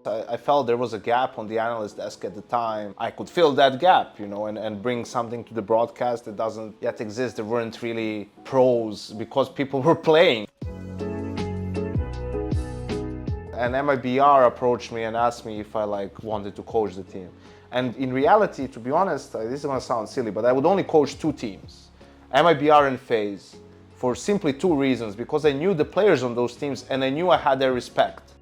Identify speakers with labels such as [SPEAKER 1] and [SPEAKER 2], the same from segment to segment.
[SPEAKER 1] I felt there was a gap on the analyst desk at the time. I could fill that gap, and bring something to the broadcast that doesn't yet exist. There weren't really pros because people were playing. And MIBR approached me and asked me if I wanted to coach the team. And in reality, to be honest, this is gonna sound silly, but I would only coach 2 teams, MIBR and FaZe, for simply 2 reasons. Because I knew the players on those teams and I knew I had their respect.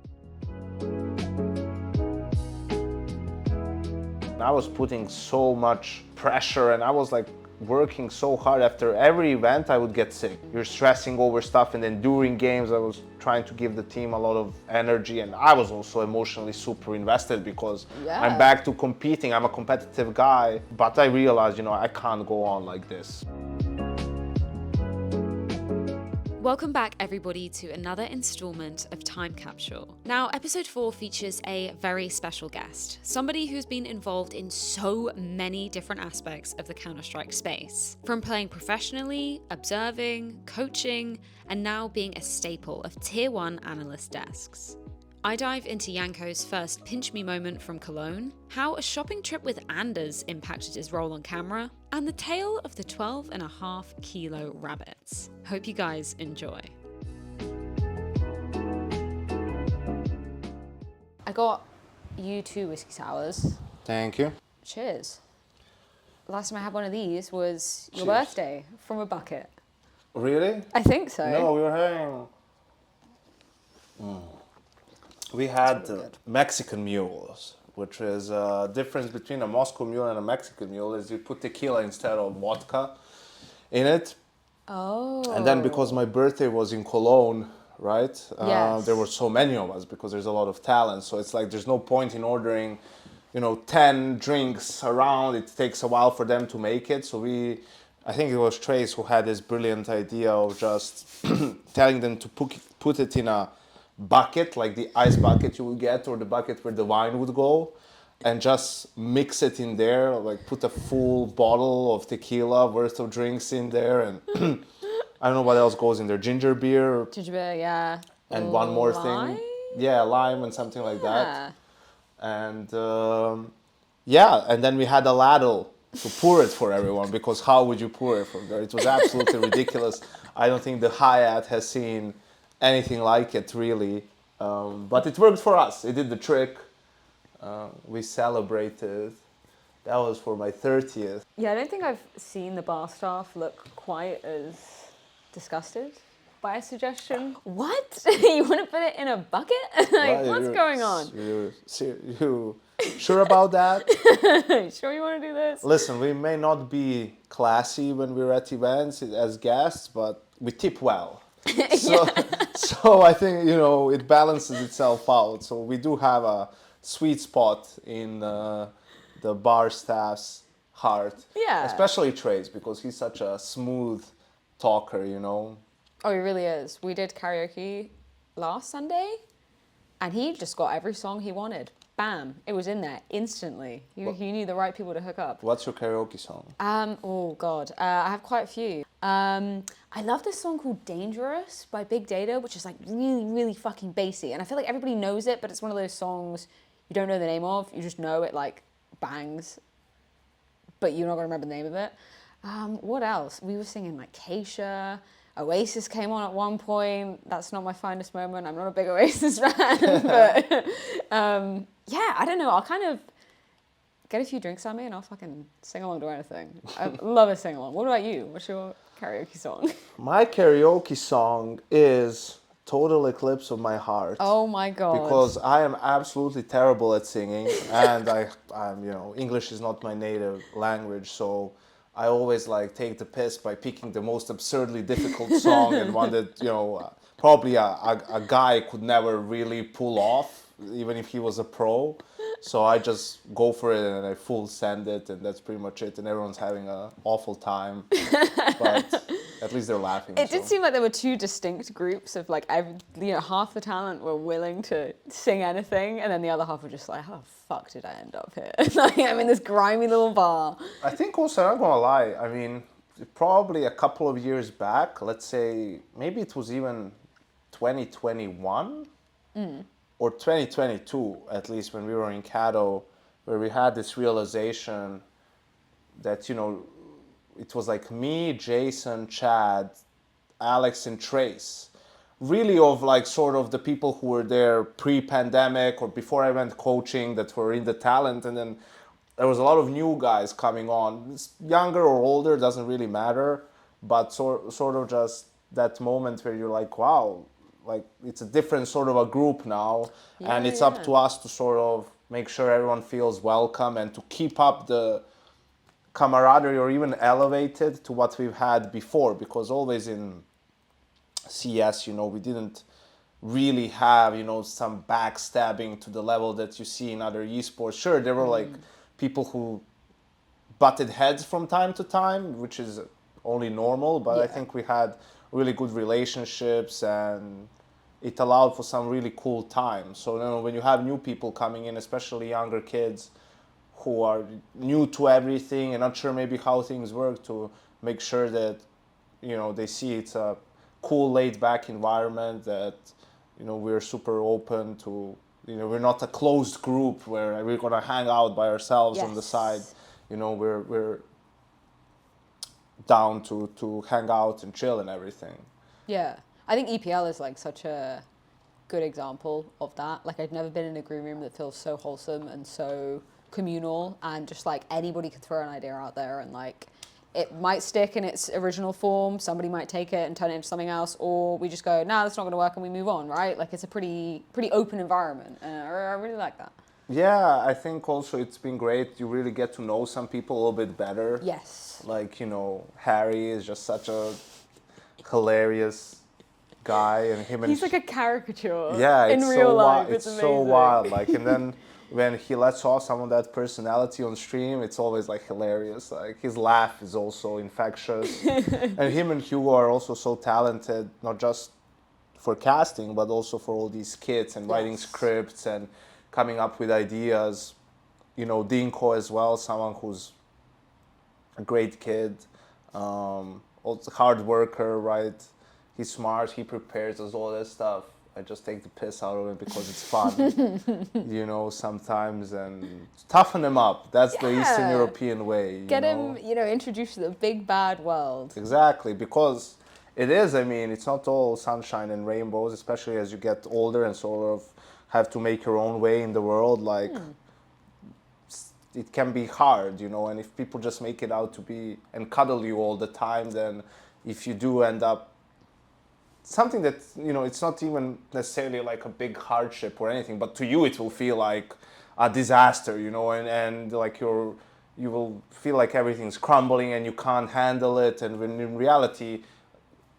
[SPEAKER 1] I was putting so much pressure and I was working so hard. After every event I would get sick. You're stressing over stuff, and then during games I was trying to give the team a lot of energy, and I was also emotionally super invested because I'm back to competing. I'm a competitive guy, but I realized, I can't go on like this.
[SPEAKER 2] Welcome back, everybody, to another installment of Time Capsule. Now, episode 4 features a very special guest, somebody who's been involved in so many different aspects of the Counter-Strike space, from playing professionally, observing, coaching, and now being a staple of Tier 1 analyst desks. I dive into Janko's first pinch me moment from Cologne, how a shopping trip with Anders impacted his role on camera, and the tale of the 12.5 kilo rabbits. Hope you guys enjoy. I got you 2 whiskey sours.
[SPEAKER 1] Thank you.
[SPEAKER 2] Cheers. Last time I had one of these was your
[SPEAKER 1] Cheers.
[SPEAKER 2] birthday from a bucket.
[SPEAKER 1] Really?
[SPEAKER 2] I think so.
[SPEAKER 1] No, we were having... We had Mexican mules, which is a difference between a Moscow mule and a Mexican mule is you put tequila instead of vodka in it.
[SPEAKER 2] Oh.
[SPEAKER 1] And then because my birthday was in Cologne, right?
[SPEAKER 2] Yes.
[SPEAKER 1] There were so many of us because there's a lot of talent. So it's there's no point in ordering, 10 drinks around. It takes a while for them to make it. So I think it was Trace who had this brilliant idea of just telling them to put it in a bucket, like the ice bucket you would get, or the bucket where the wine would go, and just mix it in there, put a full bottle of tequila worth of drinks in there, and I don't know what else goes in there, ginger beer,
[SPEAKER 2] yeah.
[SPEAKER 1] And one more
[SPEAKER 2] Lime?
[SPEAKER 1] thing, lime and something like that, and and then we had a ladle to pour it for everyone, because how would you pour it from there? It was absolutely ridiculous. I don't think the Hyatt has seen anything like it, really. But it worked for us. It did the trick. We celebrated. That was for my 30th.
[SPEAKER 2] Yeah, I don't think I've seen the bar staff look quite as disgusted by a suggestion. What? You want to put it in a bucket? What's going on?
[SPEAKER 1] You sure about that?
[SPEAKER 2] Sure you want to do this?
[SPEAKER 1] Listen, we may not be classy when we're at events as guests, but we tip well. So I think, it balances itself out. So we do have a sweet spot in the bar staff's heart.
[SPEAKER 2] Yeah.
[SPEAKER 1] Especially Trace, because he's such a smooth talker,
[SPEAKER 2] Oh, he really is. We did karaoke last Sunday, and he just got every song he wanted. Bam, it was in there instantly. He knew the right people to hook up.
[SPEAKER 1] What's your karaoke song?
[SPEAKER 2] Oh God, I have quite a few. I love this song called Dangerous by Big Data, which is really, really fucking bassy. And I feel like everybody knows it, but it's one of those songs you don't know the name of. You just know it bangs, but you're not gonna remember the name of it. What else? We were singing Keisha. Oasis came on at one point. That's not my finest moment. I'm not a big Oasis fan, but I don't know. I'll kind of get a few drinks on me and I'll fucking sing along to anything. I love a sing along. What about you? What's your karaoke song?
[SPEAKER 1] My karaoke song is Total Eclipse of My Heart.
[SPEAKER 2] Oh my God.
[SPEAKER 1] Because I am absolutely terrible at singing, and I'm English is not my native language, so I always take the piss by picking the most absurdly difficult song and one that, probably a guy could never really pull off, even if he was a pro. So I just go for it and I full send it, and that's pretty much it. And everyone's having an awful time, but at least they're laughing.
[SPEAKER 2] It did seem like there were 2 distinct groups of half the talent were willing to sing anything, and then the other half were just how the fuck did I end up here? I'm in this grimy little bar.
[SPEAKER 1] I think also, I'm not gonna lie, I mean, probably a couple of years back, let's say maybe it was even 2021. or 2022 at least, when we were in Cato, where we had this realization that, you know, it was like me, Jason, Chad, Alex, and Trace, really of like sort of the people who were there pre-pandemic or before I went coaching, that were in the talent. And then there was a lot of new guys coming on. It's younger or older, doesn't really matter, but sort of just that moment where you're like, wow, like it's a different sort of a group now, and it's up to us to sort of make sure everyone feels welcome and to keep up the camaraderie or even elevate it to what we've had before. Because always in CS, you know, we didn't really have, you know, some backstabbing to the level that you see in other esports. Sure, there were like people who butted heads from time to time, which is only normal, but I think we had really good relationships, and it allowed for some really cool times. So, you know, when you have new people coming in, especially younger kids who are new to everything and not sure maybe how things work, to make sure that, you know, they see it's a cool, laid-back environment, that, you know, we're super open to, you know, we're not a closed group where we're gonna hang out by ourselves on the side. You know, we're down to hang out and chill and everything.
[SPEAKER 2] Yeah, I think EPL is like such a good example of that. Like, I'd never been in a green room that feels so wholesome and so communal, and just like anybody could throw an idea out there, and like it might stick in its original form, somebody might take it and turn it into something else, or we just go, nah, that's not going to work, and we move on, right? Like, it's a pretty open environment, and I really like that.
[SPEAKER 1] Yeah, I think also it's been great. You really get to know some people a little bit better.
[SPEAKER 2] Yes.
[SPEAKER 1] Like, you know, Harry is just such a hilarious guy, and him and
[SPEAKER 2] He's like a caricature.
[SPEAKER 1] yeah,
[SPEAKER 2] in
[SPEAKER 1] it's
[SPEAKER 2] real
[SPEAKER 1] so
[SPEAKER 2] life.
[SPEAKER 1] it's
[SPEAKER 2] It's
[SPEAKER 1] so
[SPEAKER 2] amazing.
[SPEAKER 1] wild. Like, and then when he lets off some of that personality on stream, it's always like hilarious. Like, his laugh is also infectious, and him and Hugo are also so talented, not just for casting, but also for all these skits and writing scripts and coming up with ideas. You know, Dinko as well, someone who's a great kid, also hard worker, right? He's smart, he prepares, does all that stuff. I just take the piss out of him because it's fun, you know, sometimes, and toughen him up. That's the Eastern European way.
[SPEAKER 2] Get him, you know, introduced to the big bad world.
[SPEAKER 1] Exactly, because it is, I mean, it's not all sunshine and rainbows, especially as you get older and sort of have to make your own way in the world. Like, it can be hard, you know, and if people just make it out to be and cuddle you all the time, then if you do end up something that, you know, it's not even necessarily like a big hardship or anything, but to you it will feel like a disaster, you know, and like you will feel like everything's crumbling and you can't handle it. And when in reality,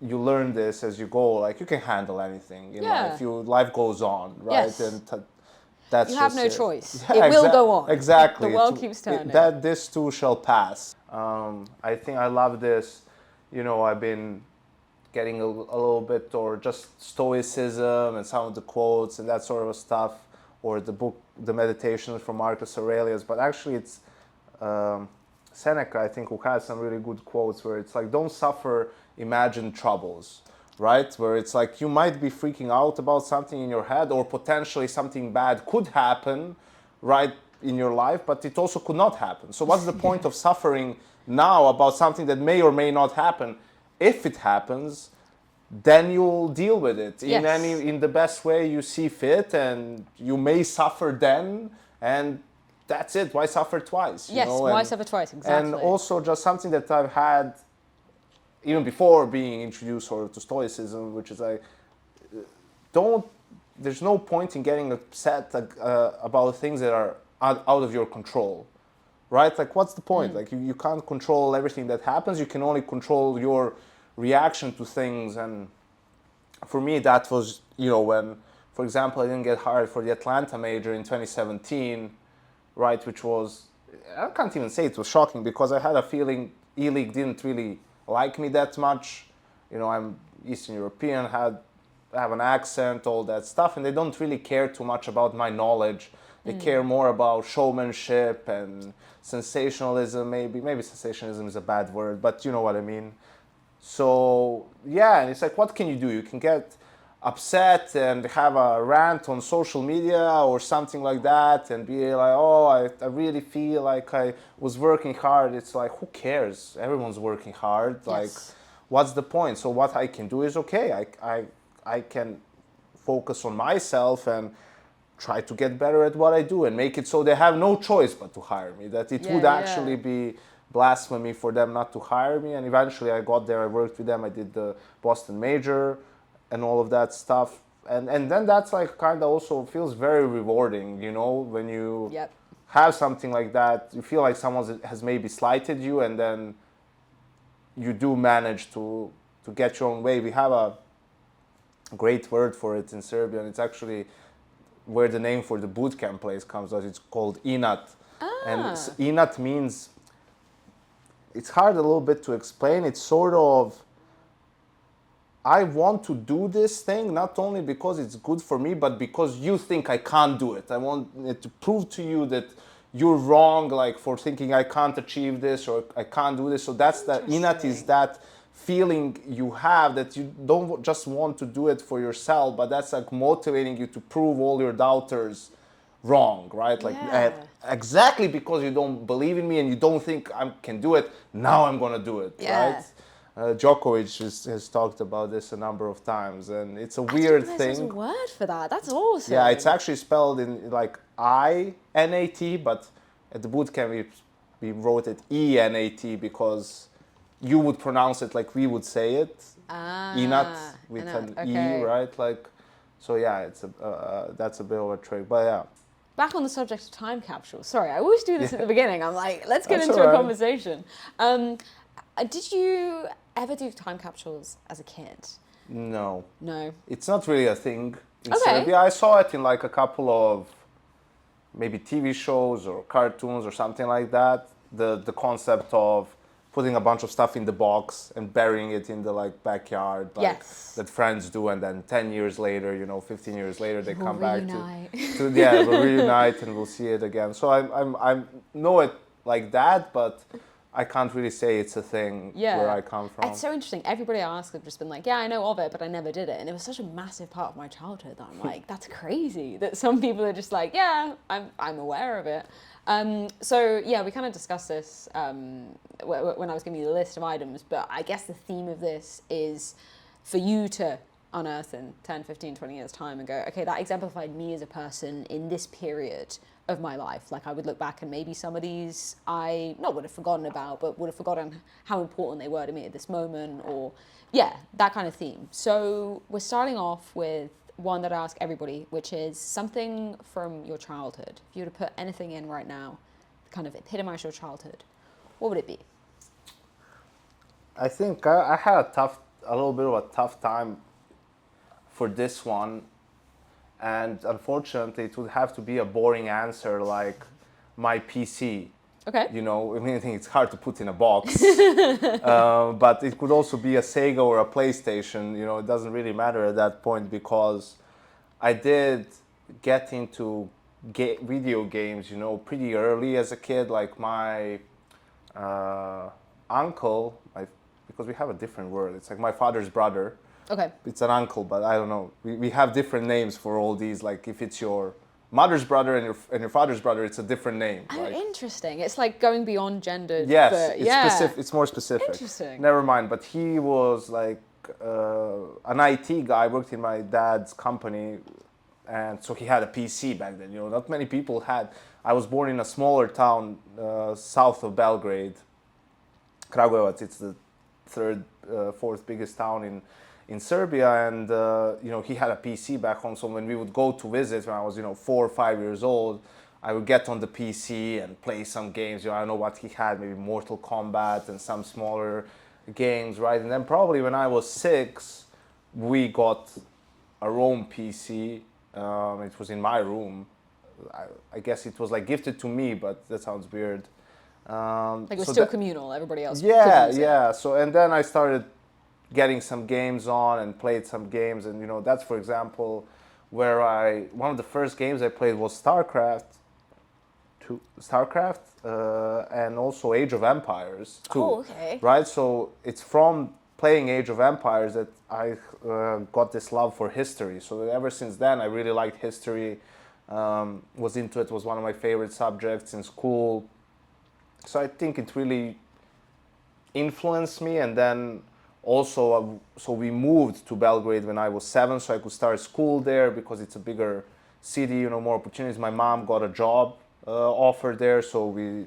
[SPEAKER 1] you learn this as you go, like you can handle anything in life. Life goes on, right?
[SPEAKER 2] Yes.
[SPEAKER 1] And that's
[SPEAKER 2] You have
[SPEAKER 1] just
[SPEAKER 2] no
[SPEAKER 1] it.
[SPEAKER 2] choice.
[SPEAKER 1] Yeah,
[SPEAKER 2] it will go on.
[SPEAKER 1] Exactly.
[SPEAKER 2] The world keeps turning.
[SPEAKER 1] That this too shall pass. I think I love this. You know, I've been getting a little bit, or just Stoicism and some of the quotes and that sort of stuff, or the book, The Meditations from Marcus Aurelius. But actually it's Seneca, I think, who has some really good quotes where it's like, don't suffer imagined troubles, right? Where it's like you might be freaking out about something in your head, or potentially something bad could happen, right, in your life, but it also could not happen. So what's the point of suffering now about something that may or may not happen? If it happens, then you'll deal with it in the best way you see fit, and you may suffer then, and that's it. Why suffer twice? You know?
[SPEAKER 2] Why suffer twice? Exactly.
[SPEAKER 1] And also just something that I've had even before being introduced sort of to Stoicism, which is like, there's no point in getting upset about things that are out of your control, right? Like, what's the point? Like, you can't control everything that happens. You can only control your reaction to things. And for me, that was, you know, when, for example, I didn't get hired for the Atlanta major in 2017, right, which was, I can't even say it was shocking, because I had a feeling E-League didn't really like me that much. You know, I'm Eastern European, have an accent, all that stuff, and they don't really care too much about my knowledge. They care more about showmanship and sensationalism. Maybe sensationalism is a bad word, but you know what I mean. So yeah, and it's like, what can you do? You can get upset and have a rant on social media or something like that and be like, oh, I really feel like I was working hard. It's like, who cares? Everyone's working hard. Like,
[SPEAKER 2] Yes.
[SPEAKER 1] what's the point? So what I can do is, okay, I can focus on myself and try to get better at what I do and make it so they have no choice but to hire me. That it would actually be blasphemy for them not to hire me. And eventually I got there, I worked with them, I did the Boston Major and all of that stuff. And then that's like kind of also feels very rewarding, you know, when you
[SPEAKER 2] Yep.
[SPEAKER 1] have something like that. You feel like someone has maybe slighted you and then you do manage to get your own way. We have a great word for it in Serbian. It's actually where the name for the boot camp place comes out. It's called inat. And inat means, it's hard a little bit to explain. It's sort of, I want to do this thing not only because it's good for me, but because you think I can't do it. I want it to prove to you that you're wrong, like for thinking I can't achieve this or I can't do this. So that's that. Inat is that feeling you have that you don't just want to do it for yourself, but that's like motivating you to prove all your doubters wrong, right? Like exactly because you don't believe in me and you don't think I can do it, now I'm gonna do it, right? Djokovic has talked about this a number of times, and it's a weird thing.
[SPEAKER 2] There's a word for that. That's awesome.
[SPEAKER 1] Yeah, it's actually spelled in like I-N-A-T, but at the boot camp we wrote it E-N-A-T because you would pronounce it like we would say it, inat with an E, right? Like, so yeah, it's that's a bit of a trick, but yeah.
[SPEAKER 2] Back on the subject of time capsules. Sorry, I always do this at the beginning. I'm like, let's get into a conversation. Did you ever do time capsules as a kid?
[SPEAKER 1] No.
[SPEAKER 2] No.
[SPEAKER 1] It's not really a thing in Serbia. I saw it in like a couple of maybe TV shows or cartoons or something like that. The concept of putting a bunch of stuff in the box and burying it in the like backyard, like that friends do, and then 10 years later, you know, 15 years later, they come back to we'll reunite and we'll see it again. So I know it like that, but I can't really say it's a thing where I come from.
[SPEAKER 2] It's so interesting. Everybody I ask have just been like, yeah, I know of it, but I never did it. And it was such a massive part of my childhood that I'm like, that's crazy. That some people are just like, yeah, I'm aware of it. So yeah, we kind of discussed this when I was giving you the list of items, but I guess the theme of this is for you to unearth in 10, 15, 20 years time and go, okay, that exemplified me as a person in this period of my life. Like I would look back and maybe some of these I not would have forgotten about, but would have forgotten how important they were to me at this moment, or that kind of theme. So we're starting off with one that I ask everybody, which is something from your childhood. If you were to put anything in right now, kind of epitomize your childhood, what would it be?
[SPEAKER 1] I think I had a little bit of a tough time for this one. And unfortunately, it would have to be a boring answer like my PC.
[SPEAKER 2] Okay.
[SPEAKER 1] You know, I mean, I think it's hard to put in a box. But it could also be a Sega or a PlayStation. You know, it doesn't really matter at that point because I did get into video games, you know, pretty early as a kid. Like my uncle, because we have a different word. It's like my father's brother.
[SPEAKER 2] Okay.
[SPEAKER 1] It's an uncle, but I don't know. We have different names for all these. Like if it's your mother's brother and your father's brother, it's a different name.
[SPEAKER 2] Oh, interesting. It's like going beyond gender.
[SPEAKER 1] Yes, specific. It's more specific.
[SPEAKER 2] Interesting.
[SPEAKER 1] Never mind. But he was like an IT guy, worked in my dad's company, and so he had a PC back then. You know, not many people had. I was born in a smaller town south of Belgrade, Kragujevac. It's the fourth biggest town in Serbia, and you know, he had a PC back home. So when we would go to visit, when I was 4 or 5 years old, I would get on the PC and play some games. You know, I don't know what he had, maybe Mortal Kombat and some smaller games, right? And then probably when I was 6, we got our own PC. It was in my room. I guess it was like gifted to me, but that sounds weird.
[SPEAKER 2] Like it was still communal. Everybody else.
[SPEAKER 1] Yeah. So and then I started getting some games on and played some games, and that's, for example, where one of the first games I played was StarCraft, and also Age of Empires 2.
[SPEAKER 2] Oh, okay.
[SPEAKER 1] Right, so it's from playing Age of Empires that I got this love for history. So ever since then, I really liked history. Was into it. Was one of my favorite subjects in school. So I think it really influenced me. And then also, so we moved to Belgrade when I was 7, so I could start school there because it's a bigger city, you know, more opportunities. My mom got a job offer there, so we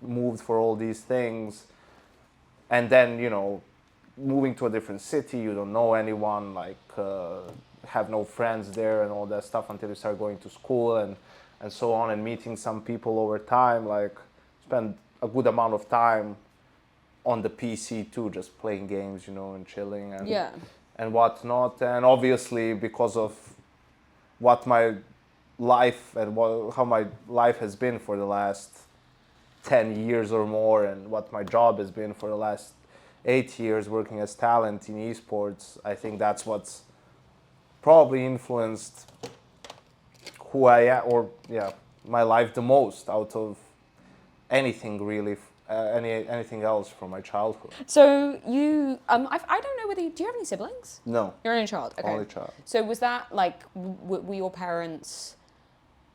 [SPEAKER 1] moved for all these things. And then, you know, moving to a different city, you don't know anyone, like have no friends there and all that stuff until you start going to school and so on, and meeting some people over time. Like, spend a good amount of time on the PC too, just playing games, you know, and chilling and whatnot. And obviously, because of what my life and how my life has been for the last 10 years or more, and what my job has been for the last 8 years working as talent in esports, I think that's what's probably influenced who I am, or my life the most out of anything really, anything else from my childhood.
[SPEAKER 2] So you, I don't know whether do you have any siblings?
[SPEAKER 1] No.
[SPEAKER 2] You're an only child. Okay.
[SPEAKER 1] Only child.
[SPEAKER 2] So was that like, were your parents?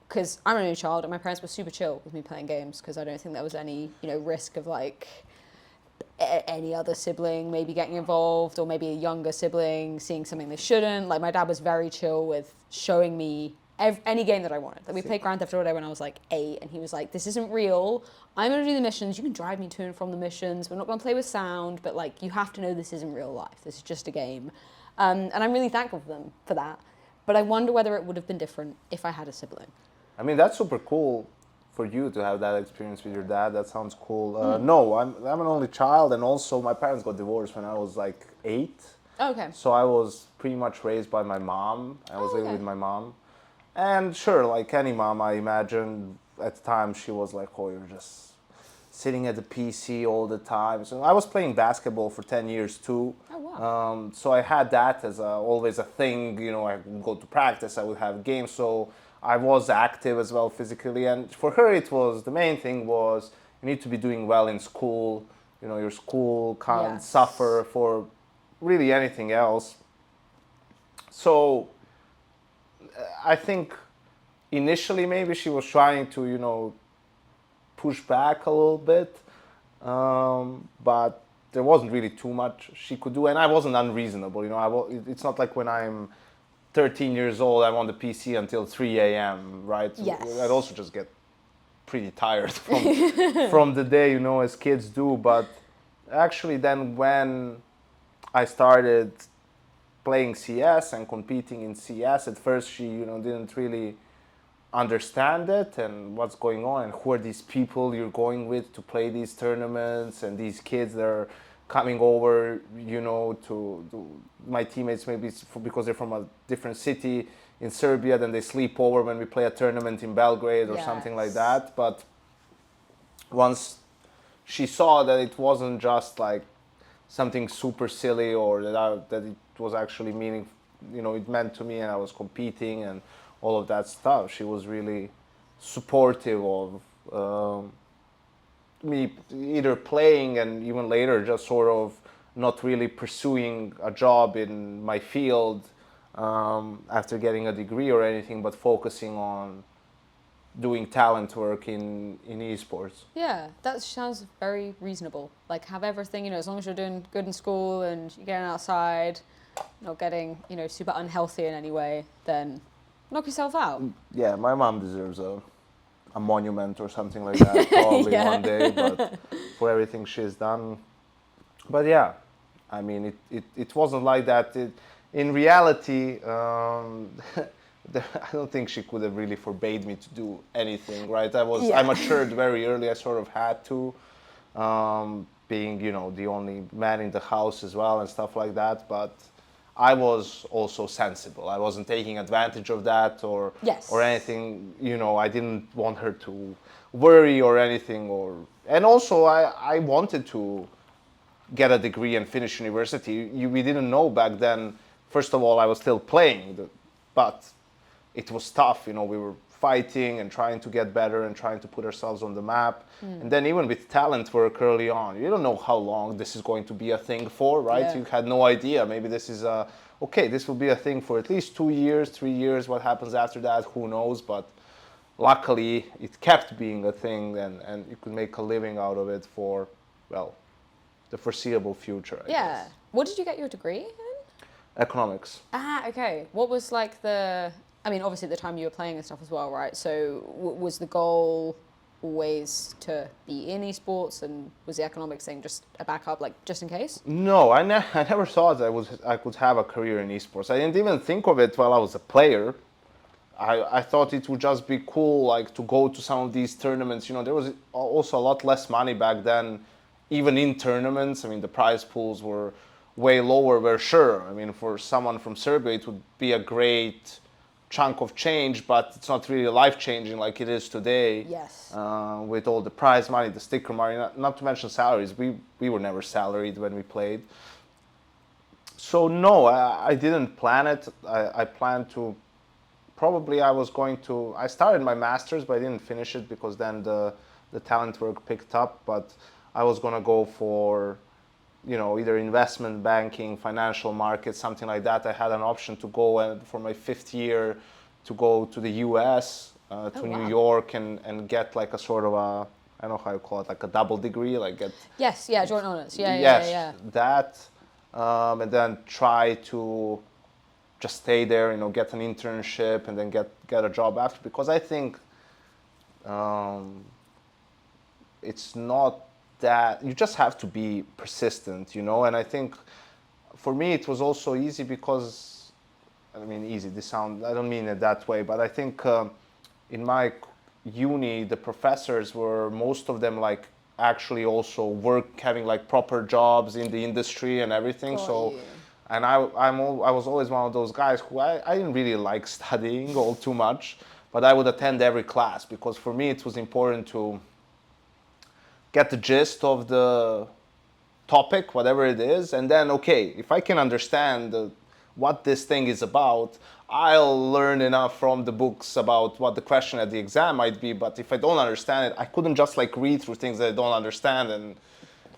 [SPEAKER 2] Because I'm an only child, and my parents were super chill with me playing games because I don't think there was any, you know, risk of like any other sibling maybe getting involved, or maybe a younger sibling seeing something they shouldn't. Like, my dad was very chill with showing me any game that I wanted. Like, we played Grand Theft Auto when I was like 8, and he was like, "This isn't real. I'm gonna do the missions. You can drive me to and from the missions. We're not gonna play with sound, but like, you have to know this isn't real life. This is just a game." And I'm really thankful for them for that. But I wonder whether it would have been different if I had a sibling.
[SPEAKER 1] I mean, that's super cool for you to have that experience with your dad. That sounds cool. No, I'm an only child, and also my parents got divorced when I was like 8.
[SPEAKER 2] Okay.
[SPEAKER 1] So I was pretty much raised by my mom. I was living with my mom. And sure, like any mom, I imagine at the time she was like, "Oh, you're just sitting at the PC all the time." So I was playing basketball for 10 years too.
[SPEAKER 2] Oh, wow.
[SPEAKER 1] So I had that as always a thing. You know, I would go to practice, I would have games. So I was active as well physically. And for her, it was, the main thing was, you need to be doing well in school. You know, your school can't suffer for really anything else. So I think initially maybe she was trying to, you know, push back a little bit, but there wasn't really too much she could do, and I wasn't unreasonable. You know, it's not like when I'm 13 years old I'm on the PC until 3 a.m. right?
[SPEAKER 2] Yes.
[SPEAKER 1] I'd also just get pretty tired from the day, you know, as kids do. But actually, then when I started playing CS and competing in CS, at first she, you know, didn't really understand it and what's going on and who are these people you're going with to play these tournaments, and these kids that are coming over, you know, to my teammates, maybe because they're from a different city in Serbia, then they sleep over when we play a tournament in Belgrade or something like that. But once she saw that it wasn't just like something super silly, or that it was actually meaning, you know, it meant to me, and I was competing and all of that stuff, she was really supportive of me either playing and even later just sort of not really pursuing a job in my field after getting a degree or anything, but focusing on doing talent work in esports.
[SPEAKER 2] Yeah, that sounds very reasonable. Like, have everything, you know, as long as you're doing good in school and you're getting outside, not getting, you know, super unhealthy in any way, then knock yourself out.
[SPEAKER 1] Yeah, my mom deserves a monument or something like that, probably one day, but for everything she's done. But yeah, I mean, it wasn't like that. In reality, I don't think she could have really forbade me to do anything, right? I matured very early. I sort of had to, being, you know, the only man in the house as well and stuff like that. But I was also sensible. I wasn't taking advantage of that or anything. You know, I didn't want her to worry or anything. And also, I wanted to get a degree and finish university. We didn't know back then. First of all, I was still playing, but it was tough. You know, we were fighting and trying to get better and trying to put ourselves on the map. And then even with talent work early on, you don't know how long this is going to be a thing for, right?
[SPEAKER 2] Yeah.
[SPEAKER 1] You had no idea. Maybe this is okay, this will be a thing for at least 2 years, 3 years. What happens after that, who knows? But luckily, it kept being a thing, and you could make a living out of it for, well, the foreseeable future, I guess.
[SPEAKER 2] What did you get your degree in?
[SPEAKER 1] Economics.
[SPEAKER 2] Ah, okay. What was like I mean, obviously at the time you were playing and stuff as well, right? So was the goal always to be in esports, and was the economics thing just a backup, like just in case?
[SPEAKER 1] No, I never thought I could have a career in esports. I didn't even think of it while I was a player. I thought it would just be cool, like to go to some of these tournaments. You know, there was also a lot less money back then, even in tournaments. I mean, the prize pools were way lower. Where sure, I mean, for someone from Serbia, it would be a great chunk of change, but it's not really life changing like it is today.
[SPEAKER 2] Yes.
[SPEAKER 1] With all the prize money, the sticker money, not to mention salaries. We were never salaried when we played. So no, I didn't plan it. I planned to. Probably I started my master's, but I didn't finish it because then the talent work picked up. But I was going to go for, you know, either investment banking, financial markets, something like that. I had an option to go for my 5th year to go to the US, to New York and get like a sort of a, I don't know how you call it, like a double degree, like get.
[SPEAKER 2] Yes, yeah, joint honors. Yeah,
[SPEAKER 1] yes,
[SPEAKER 2] yeah.
[SPEAKER 1] that, and then try to just stay there, you know, get an internship and then get a job after, because I think it's not that, you just have to be persistent, you know. And I think for me it was also easy because, I mean, easy, I don't mean it that way, but I think in my uni the professors were, most of them, like actually also having like proper jobs in the industry and everything. And I was always one of those guys who I didn't really like studying all too much, but I would attend every class because for me it was important to get the gist of the topic, whatever it is, and then, okay, if I can understand what this thing is about, I'll learn enough from the books about what the question at the exam might be. But if I don't understand it, I couldn't just like read through things that I don't understand, and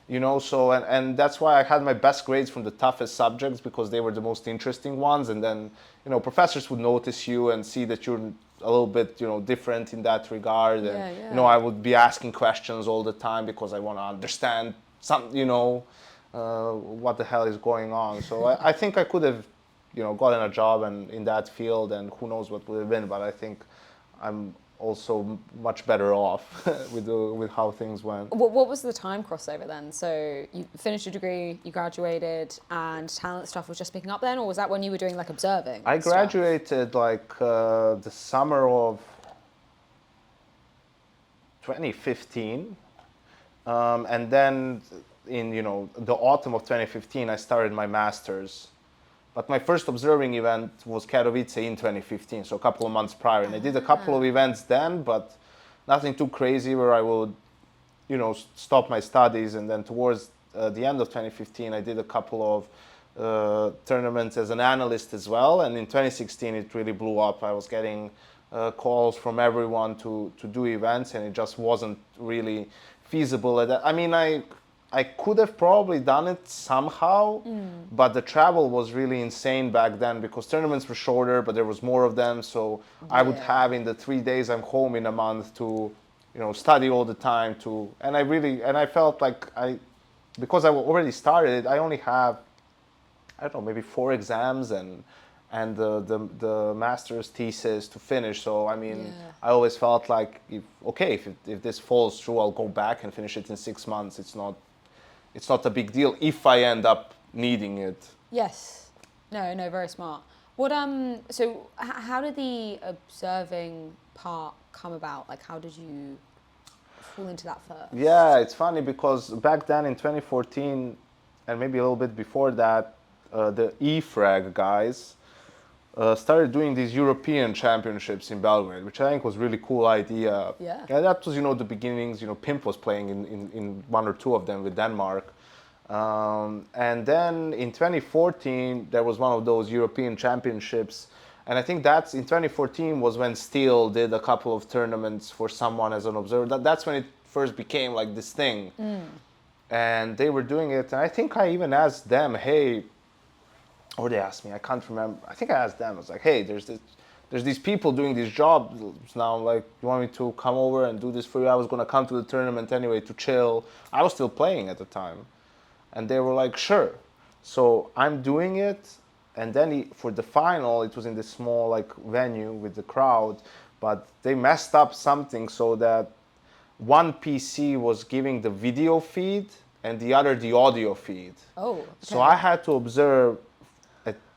[SPEAKER 1] you know, so and that's why I had my best grades from the toughest subjects, because they were the most interesting ones. And then, you know, professors would notice you and see that you're a little bit, you know, different in that regard. And you know, I would be asking questions all the time because I want to understand you know, what the hell is going on. So I think I could have, you know, gotten a job in that field, and who knows what would have been. But I think I'm also much better off with how things went.
[SPEAKER 2] What was the time crossover then? So you finished your degree, you graduated, and talent stuff was just picking up then, or was that when you were doing like observing?
[SPEAKER 1] I graduated like the summer of 2015, and then in, you know, the autumn of 2015 I started my master's. But my first observing event was Katowice in 2015, so a couple of months prior. And I did a couple of events then, but nothing too crazy where I would, you know, stop my studies. And then towards the end of 2015, I did a couple of tournaments as an analyst as well. And in 2016, it really blew up. I was getting calls from everyone to do events, and it just wasn't really feasible at that. I mean, I could have probably done it somehow, but the travel was really insane back then because tournaments were shorter, but there was more of them. So I would have, in the 3 days I'm home in a month, to, you know, study all the time and I felt like because I already started, I only have, I don't know, maybe 4 exams and the master's thesis to finish. So I mean, I always felt like if this falls through, I'll go back and finish it in 6 months. It's not a big deal if I end up needing it.
[SPEAKER 2] Yes. No, very smart. So how did the observing part come about? Like, how did you fall into that first?
[SPEAKER 1] Yeah, it's funny because back then in 2014, and maybe a little bit before that, the EFRAG guys started doing these European championships in Belgrade, which I think was a really cool idea.
[SPEAKER 2] Yeah.
[SPEAKER 1] And that was, you know, the beginnings. You know, Pimp was playing in 1 or 2 of them with Denmark. And then in 2014, there was one of those European championships, And I think that's in 2014 was when Steel did a couple of tournaments for someone as an observer. That's when it first became like this thing. And they were doing it. And I think I even asked them, hey, or they asked me, I can't remember. I think I asked them, I was like, hey, there's these people doing these jobs now, like, you want me to come over and do this for you? I was going to come to the tournament anyway to chill. I was still playing at the time. And they were like, sure. So I'm doing it. And then for the final, it was in this small like venue with the crowd, but they messed up something so that one PC was giving the video feed and the other the audio feed.
[SPEAKER 2] Oh, okay.
[SPEAKER 1] So I had to observe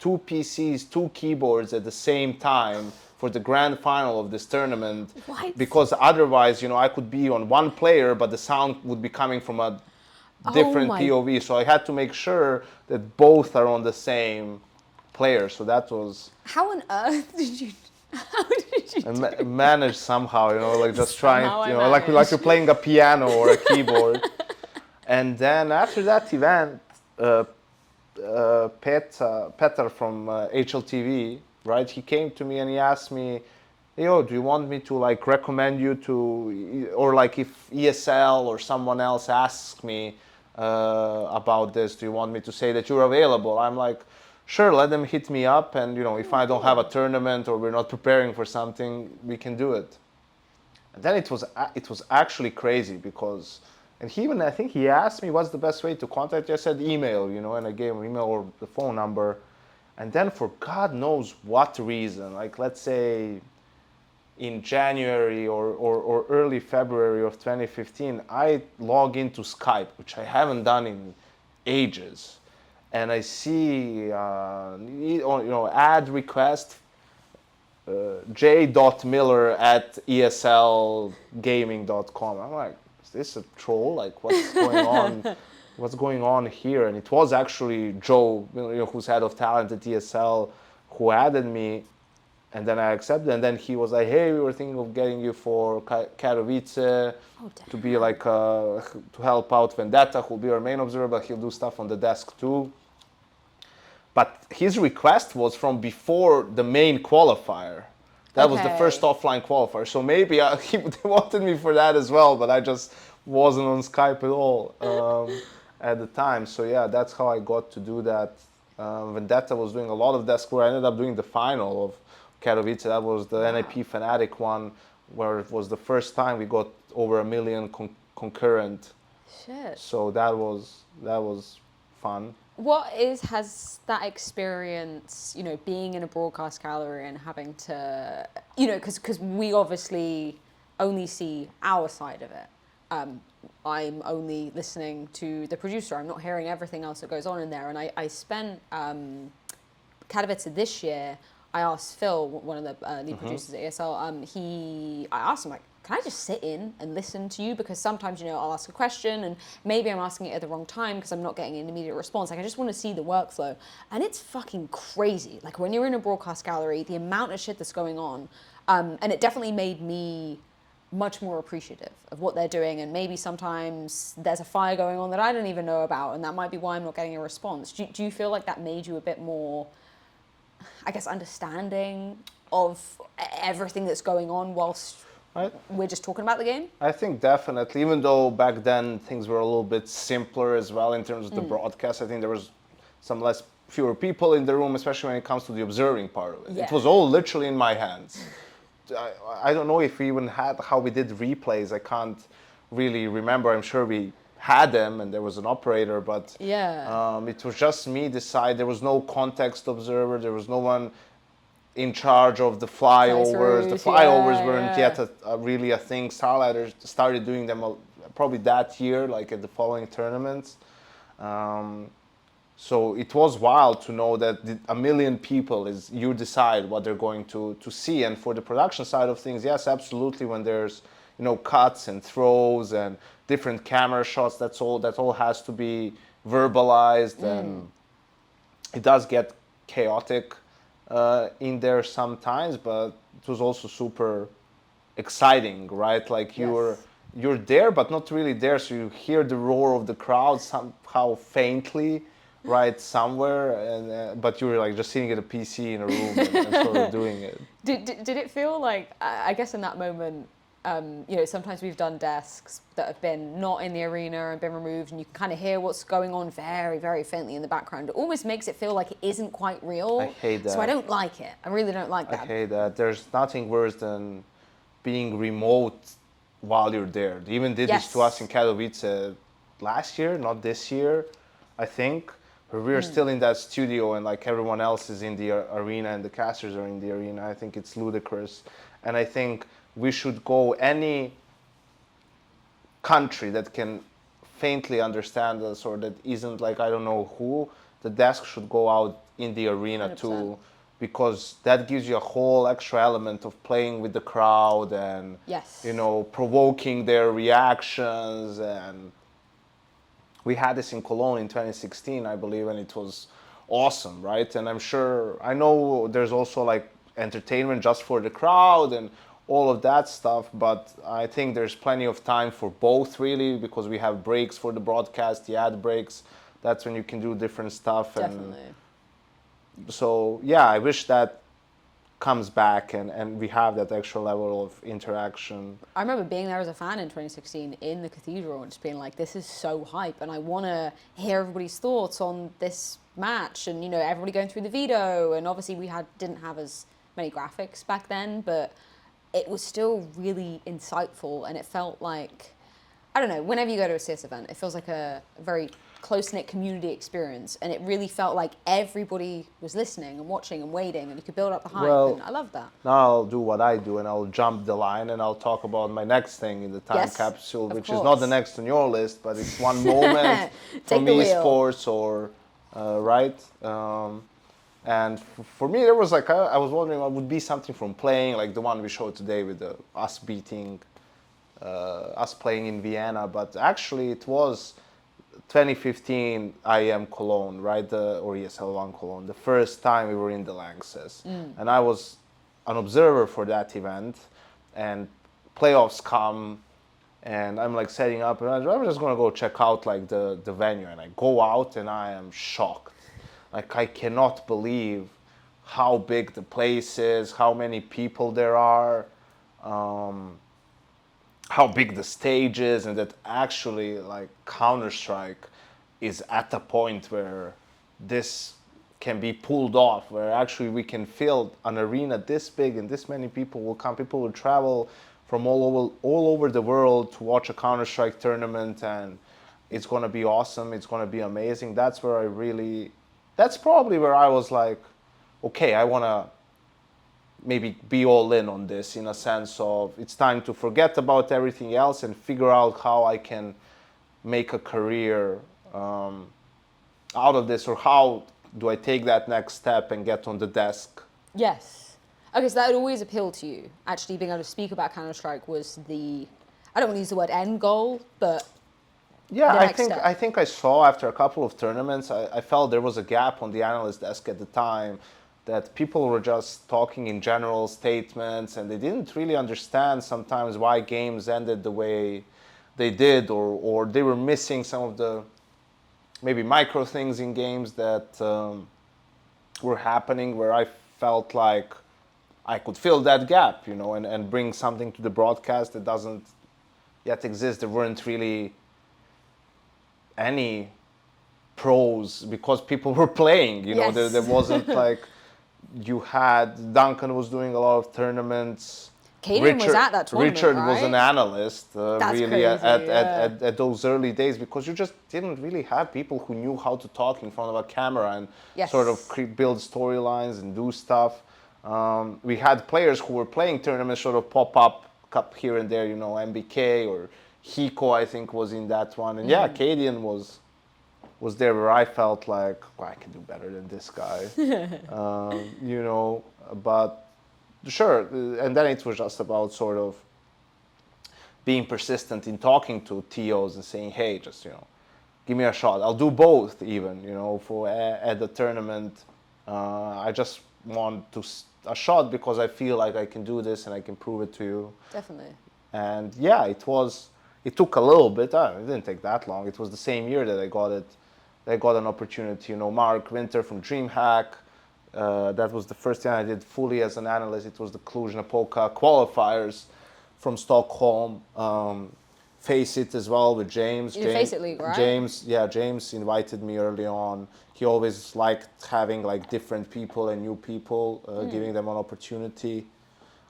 [SPEAKER 1] two PCs, two keyboards at the same time for the grand final of this tournament.
[SPEAKER 2] What?
[SPEAKER 1] Because otherwise, I could be on one player, but the sound would be coming from a different POV. So I had to make sure that both are on the same player. So that was...
[SPEAKER 2] How on earth did you... How did you
[SPEAKER 1] manage somehow, like just
[SPEAKER 2] Somehow
[SPEAKER 1] trying,
[SPEAKER 2] I
[SPEAKER 1] like
[SPEAKER 2] managed.
[SPEAKER 1] you're playing a piano or a keyboard. And then after that event, Petar from HLTV, right? He came to me and he asked me, "Yo, do you want me to like recommend you to, or like if ESL or someone else asks me about this, do you want me to say that you're available?" I'm like, "Sure, let them hit me up, and if I don't have a tournament or we're not preparing for something, we can do it." And then it was actually crazy because. And I think he asked me what's the best way to contact you. I said email, and I gave him email or the phone number. And then for God knows what reason, like let's say in January or early February of 2015, I log into Skype, which I haven't done in ages. And I see, ad request, j.miller@eslgaming.com. I'm like, is this a troll? Like, what's going on? What's going on here? And it was actually Joe, who's head of talent at ESL, who added me, and then I accepted. And then he was like, "Hey, we were thinking of getting you for Katowice to be like to help out Vendetta, who'll be our main observer, but he'll do stuff on the desk too." But his request was from before the main qualifier. That was the first offline qualifier. So maybe they wanted me for that as well, but I just wasn't on Skype at all at the time. So yeah, that's how I got to do that. Vendetta was doing a lot of desk work. I ended up doing the final of Katowice. That was the NIP Fnatic one, where it was the first time we got over 1 million concurrent.
[SPEAKER 2] Shit.
[SPEAKER 1] So that was fun.
[SPEAKER 2] Has that experience, being in a broadcast gallery and having to, because we obviously only see our side of it. I'm only listening to the producer. I'm not hearing everything else that goes on in there. And I spent Katowice this year. I asked Phil, one of the lead producers at ESL, I asked him, like, can I just sit in and listen to you? Because sometimes, I'll ask a question and maybe I'm asking it at the wrong time because I'm not getting an immediate response. Like, I just want to see the workflow. And it's fucking crazy. Like, when you're in a broadcast gallery, the amount of shit that's going on, and it definitely made me much more appreciative of what they're doing. And maybe sometimes there's a fire going on that I don't even know about, and that might be why I'm not getting a response. Do you feel like that made you a bit more, I guess, understanding of everything that's going on whilst we're just talking about the game?
[SPEAKER 1] I think definitely, even though back then things were a little bit simpler as well in terms of the broadcast. I think there was fewer people in the room, especially when it comes to the observing part of it.
[SPEAKER 2] Yeah.
[SPEAKER 1] It was all literally in my hands. I don't know if we even had how we did replays. I can't really remember. I'm sure we had them and there was an operator, but it was just me decide. There was no context observer. There was no one in charge of the flyovers. The flyovers weren't yet really a thing. Starlighters started doing them probably that year, like at the following tournaments. So it was wild to know that 1 million people you decide what they're going to see. And for the production side of things, yes, absolutely. When there's cuts and throws and different camera shots, that all has to be verbalized, and it does get chaotic in there sometimes, but it was also super exciting, right? Like you're there, but not really there. So you hear the roar of the crowd somehow faintly, right somewhere, and but you were like just sitting at a PC in a room and sort of doing it.
[SPEAKER 2] Did it feel like, I guess in that moment, you know, sometimes we've done desks that have been not in the arena and been removed, and you can kind of hear what's going on very, very faintly in the background. It almost makes it feel like it isn't quite real.
[SPEAKER 1] I hate that.
[SPEAKER 2] So I don't like it. I really don't like
[SPEAKER 1] I
[SPEAKER 2] that.
[SPEAKER 1] hate that. There's nothing worse than being remote while you're there. They even did this to us in Katowice last year, not this year, I think. Where we were still in that studio and like everyone else is in the arena and the casters are in the arena. I think it's ludicrous. And I think we should go any country that can faintly understand us or that isn't like I don't know who, the desk should go out in the arena
[SPEAKER 2] 100%.
[SPEAKER 1] too, because that gives you a whole extra element of playing with the crowd and
[SPEAKER 2] Yes.
[SPEAKER 1] you know provoking their reactions. And we had this in Cologne in 2016, I believe, and it was awesome, right? And I'm sure I know there's also like entertainment just for the crowd and all of that stuff, but I think there's plenty of time for both really, because we have breaks for the broadcast, the ad breaks. That's when you can do different stuff.
[SPEAKER 2] Definitely.
[SPEAKER 1] And so yeah, I wish that comes back and we have that extra level of interaction.
[SPEAKER 2] I remember being there as a fan in 2016 in the cathedral and just being like, this is so hype, and I want to hear everybody's thoughts on this match, and you know, everybody going through the veto, and obviously we didn't have as many graphics back then, but it was still really insightful, and it felt like, I don't know, whenever you go to a CS event, it feels like a very close-knit community experience, and it really felt like everybody was listening and watching and waiting, and you could build up the hype, and I love that.
[SPEAKER 1] Now I'll do what I do and I'll jump the line and I'll talk about my next thing in the time capsule, which is not the next on your list, but it's one moment from esports or right. And for me, there was like I was wondering what would be something from playing, like the one we showed today with us beating, us playing in Vienna. But actually, it was 2015 YNk Cologne, right? Or ESL1 Cologne, the first time we were in the Lanxess. And I was an observer for that event, and playoffs come, and I'm like setting up, and I'm just gonna go check out like the venue, and I go out and I am shocked. Like I cannot believe how big the place is, how many people there are, how big the stage is, and that actually like Counter-Strike is at a point where this can be pulled off, where actually we can fill an arena this big and this many people will come. People will travel from all over the world to watch a Counter-Strike tournament, and it's going to be awesome. It's going to be amazing. That's probably where I was like, okay, I want to maybe be all in on this, in a sense of it's time to forget about everything else and figure out how I can make a career out of this, or how do I take that next step and get on the desk.
[SPEAKER 2] Yes. Okay, so that had always appealed to you. Actually being able to speak about Counter-Strike was I don't want to use the word end goal, but
[SPEAKER 1] yeah, I think I saw after a couple of tournaments, I felt there was a gap on the analyst desk at the time, that people were just talking in general statements and they didn't really understand sometimes why games ended the way they did, or they were missing some of the maybe micro things in games that were happening, where I felt like I could fill that gap, you know, and bring something to the broadcast that doesn't yet exist. There weren't really any pros because people were playing, you know. There wasn't like, you had Duncan was doing a lot of tournaments.
[SPEAKER 2] Caden was at that tournament,
[SPEAKER 1] Richard
[SPEAKER 2] right?
[SPEAKER 1] was an analyst, really
[SPEAKER 2] crazy,
[SPEAKER 1] at those early days, because you just didn't really have people who knew how to talk in front of a camera and sort of build storylines and do stuff. We had players who were playing tournaments sort of pop up here and there, you know, MBK or Hiko, I think, was in that one. And yeah, Cadian was there, where I felt like, well, I can do better than this guy. You know, but sure. And then it was just about sort of being persistent in talking to TOs and saying, hey, just, you know, give me a shot. I'll do both even, you know, at the tournament. I just want a shot because I feel like I can do this and I can prove it to you.
[SPEAKER 2] Definitely.
[SPEAKER 1] And yeah, it took a little bit. It didn't take that long. It was the same year that I got it I got an opportunity. Mark Winter from DreamHack. That was the first thing I did fully as an analyst. It was the Cluj-Napoca qualifiers from Stockholm. Face It as well with James.
[SPEAKER 2] You did Face It League, right?
[SPEAKER 1] James invited me early on. He always liked having like different people and new people, giving them an opportunity.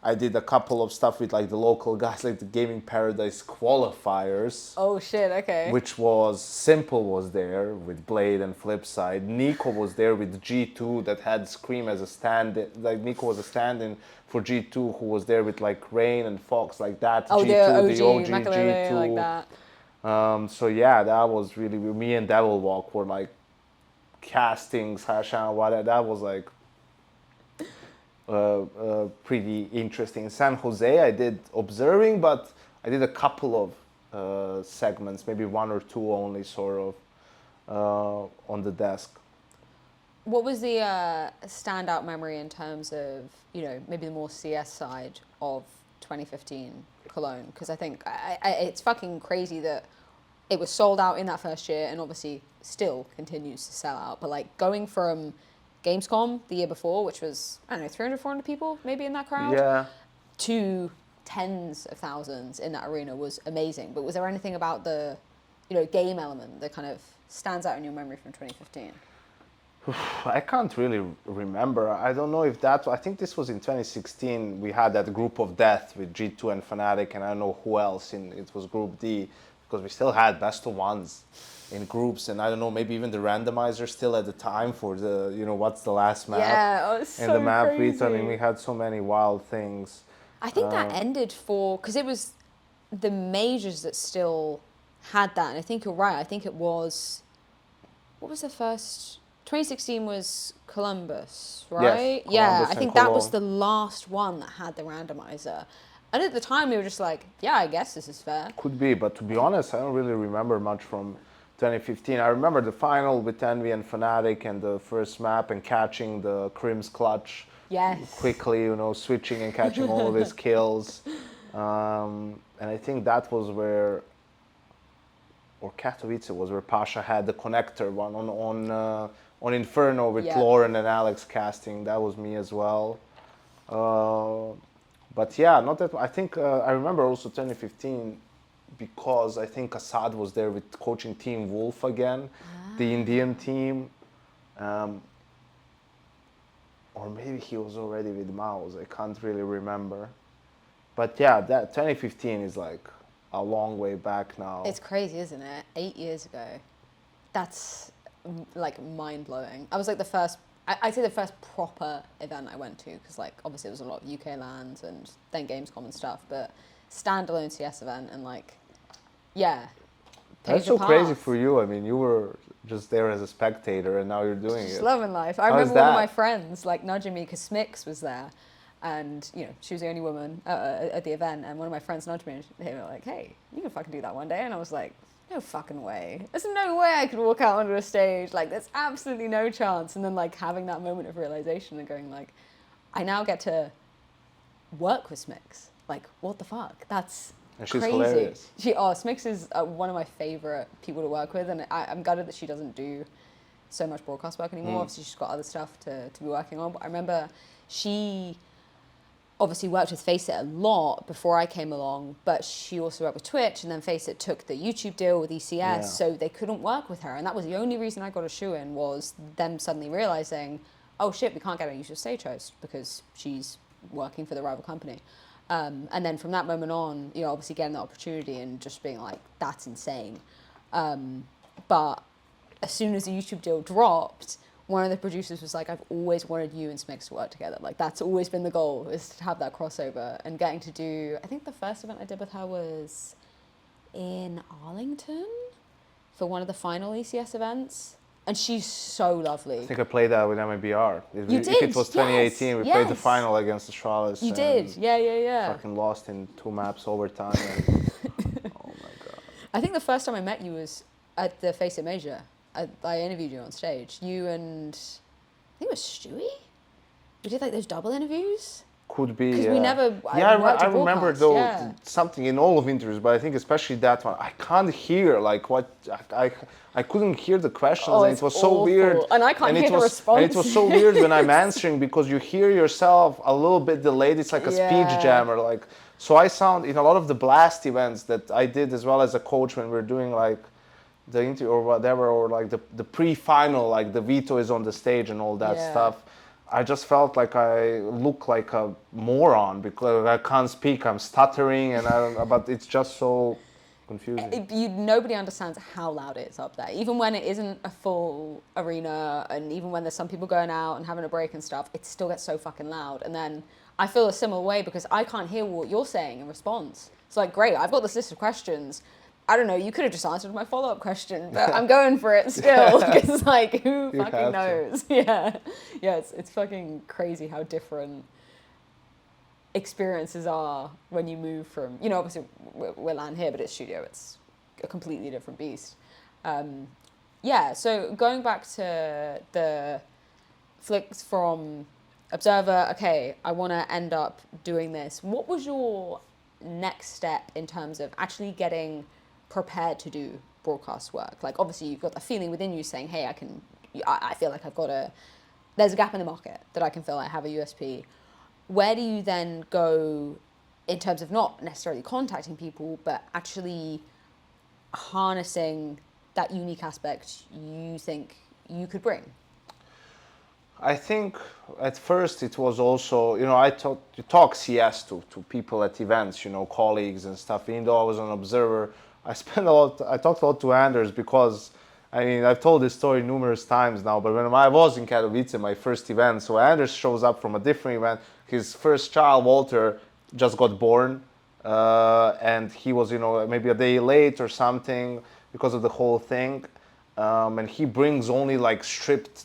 [SPEAKER 1] I did a couple of stuff with like the local guys, like the Gaming Paradise qualifiers.
[SPEAKER 2] Oh shit, okay.
[SPEAKER 1] Which was Simple was there with Blade and Flipside. Nico was there with G2 that had Scream as a stand. Like Nico was a stand-in for G2 who was there with like Rain and Fox like that.
[SPEAKER 2] Oh,
[SPEAKER 1] G2,
[SPEAKER 2] the OG
[SPEAKER 1] G2
[SPEAKER 2] like that.
[SPEAKER 1] So yeah, that was really me and Devil Walk were like castings, whatever. That was like pretty interesting. In San Jose, I did observing, but I did a couple of segments, maybe one or two only, sort of on the desk.
[SPEAKER 2] What was the standout memory in terms of, maybe the more CS side of 2015 Cologne? Because I think it's fucking crazy that it was sold out in that first year and obviously still continues to sell out. But like going from Gamescom the year before, which was, 300, 400 people maybe in that crowd,
[SPEAKER 1] Yeah.
[SPEAKER 2] to tens of thousands in that arena was amazing. But was there anything about the, game element that kind of stands out in your memory from 2015?
[SPEAKER 1] I can't really remember. I don't know if I think this was in 2016. We had that group of death with G2 and Fnatic, and I don't know who else. It was Group D, because we still had best of ones in groups, and I don't know, maybe even the randomizer still at the time for the, what's the last map.
[SPEAKER 2] Yeah, it was so
[SPEAKER 1] and the map
[SPEAKER 2] crazy.
[SPEAKER 1] I mean, we had so many wild things.
[SPEAKER 2] I think that ended because it was the majors that still had that, and I think you're right. I think it was, what was the first? 2016 was Columbus, right?
[SPEAKER 1] Yes,
[SPEAKER 2] yeah,
[SPEAKER 1] Columbus
[SPEAKER 2] I think
[SPEAKER 1] and
[SPEAKER 2] that was
[SPEAKER 1] Cologne.
[SPEAKER 2] the last one that had the randomizer. And at the time, we were just like, yeah, I guess this is fair.
[SPEAKER 1] Could be, but to be honest, I don't really remember much from 2015. I remember the final with Envy and Fnatic and the first map and catching the Crim's clutch.
[SPEAKER 2] Yes.
[SPEAKER 1] Quickly, switching and catching all of his kills. And I think that was where, or Katowice was where Pasha had the connector one on Inferno with Lauren and Alex casting. That was me as well. But yeah, not that. I think I remember also 2015 because I think Assad was there with coaching Team Wolf again, the Indian team. Or maybe he was already with Mouse. I can't really remember. But yeah, that 2015 is like a long way back now.
[SPEAKER 2] It's crazy, isn't it? 8 years ago. That's like mind-blowing. I was like I'd say the first proper event I went to, because like obviously there was a lot of UK lands and then Gamescom and stuff, but standalone CS event and like, yeah.
[SPEAKER 1] That's so crazy for you. I mean, you were just there as a spectator and now you're doing it.
[SPEAKER 2] Just loving life. I remember one of my friends like nudging me because Smix was there, and she was the only woman at the event, and one of my friends nudged me and they were like, hey, you can fucking do that one day. And I was like, no fucking way. There's no way I could walk out onto a stage. Like, there's absolutely no chance. And then like having that moment of realization and going like, I now get to work with Smix. Like, what the fuck? That's
[SPEAKER 1] and she's
[SPEAKER 2] crazy.
[SPEAKER 1] Hilarious.
[SPEAKER 2] Smix is one of my favorite people to work with, and I'm gutted that she doesn't do so much broadcast work anymore. Obviously, she's got other stuff to be working on. But I remember she obviously worked with Face It a lot before I came along, but she also worked with Twitch, and then Face It took the YouTube deal with ECS, so they couldn't work with her. And that was the only reason I got a shoe-in, was them suddenly realizing, oh shit, we can't get her to use your stage host because she's working for the rival company. And then from that moment on, obviously getting the opportunity and just being like, that's insane. But as soon as the YouTube deal dropped, one of the producers was like, I've always wanted you and Smix to work together. Like, that's always been the goal, is to have that crossover. And getting to do, I think the first event I did with her was in Arlington for one of the final ECS events. And she's so lovely.
[SPEAKER 1] I think I played that with MABR. If it was 2018, we played the final against Astralis.
[SPEAKER 2] You did, yeah.
[SPEAKER 1] Fucking lost in 2 maps overtime. And oh my god.
[SPEAKER 2] I think the first time I met you was at the Face It Major. I interviewed you on stage. You and, I think it was Stewie? We did like those double interviews.
[SPEAKER 1] Could be.
[SPEAKER 2] Because we never
[SPEAKER 1] Yeah,
[SPEAKER 2] worked
[SPEAKER 1] I
[SPEAKER 2] a
[SPEAKER 1] remember
[SPEAKER 2] broadcast,
[SPEAKER 1] though
[SPEAKER 2] yeah.
[SPEAKER 1] something in all of interviews, but I think especially that one. I can't hear like what I couldn't hear the questions,
[SPEAKER 2] Oh,
[SPEAKER 1] and
[SPEAKER 2] it's
[SPEAKER 1] it was so
[SPEAKER 2] awful.
[SPEAKER 1] weird.
[SPEAKER 2] And I can't hear the
[SPEAKER 1] And it was
[SPEAKER 2] response.
[SPEAKER 1] so weird when I'm answering because you hear yourself a little bit delayed. It's like a speech
[SPEAKER 2] Yeah.
[SPEAKER 1] jammer, like. So I sound in a lot of the blast events that I did as well as a coach when we we're doing like the interview or whatever, or like the pre-final, like the veto is on the stage and all that
[SPEAKER 2] Yeah.
[SPEAKER 1] stuff. I just felt like I look like a moron because I can't speak. I'm stuttering, and I don't. But it's just so confusing.
[SPEAKER 2] Nobody understands how loud it is up there. Even when it isn't a full arena, and even when there's some people going out and having a break and stuff, it still gets so fucking loud. And then I feel a similar way because I can't hear what you're saying in response. It's like, great, I've got this list of questions. I don't know, you could have just answered my follow-up question, but I'm going for it still because, like, who
[SPEAKER 1] You
[SPEAKER 2] fucking
[SPEAKER 1] have
[SPEAKER 2] knows? Yeah, yeah, it's fucking crazy how different experiences are when you move from, you know, obviously we're land here, but it's studio, it's a completely different beast. Yeah, so going back to the flicks from observer, okay, I want to end up doing this. What was your next step in terms of actually getting prepared to do broadcast work? Like, obviously you've got the feeling within you saying, hey, I feel like there's a gap in the market that I can fill, I have a USP. Where do you then go in terms of not necessarily contacting people, but actually harnessing that unique aspect you think you could bring?
[SPEAKER 1] I think at first it was also, you know, you talk CS to people at events, you know, colleagues and stuff. Even though I was an observer, I talked a lot to Anders because, I mean, I've told this story numerous times now, but when I was in Katowice, my first event, so Anders shows up from a different event. His first child, Walter, just got born, and he was, you know, maybe a day late or something because of the whole thing. And he brings only like striped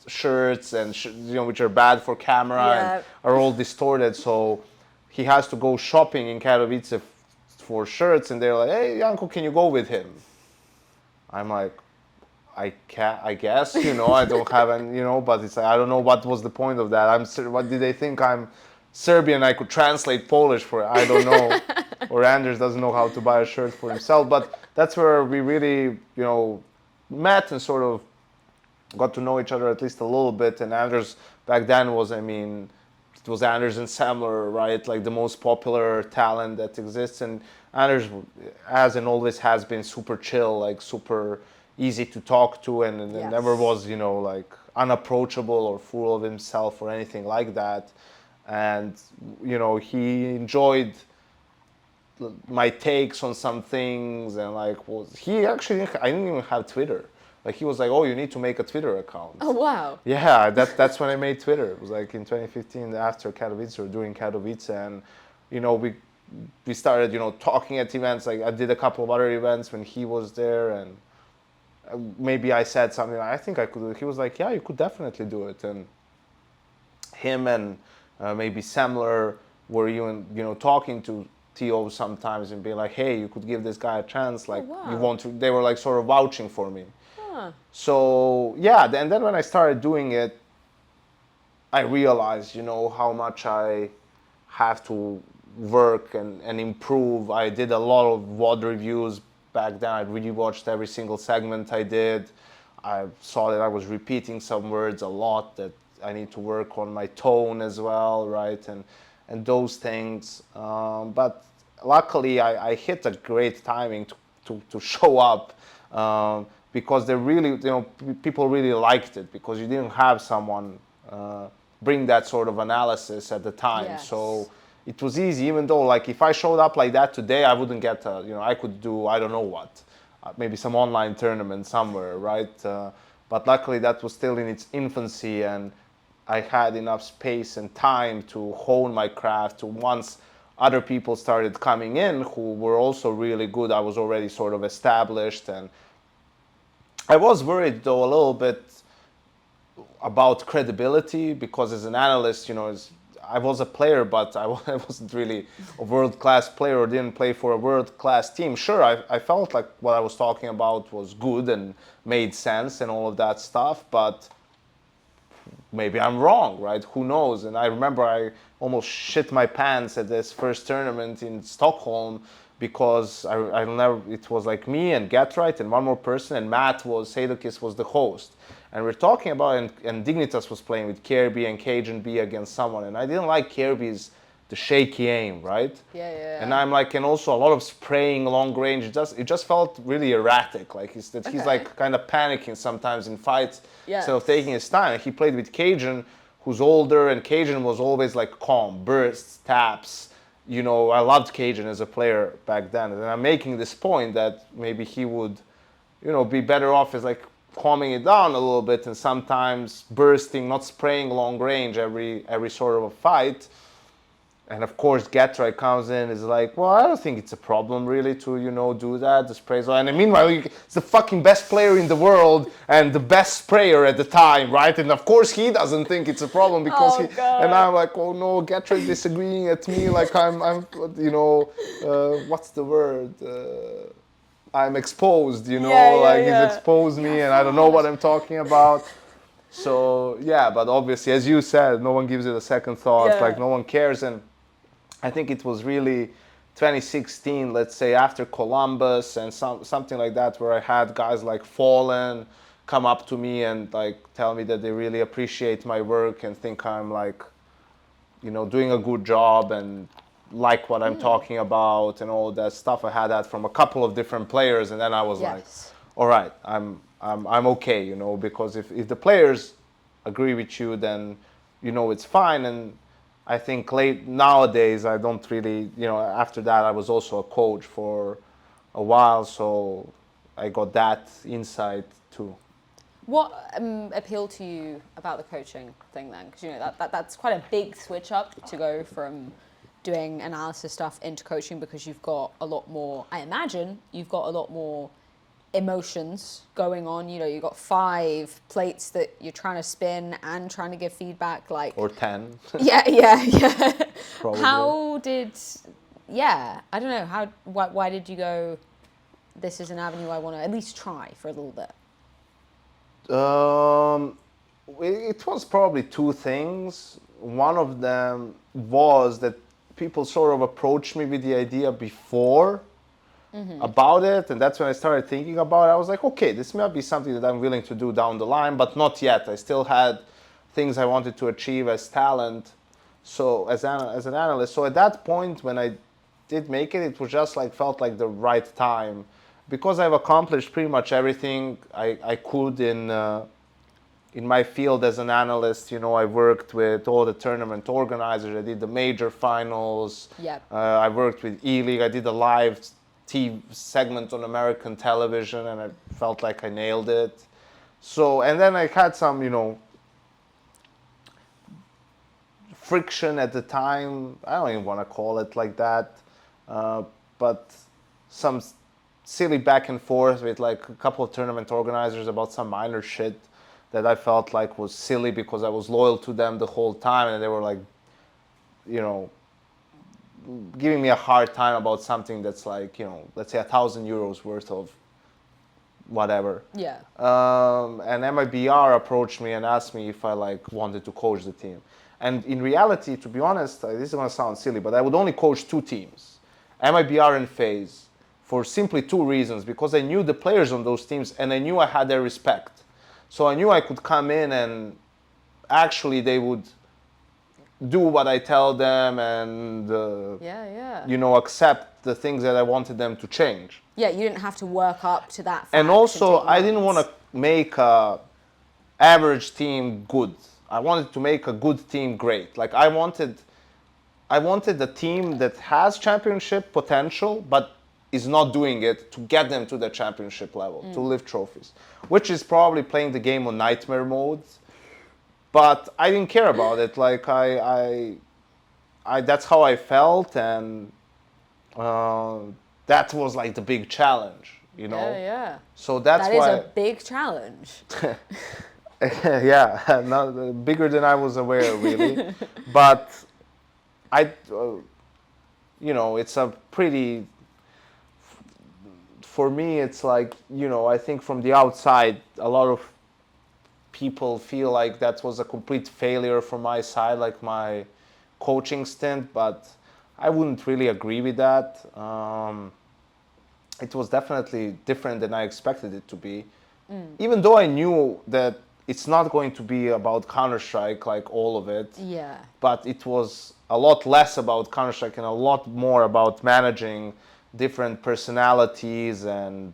[SPEAKER 1] shirts and you know, which are bad for camera and are all distorted. So he has to go shopping in Katowice for shirts, and they're like, "Hey, Janko, can you go with him?" I'm like, I guess, you know, I don't have any, you know, but it's like, I don't know what was the point of that. What did they think I'm Serbian? I could translate Polish for it. I don't know. Or Anders doesn't know how to buy a shirt for himself. But that's where we really, you know, met and sort of got to know each other at least a little bit. And Anders back then was, I mean, it was Anders and Samler, right? Like the most popular talent that exists. And Anders, as and always has been, super chill, like super easy to talk to, and
[SPEAKER 2] Yes.
[SPEAKER 1] never was, you know, like unapproachable or full of himself or anything like that. And, you know, he enjoyed my takes on some things, and like he actually, I didn't even have Twitter. Like he was like, "Oh, you need to make a Twitter account."
[SPEAKER 2] Oh, wow.
[SPEAKER 1] Yeah, that's when I made Twitter. It was like in 2015 after Katowice or during Katowice, and you know we started, you know, talking at events. Like I did a couple of other events when he was there, and maybe I said something. I think I could do it. He was like, "Yeah, you could definitely do it." And him and maybe Samler were even, you know, talking to TO sometimes and being like, "Hey, you could give this guy a chance. Like,
[SPEAKER 2] wow.
[SPEAKER 1] you want to?" They were like sort of vouching for me.
[SPEAKER 2] Huh.
[SPEAKER 1] So yeah, and then when I started doing it, I realized, you know, how much I have to work and improve. I did a lot of VOD reviews back then. I really watched every single segment I did. I saw that I was repeating some words a lot, that I need to work on my tone as well, right? And those things. But luckily, I hit a great timing to show up, because they really, you know, people really liked it because you didn't have someone bring that sort of analysis at the time.
[SPEAKER 2] Yes.
[SPEAKER 1] So it was easy, even though like if I showed up like that today, I wouldn't get, you know, I could do, I don't know what, maybe some online tournament somewhere, right? But luckily that was still in its infancy, and I had enough space and time to hone my craft. To once other people started coming in who were also really good, I was already sort of established. And I was worried though a little bit about credibility, because as an analyst, you know, I was a player, but I wasn't really a world-class player or didn't play for a world-class team. Sure, I felt like what I was talking about was good and made sense and all of that stuff, but maybe I'm wrong, right? Who knows? And I remember I almost shit my pants at this first tournament in Stockholm because I'll never. It was like me and Getright and one more person, and Matt was Sadokis was the host, and we're talking about and Dignitas was playing with Kirby and Cajun B against someone, and I didn't like Kirby's the shaky aim, right?
[SPEAKER 2] Yeah.
[SPEAKER 1] And I'm like, and also a lot of spraying long range. It just felt really erratic. Like he's like kind of panicking sometimes in fights instead of taking his time. And he played with Cajun, who's older, and Cajun was always like calm, bursts, taps. You know, I loved Cajun as a player back then. And I'm making this point that maybe he would, you know, be better off as like calming it down a little bit and sometimes bursting, not spraying long range every sort of a fight. And of course, Getright comes in is like, well, I don't think it's a problem really to, you know, do that, the sprays. And meanwhile, it's the fucking best player in the world and the best sprayer at the time, right? And of course, he doesn't think it's a problem because
[SPEAKER 2] God.
[SPEAKER 1] and I'm like, oh no, Getright disagreeing at me, like I'm you know, what's the word? I'm exposed, you know, he's exposed me and I don't know what I'm talking about. So yeah, but obviously, as you said, no one gives it a second thought, like no one cares. And I think it was really 2016, let's say, after Columbus and something like that, where I had guys like Fallen come up to me and like tell me that they really appreciate my work and think I'm like, you know, doing a good job and like what I'm talking about and all that stuff. I had that from a couple of different players, and then I was like, all right, I'm okay, you know, because if the players agree with you, then you know it's fine. And I think nowadays I don't really, you know, after that I was also a coach for a while, so I got that insight too.
[SPEAKER 2] What appealed to you about the coaching thing then? Because, you know, that's quite a big switch up to go from doing analysis stuff into coaching, because you've got a lot more, I imagine, you've got a lot more emotions going on. You know, you've got 5 plates that you're trying to spin and trying to give feedback, like,
[SPEAKER 1] or 10.
[SPEAKER 2] yeah.
[SPEAKER 1] Probably.
[SPEAKER 2] How did, I don't know, why did you go, this is an avenue I want to at least try for a little bit?
[SPEAKER 1] It was probably 2 things. One of them was that people sort of approached me with the idea before about it, and that's when I started thinking about it. I was like, okay, this might be something that I'm willing to do down the line, but not yet. I still had things I wanted to achieve as talent, so as an analyst. So at that point, when I did make it, it was just like felt like the right time, because I've accomplished pretty much everything I could in my field as an analyst. You know, I worked with all the tournament organizers. I did the major finals. I worked with E-League. I did a live TV segment on American television, and I felt like I nailed it. So, and then I had some, you know, friction at the time. I don't even want to call it like that, but some silly back and forth with like a couple of tournament organizers about some minor shit that I felt like was silly because I was loyal to them the whole time, and they were like, you know, giving me a hard time about something that's like, you know, let's say €1,000 worth of whatever. And MIBR approached me and asked me if I like wanted to coach the team. And in reality, to be honest, this is gonna sound silly, but I would only coach 2 teams, MIBR and FaZe, for simply 2 reasons. Because I knew the players on those teams and I knew I had their respect. So I knew I could come in and actually they would do what I tell them and you know, accept the things that I wanted them to change.
[SPEAKER 2] You didn't have to work up to that fact.
[SPEAKER 1] And also, I didn't want to make a average team good. I wanted to make a good team great. Like I wanted a team that has championship potential, but is not doing it to get them to the championship level, to lift trophies, which is probably playing the game on nightmare mode. But I didn't care about it. Like I that's how I felt, and that was like the big challenge, you know. So that's why
[SPEAKER 2] that is a big challenge.
[SPEAKER 1] Yeah, not bigger than I was aware, really. But you know, it's a pretty. For me, it's like, you know, I think from the outside, a lot of people feel like that was a complete failure from my side, like my coaching stint, but I wouldn't really agree with that. It was definitely different than I expected it to be. Even though I knew that it's not going to be about Counter-Strike, like all of it.
[SPEAKER 2] Yeah.
[SPEAKER 1] But it was a lot less about Counter-Strike and a lot more about managing different personalities and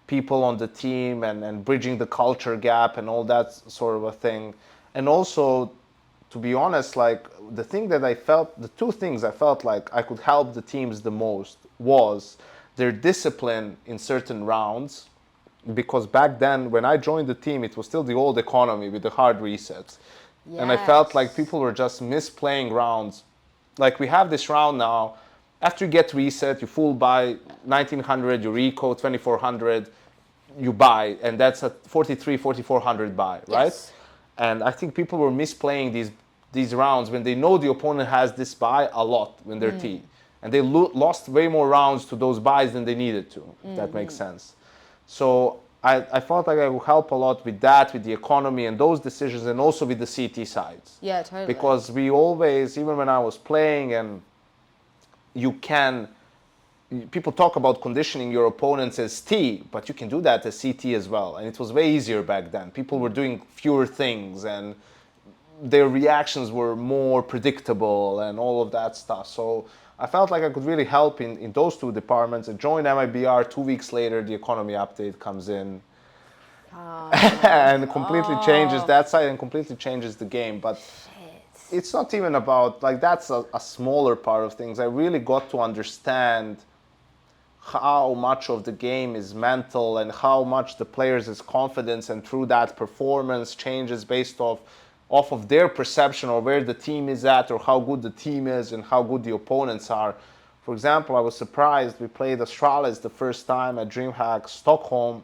[SPEAKER 1] people on the team and bridging the culture gap and all that sort of a thing. And also, to be honest, like the two things I felt like I could help the teams the most was their discipline in certain rounds, because back then when I joined the team, it was still the old economy with the hard resets.
[SPEAKER 2] Yes.
[SPEAKER 1] And I felt like people were just misplaying rounds. Like we have this round now, after you get reset, you full buy 1900, you reco 2400, you buy, and that's a 4400 buy, right?
[SPEAKER 2] Yes.
[SPEAKER 1] And I think people were misplaying these rounds when they know the opponent has this buy a lot when they're T. And they lost way more rounds to those buys than they needed to, if that makes sense. So I felt like I would help a lot with that, with the economy and those decisions, and also with the CT sides.
[SPEAKER 2] Yeah, totally.
[SPEAKER 1] Because we always, even when I was playing, and people talk about conditioning your opponents as T, but you can do that as CT as well. And it was way easier back then. People were doing fewer things and their reactions were more predictable and all of that stuff. So I felt like I could really help in those two departments. I joined MIBR 2 weeks later, the economy update comes in and completely changes that side and completely changes the game. But it's not even about, like, that's a smaller part of things. I really got to understand how much of the game is mental and how much the players' confidence and through that performance changes based off of their perception or where the team is at or how good the team is and how good the opponents are. For example, I was surprised we played Astralis the first time at DreamHack Stockholm.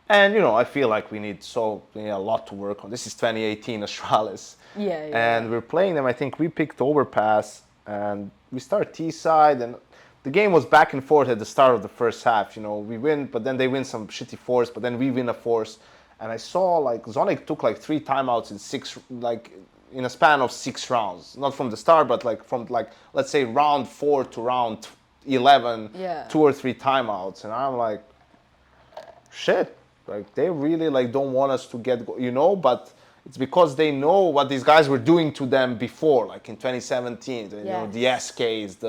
[SPEAKER 1] And, I feel like we need a lot to work on. This is 2018 Astralis.
[SPEAKER 2] Yeah.
[SPEAKER 1] And we're playing them. I think we picked Overpass and we start T-side, and the game was back and forth at the start of the first half. We win, but then they win some shitty force, but then we win a force. And I saw like YNk took like 3 timeouts in a span of 6 rounds. Not from the start, but like from let's say round 4 to round 11, 2 or 3 timeouts. And I'm like, shit, like they really like don't want us to get, but it's because they know what these guys were doing to them before, like in 2017, the SKs,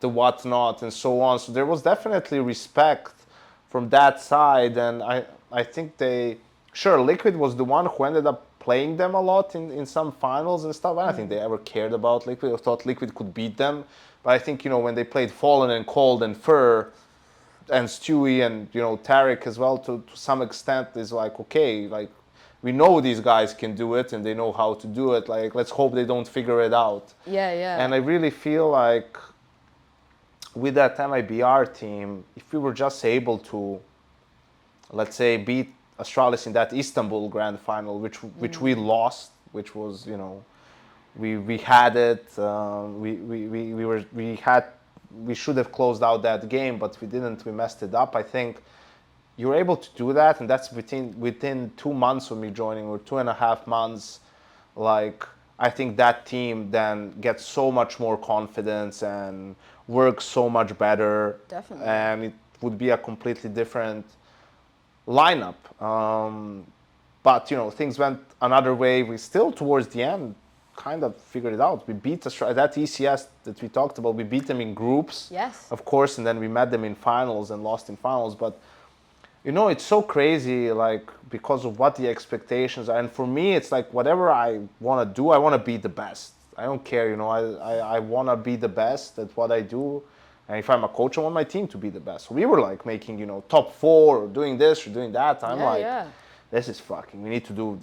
[SPEAKER 1] the whatnot and so on. So there was definitely respect from that side. And I think Liquid was the one who ended up playing them a lot in some finals and stuff. I don't think they ever cared about Liquid or thought Liquid could beat them. But I think, when they played Fallen and Cold and Fur and Stewie and, Tarek as well to some extent is like, okay, like we know these guys can do it and they know how to do it. Like, let's hope they don't figure it out.
[SPEAKER 2] Yeah.
[SPEAKER 1] And I really feel like with that MIBR team, if we were just able to, let's say, beat Astralis in that Istanbul grand final, which we lost, which was, we had it, we should have closed out that game, but we didn't. We messed it up. I think you're able to do that, and that's within 2 months of me joining, or 2.5 months. Like, I think that team then gets so much more confidence and works so much better.
[SPEAKER 2] Definitely.
[SPEAKER 1] And it would be a completely different lineup. But, things went another way. We still, towards the end, kind of figured it out. We beat that ECS that we talked about. We beat them in groups,
[SPEAKER 2] yes,
[SPEAKER 1] of course, and then we met them in finals and lost in finals. But it's so crazy, like, because of what the expectations are. And for me, it's like whatever I want to do, I want to be the best. I don't care, I want to be the best at what I do. And if I'm a coach, I want my team to be the best. So we were like making, top 4 or doing this or doing that. I'm this is fucking, we need to do,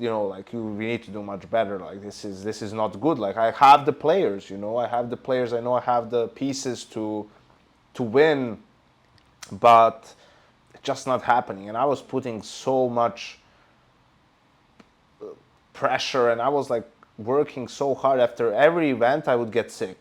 [SPEAKER 1] we need to do much better. Like, this is not good. Like, I have the players, I have the players. I know I have the pieces to win, but it's just not happening. And I was putting so much pressure, and I was like, working so hard. After every event, I would get sick,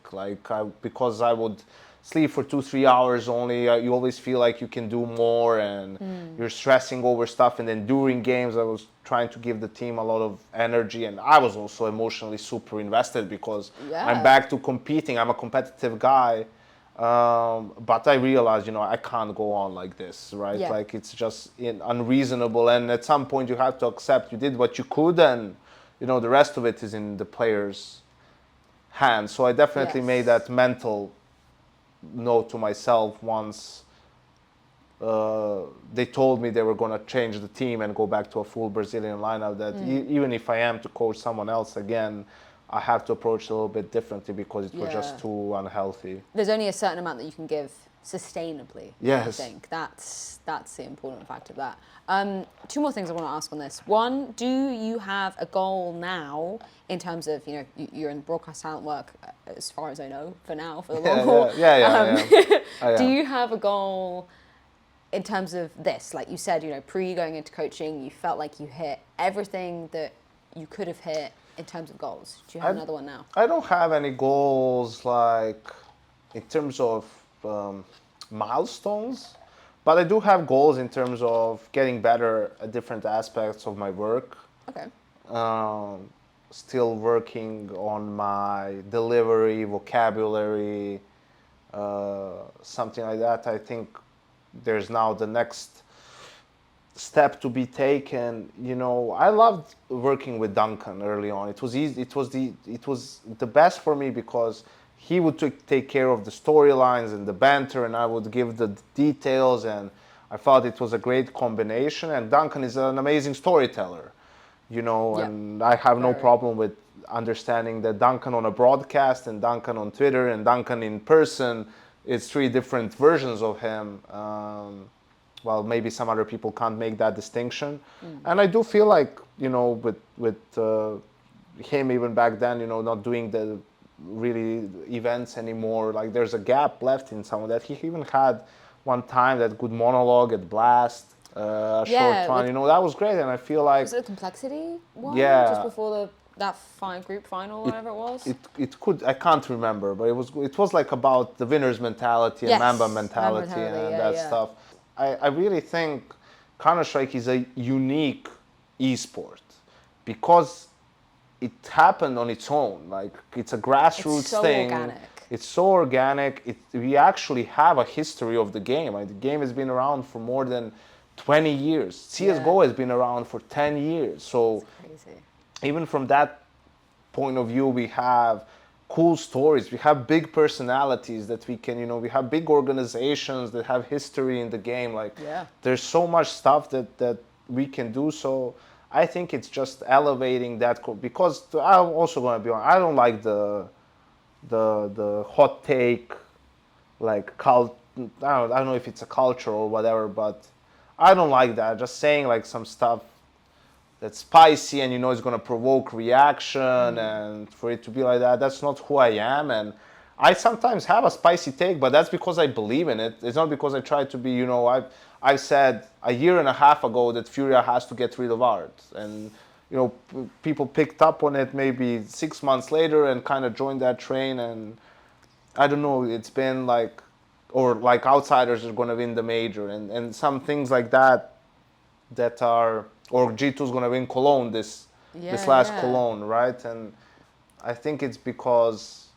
[SPEAKER 1] because I would sleep for 2-3 hours only. You always feel like you can do more, and you're stressing over stuff. And then during games, I was trying to give the team a lot of energy, and I was also emotionally super invested because I'm
[SPEAKER 2] Yeah.
[SPEAKER 1] back to competing. I'm a competitive guy. But I realized, I can't go on like this, right?
[SPEAKER 2] Yeah.
[SPEAKER 1] Like, it's just unreasonable. And at some point, you have to accept you did what you could, and the rest of it is in the players' hands. So I definitely made
[SPEAKER 2] Yes.
[SPEAKER 1] that mental note to myself once they told me they were going to change the team and go back to a full Brazilian lineup, that even if I am to coach someone else again, I have to approach it a little bit differently because it was just
[SPEAKER 2] Yeah.
[SPEAKER 1] too unhealthy.
[SPEAKER 2] There's only a certain amount that you can give sustainably. I
[SPEAKER 1] Yes.
[SPEAKER 2] think that's the important fact of that. Two more things I want to ask on this. One, do you have a goal now in terms of, you're in broadcast talent work, as far as I know, for now, for the long haul.
[SPEAKER 1] Yeah. I
[SPEAKER 2] Do
[SPEAKER 1] am.
[SPEAKER 2] you have a goal in terms of this? Like you said, pre going into coaching, you felt like you hit everything that you could have hit in terms of goals. Do you have another one now?
[SPEAKER 1] I don't have any goals like in terms of milestones, but I do have goals in terms of getting better at different aspects of my work.
[SPEAKER 2] Okay.
[SPEAKER 1] Still working on my delivery, vocabulary, something like that. I think there's now the next step to be taken. I loved working with Duncan early on. It was easy. It was the best for me because he would take care of the storylines and the banter, and I would give the details. And I thought it was a great combination. And Duncan is an amazing storyteller,
[SPEAKER 2] Yeah.
[SPEAKER 1] and I have no
[SPEAKER 2] Very.
[SPEAKER 1] problem with understanding that Duncan on a broadcast and Duncan on Twitter and Duncan in person, it's three different versions of him. Well, maybe some other people can't make that distinction. And I do feel like, with him even back then, not doing the really events anymore, like there's a gap left in some of that. He even had one time that good monologue at Blast, a
[SPEAKER 2] Yeah,
[SPEAKER 1] short one,
[SPEAKER 2] with-
[SPEAKER 1] that was great. And I feel like,
[SPEAKER 2] Was it a complexity one?
[SPEAKER 1] Yeah.
[SPEAKER 2] Just before that group final, whatever it was?
[SPEAKER 1] it could, I can't remember, but it was like about the winner's mentality and
[SPEAKER 2] Yes,
[SPEAKER 1] Mamba
[SPEAKER 2] Mamba
[SPEAKER 1] mentality
[SPEAKER 2] mentality,
[SPEAKER 1] and
[SPEAKER 2] yeah,
[SPEAKER 1] that
[SPEAKER 2] yeah.
[SPEAKER 1] stuff. I really think Counter-Strike is a unique esport because it happened on its own. Like, it's a grassroots
[SPEAKER 2] It's so
[SPEAKER 1] thing.
[SPEAKER 2] organic.
[SPEAKER 1] It's so organic. We actually have a history of the game. Like, the game has been around for more than 20 years. CSGO
[SPEAKER 2] Yeah.
[SPEAKER 1] has been around for 10 years. So
[SPEAKER 2] Crazy.
[SPEAKER 1] even from that point of view, we have cool stories. We have big personalities that we can, we have big organizations that have history in the game. Like,
[SPEAKER 2] Yeah.
[SPEAKER 1] there's so much stuff that we can do. So I think it's just elevating that because I'm also going to be honest, I don't like the hot take, like I don't know if it's a culture or whatever, but I don't like that. Just saying like some stuff that's spicy and it's going to provoke reaction, and for it to be like that, that's not who I am. And I sometimes have a spicy take, but that's because I believe in it. It's not because I try to be, I said a year and a half ago that Furia has to get rid of art, and people picked up on it maybe 6 months later and kind of joined that train. And I don't know, it's been like, or like outsiders are going to win the major, and some things like that are, or G2's going to win Cologne this
[SPEAKER 2] Yeah,
[SPEAKER 1] last
[SPEAKER 2] yeah.
[SPEAKER 1] Cologne, right? And I think it's because,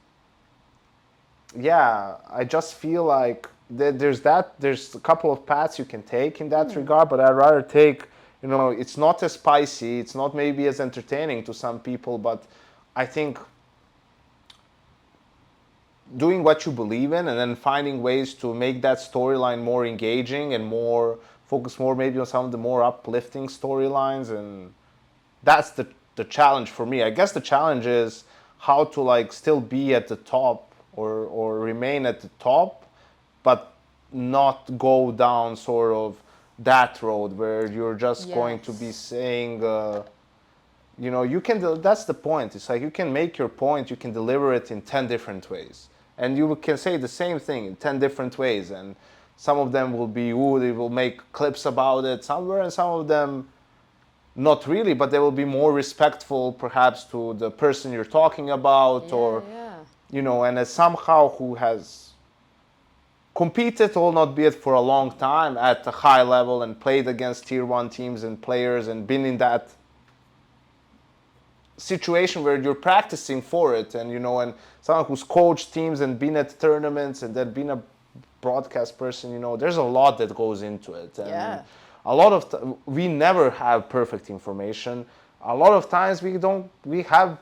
[SPEAKER 1] I just feel like there's a couple of paths you can take in that regard, but I'd rather take, it's not as spicy, it's not maybe as entertaining to some people, but I think doing what you believe in and then finding ways to make that storyline more engaging and more focus more maybe on some of the more uplifting storylines, and that's the challenge for me. I guess the challenge is how to like still be at the top or remain at the top, but not go down sort of that road where you're just going to be
[SPEAKER 2] Yes.
[SPEAKER 1] saying you can, that's the point. It's like you can make your point, you can deliver it in 10 different ways. And you can say the same thing in 10 different ways. And some of them will be, they will make clips about it somewhere, and some of them not really, but they will be more respectful perhaps to the person you're talking about, or you know, and as somehow who has competed, albeit for a long time at a high level and played against tier 1 teams and players and been in that situation where you're practicing for it, and you know, and someone who's coached teams and been at tournaments and then been a broadcast person, you know, there's a lot that goes into it. And a lot of we never have perfect information. A lot of times we have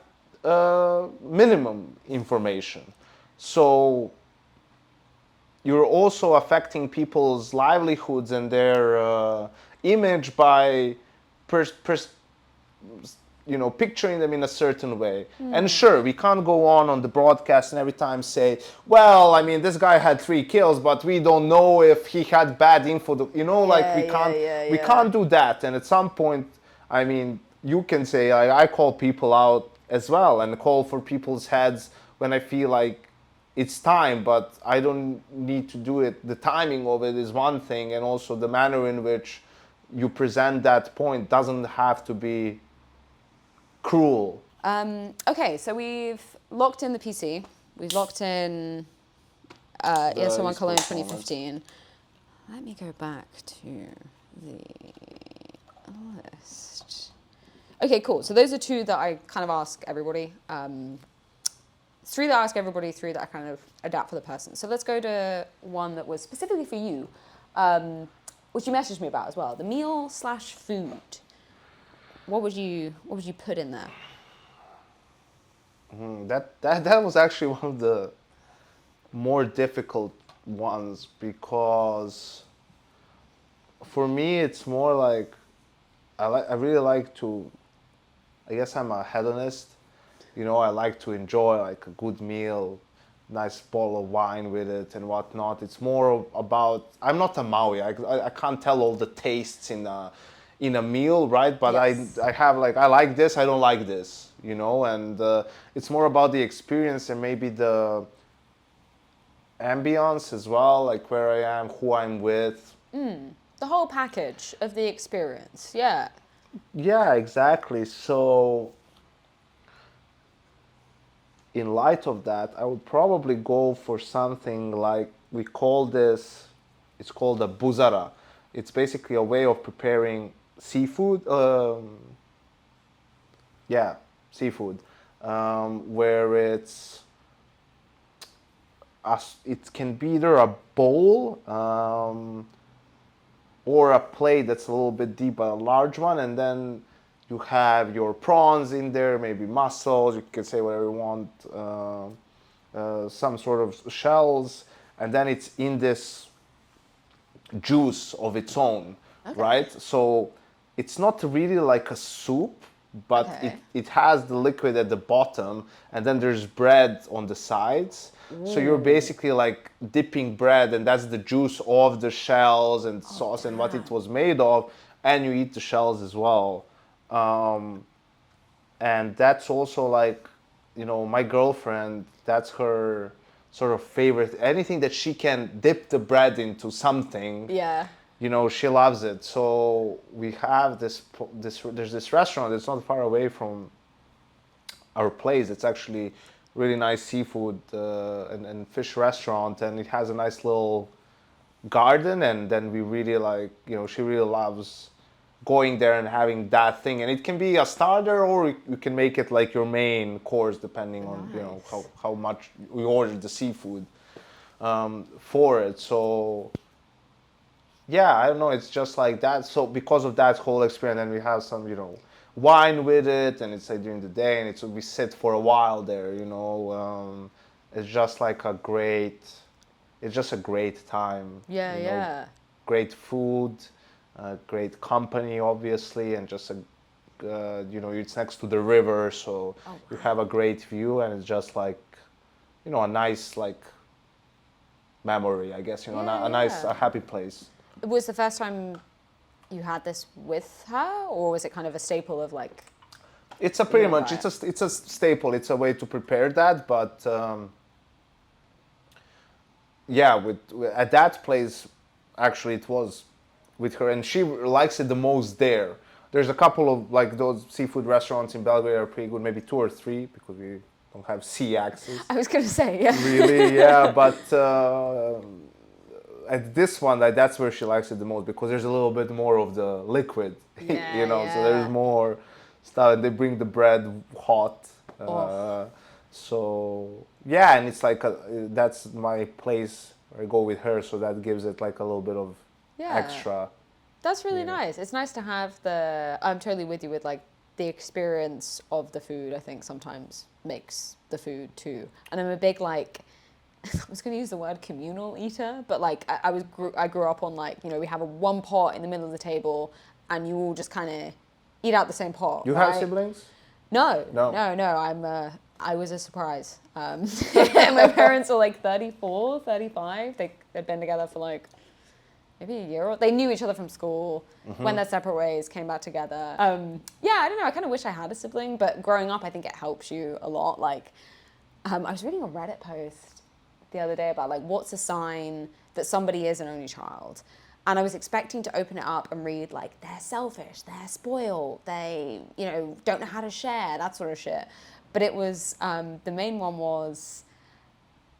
[SPEAKER 1] minimum information. So you're also affecting people's livelihoods and their image by you know, picturing them in a certain way. And sure, we can't go on the broadcast and every time say, well, I mean, this guy had 3 kills, but we don't know if he had bad info. You know, like we can't do that. And at some point, I mean, you can say, I call people out as well and call for people's heads when I feel like it's time, but I don't need to do it. The timing of it is one thing, and also the manner in which you present that point doesn't have to be cruel.
[SPEAKER 2] Okay, so we've locked in the PC. We've locked in ESL One Cologne 2015. Let me go back to the list. Okay, cool. So those are 2 that I kind of ask everybody. 3 that I ask everybody, 3 that I kind of adapt for the person. So let's go to one that was specifically for you, which you messaged me about as well. The meal/food. What would you put in there?
[SPEAKER 1] That was actually one of the more difficult ones, because for me it's more like I really like to, I guess I'm a hedonist, you know, I like to enjoy like a good meal, nice bottle of wine with it and whatnot. It's more about, I'm not a Maui, I can't tell all the tastes in a meal, right? But yes. I have like, I like this, I don't like this, you know, and it's more about the experience and maybe the ambience as well, like where I am, who I'm with.
[SPEAKER 2] The whole package of the experience, yeah.
[SPEAKER 1] Yeah, exactly. So in light of that, I would probably go for something like, we call this, it's called a buzara. It's basically a way of preparing seafood, seafood, where it can be either a bowl or a plate that's a little bit deep, but a large one, and then you have your prawns in there, maybe mussels, you can say whatever you want, some sort of shells, and then it's in this juice of its own, right? So it's not really like a soup, but it has the liquid at the bottom, and then there's bread on the sides. So you're basically like dipping bread, and that's the juice of the shells and sauce and what it was made of, and you eat the shells as well. And that's also like, you know, my girlfriend, that's her sort of favorite. Anything that she can dip the bread into something, you know, she loves it. So we have there's this restaurant that's not far away from our place. It's actually really nice seafood and fish restaurant, and it has a nice little garden, and then we really like, you know, she really loves going there and having that thing, and it can be a starter or you can make it like your main course depending on, you know, how much we ordered the seafood for it. So yeah, I don't know, it's just like that. So because of that whole experience, then we have some, you know, wine with it, and it's like during the day, and we sit for a while there, you know. It's just like it's just a great time. Great food, great company, obviously, and just you know, it's next to the river, so you have a great view, and it's just like, you know, a nice like memory, I guess, you know, a happy place.
[SPEAKER 2] Was the first time you had this with her, or was it kind of a staple of like?
[SPEAKER 1] It's a pretty much, it's a staple. It's a way to prepare that, but yeah, at that place, actually, it was with her, and she likes it the most there. There's a couple of like those seafood restaurants in Belgrade are pretty good, maybe 2 or 3 because we don't have sea access.
[SPEAKER 2] I was gonna say, yeah.
[SPEAKER 1] Really, yeah, but at this one, that's where she likes it the most because there's a little bit more of the liquid,
[SPEAKER 2] Yeah,
[SPEAKER 1] you know. So there's
[SPEAKER 2] yeah.
[SPEAKER 1] more stuff. They bring the bread hot,
[SPEAKER 2] Oh.
[SPEAKER 1] so yeah, and it's like that's my place where I go with her, so that gives it like a little bit of
[SPEAKER 2] Yeah.
[SPEAKER 1] extra.
[SPEAKER 2] That's really
[SPEAKER 1] Yeah.
[SPEAKER 2] nice. It's nice to have I'm totally with you with like the experience of the food, I think sometimes makes the food too. And I'm a big like, I was going to use the word communal eater, but like I grew up on like, you know, we have one pot in the middle of the table and you all just kind of eat out the same pot.
[SPEAKER 1] You
[SPEAKER 2] right?
[SPEAKER 1] have siblings?
[SPEAKER 2] No.
[SPEAKER 1] No.
[SPEAKER 2] I was a surprise. My parents were like 34, 35. They'd been together for like maybe a year. They knew each other from school, went their separate ways, came back together. Yeah, I don't know. I kind of wish I had a sibling, but growing up, I think it helps you a lot. Like, I was reading a Reddit post the other day about like what's a sign that somebody is an only child. And I was expecting to open it up and read like they're selfish, they're spoiled, they, you know, don't know how to share, that sort of shit. But it was the main one was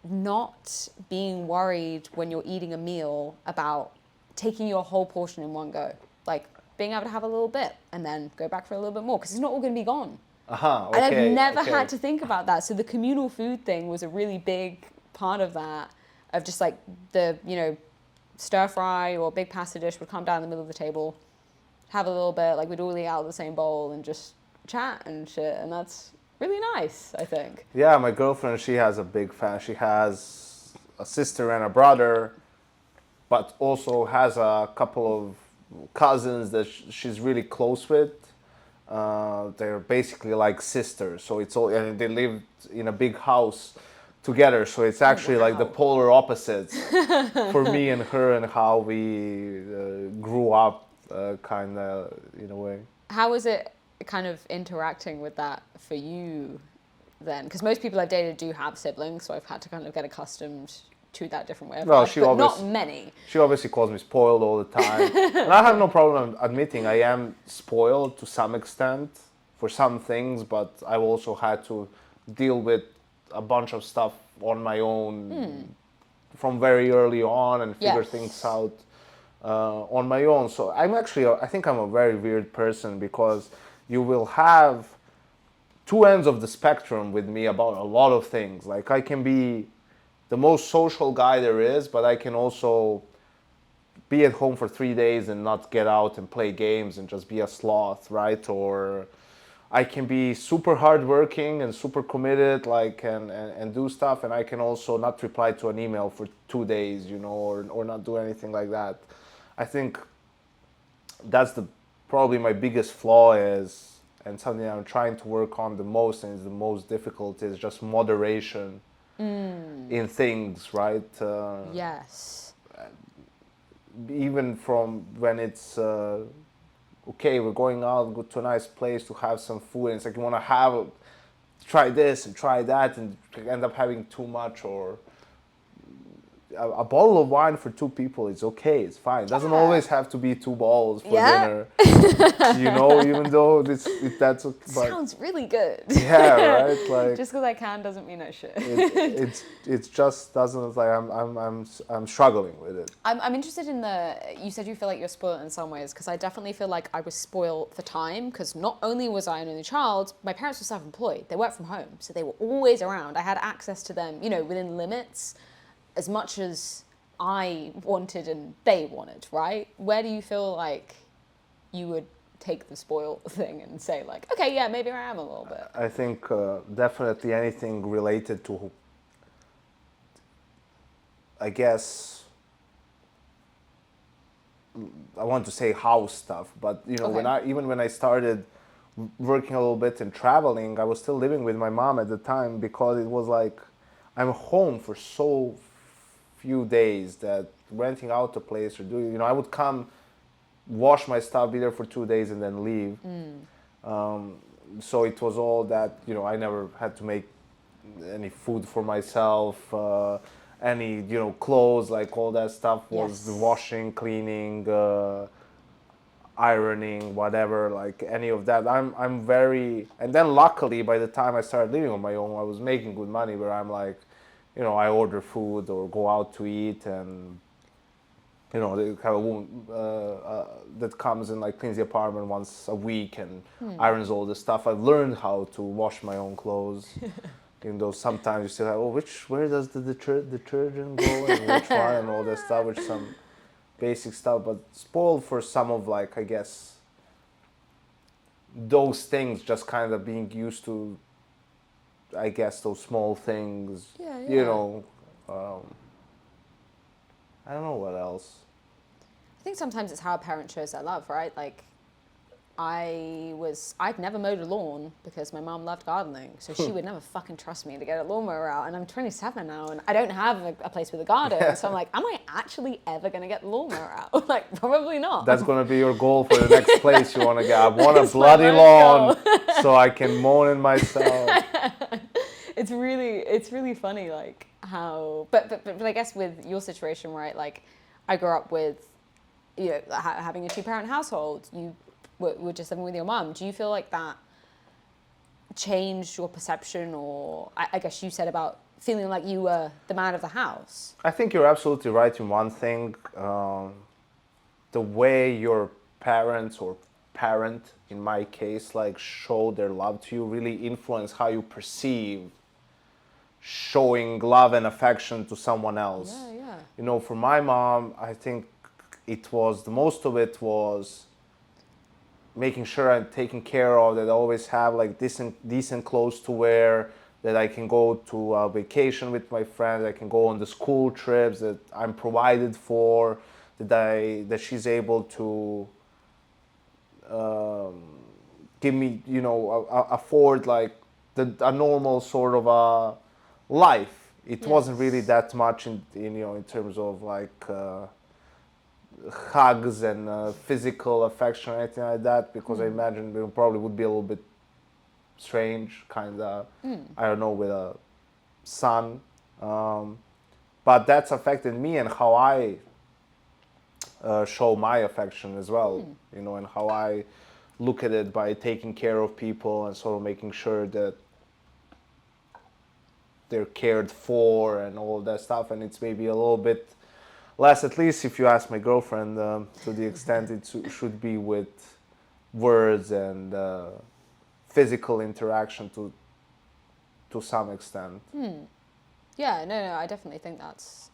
[SPEAKER 2] not being worried when you're eating a meal about taking your whole portion in one go. Like being able to have a little bit and then go back for a little bit more because it's not all going to be gone.
[SPEAKER 1] Okay,
[SPEAKER 2] And I've never had to think about that. So the communal food thing was a really big part of that, of just like the, you know, stir fry or big pasta dish would come down the middle of the table, have a little bit, like we'd all eat out of the same bowl and just chat and shit. And that's really nice, I think.
[SPEAKER 1] Yeah, my girlfriend, she has a big fan. She has a sister and a brother, but also has a couple of cousins that she's really close with. They're basically like sisters, so it's all, and they live in a big house together. So it's actually like the
[SPEAKER 2] Wow.
[SPEAKER 1] polar opposites for me and her, and how we grew up, kind of in a way.
[SPEAKER 2] How was it kind of interacting with that for you then? Because most people I've dated do have siblings, so I've had to kind of get accustomed to that different way of
[SPEAKER 1] Well,
[SPEAKER 2] life,
[SPEAKER 1] she
[SPEAKER 2] but
[SPEAKER 1] always-
[SPEAKER 2] not many.
[SPEAKER 1] She obviously calls me spoiled all the time. And I have no problem admitting I am spoiled to some extent for some things, but I've also had to deal with a bunch of stuff on my own from very early on and figure
[SPEAKER 2] Yes.
[SPEAKER 1] things out on my own. So I think I'm a very weird person because you will have two ends of the spectrum with me about a lot of things. Like I can be the most social guy there is, but I can also be at home for 3 days and not get out and play games and just be a sloth, right? Or I can be super hardworking and super committed, like and do stuff, and I can also not reply to an email for 2 days, you know, or not do anything like that. I think that's probably my biggest flaw is, and something I'm trying to work on the most, and is the most difficult, is just moderation in things, right?
[SPEAKER 2] Yes.
[SPEAKER 1] Even from when it's okay, we're going out, go to a nice place to have some food, and it's like you want to try this and try that, and end up having too much, or a bottle of wine for 2 people is okay, it's fine. It doesn't always have to be 2 bottles for dinner, you know, even though that's but
[SPEAKER 2] Sounds really good.
[SPEAKER 1] yeah, right, like
[SPEAKER 2] Just because I can doesn't mean I should.
[SPEAKER 1] it's just doesn't, like I'm struggling with it.
[SPEAKER 2] I'm interested in you said you feel like you're spoiled in some ways, because I definitely feel like I was spoiled for time, because not only was I an only child, my parents were self-employed. They worked from home, so they were always around. I had access to them, you know, within limits, as much as I wanted and they wanted, right? Where do you feel like you would take the spoil thing and say like, okay, yeah, maybe I am a little bit?
[SPEAKER 1] I think definitely anything related to, I guess, I want to say house stuff, but you know,
[SPEAKER 2] Okay.
[SPEAKER 1] when I started working a little bit and traveling, I was still living with my mom at the time, because it was like I'm home for so few days that renting out a place or doing, you know, I would come, wash my stuff, be there for 2 days, and then leave. So it was all that, you know, I never had to make any food for myself, any, you know, clothes, like all that stuff was
[SPEAKER 2] Yes.
[SPEAKER 1] the washing, cleaning. ironing, whatever, like any of that. I'm very, and then luckily by the time I started living on my own, I was making good money where I'm like, I order food or go out to eat, and they have a woman that comes and like cleans the apartment once a week and irons all the stuff. I've learned how to wash my own clothes. Even though sometimes you still have, where does the detergent go and which one and all that stuff, which some basic stuff, but spoiled for some of like, I guess, those things, just kind of being used to, I guess, those small things, I don't know what else.
[SPEAKER 2] I think sometimes it's how a parent shows their love, right? Like, I'd never mowed a lawn because my mom loved gardening, so she would never fucking trust me to get a lawnmower out. And I'm 27 now, and I don't have a place with a garden, so I'm like, am I actually ever gonna get the lawnmower out? Like, probably not.
[SPEAKER 1] That's gonna be your goal for the next place you want to get. I want a bloody lawn so I can mow it myself.
[SPEAKER 2] It's really funny, like how. But I guess with your situation, right? Like, I grew up with, having a 2-parent household. You were just living with your mom. Do you feel like that changed your perception, or I guess you said about feeling like you were the man of the house?
[SPEAKER 1] I think you're absolutely right in one thing. The way your parents or parent, in my case, like show their love to you really influence how you perceive showing love and affection to someone else.
[SPEAKER 2] Yeah.
[SPEAKER 1] For my mom, I think the most of it was making sure I'm taken care of, that I always have like decent clothes to wear, that I can go to a vacation with my friends, I can go on the school trips, that I'm provided for, that she's able to give me, afford like a normal sort of a life. It wasn't really that much in terms of like hugs and physical affection or anything like that, because I imagine it probably would be a little bit strange, kind of, I don't know, with a son. But that's affected me and how I show my affection as well, and how I look at it by taking care of people and sort of making sure that they're cared for and all that stuff. And it's maybe a little bit less, at least if you ask my girlfriend, to the extent it should be with words and physical interaction to some extent.
[SPEAKER 2] Yeah, no, I definitely think that's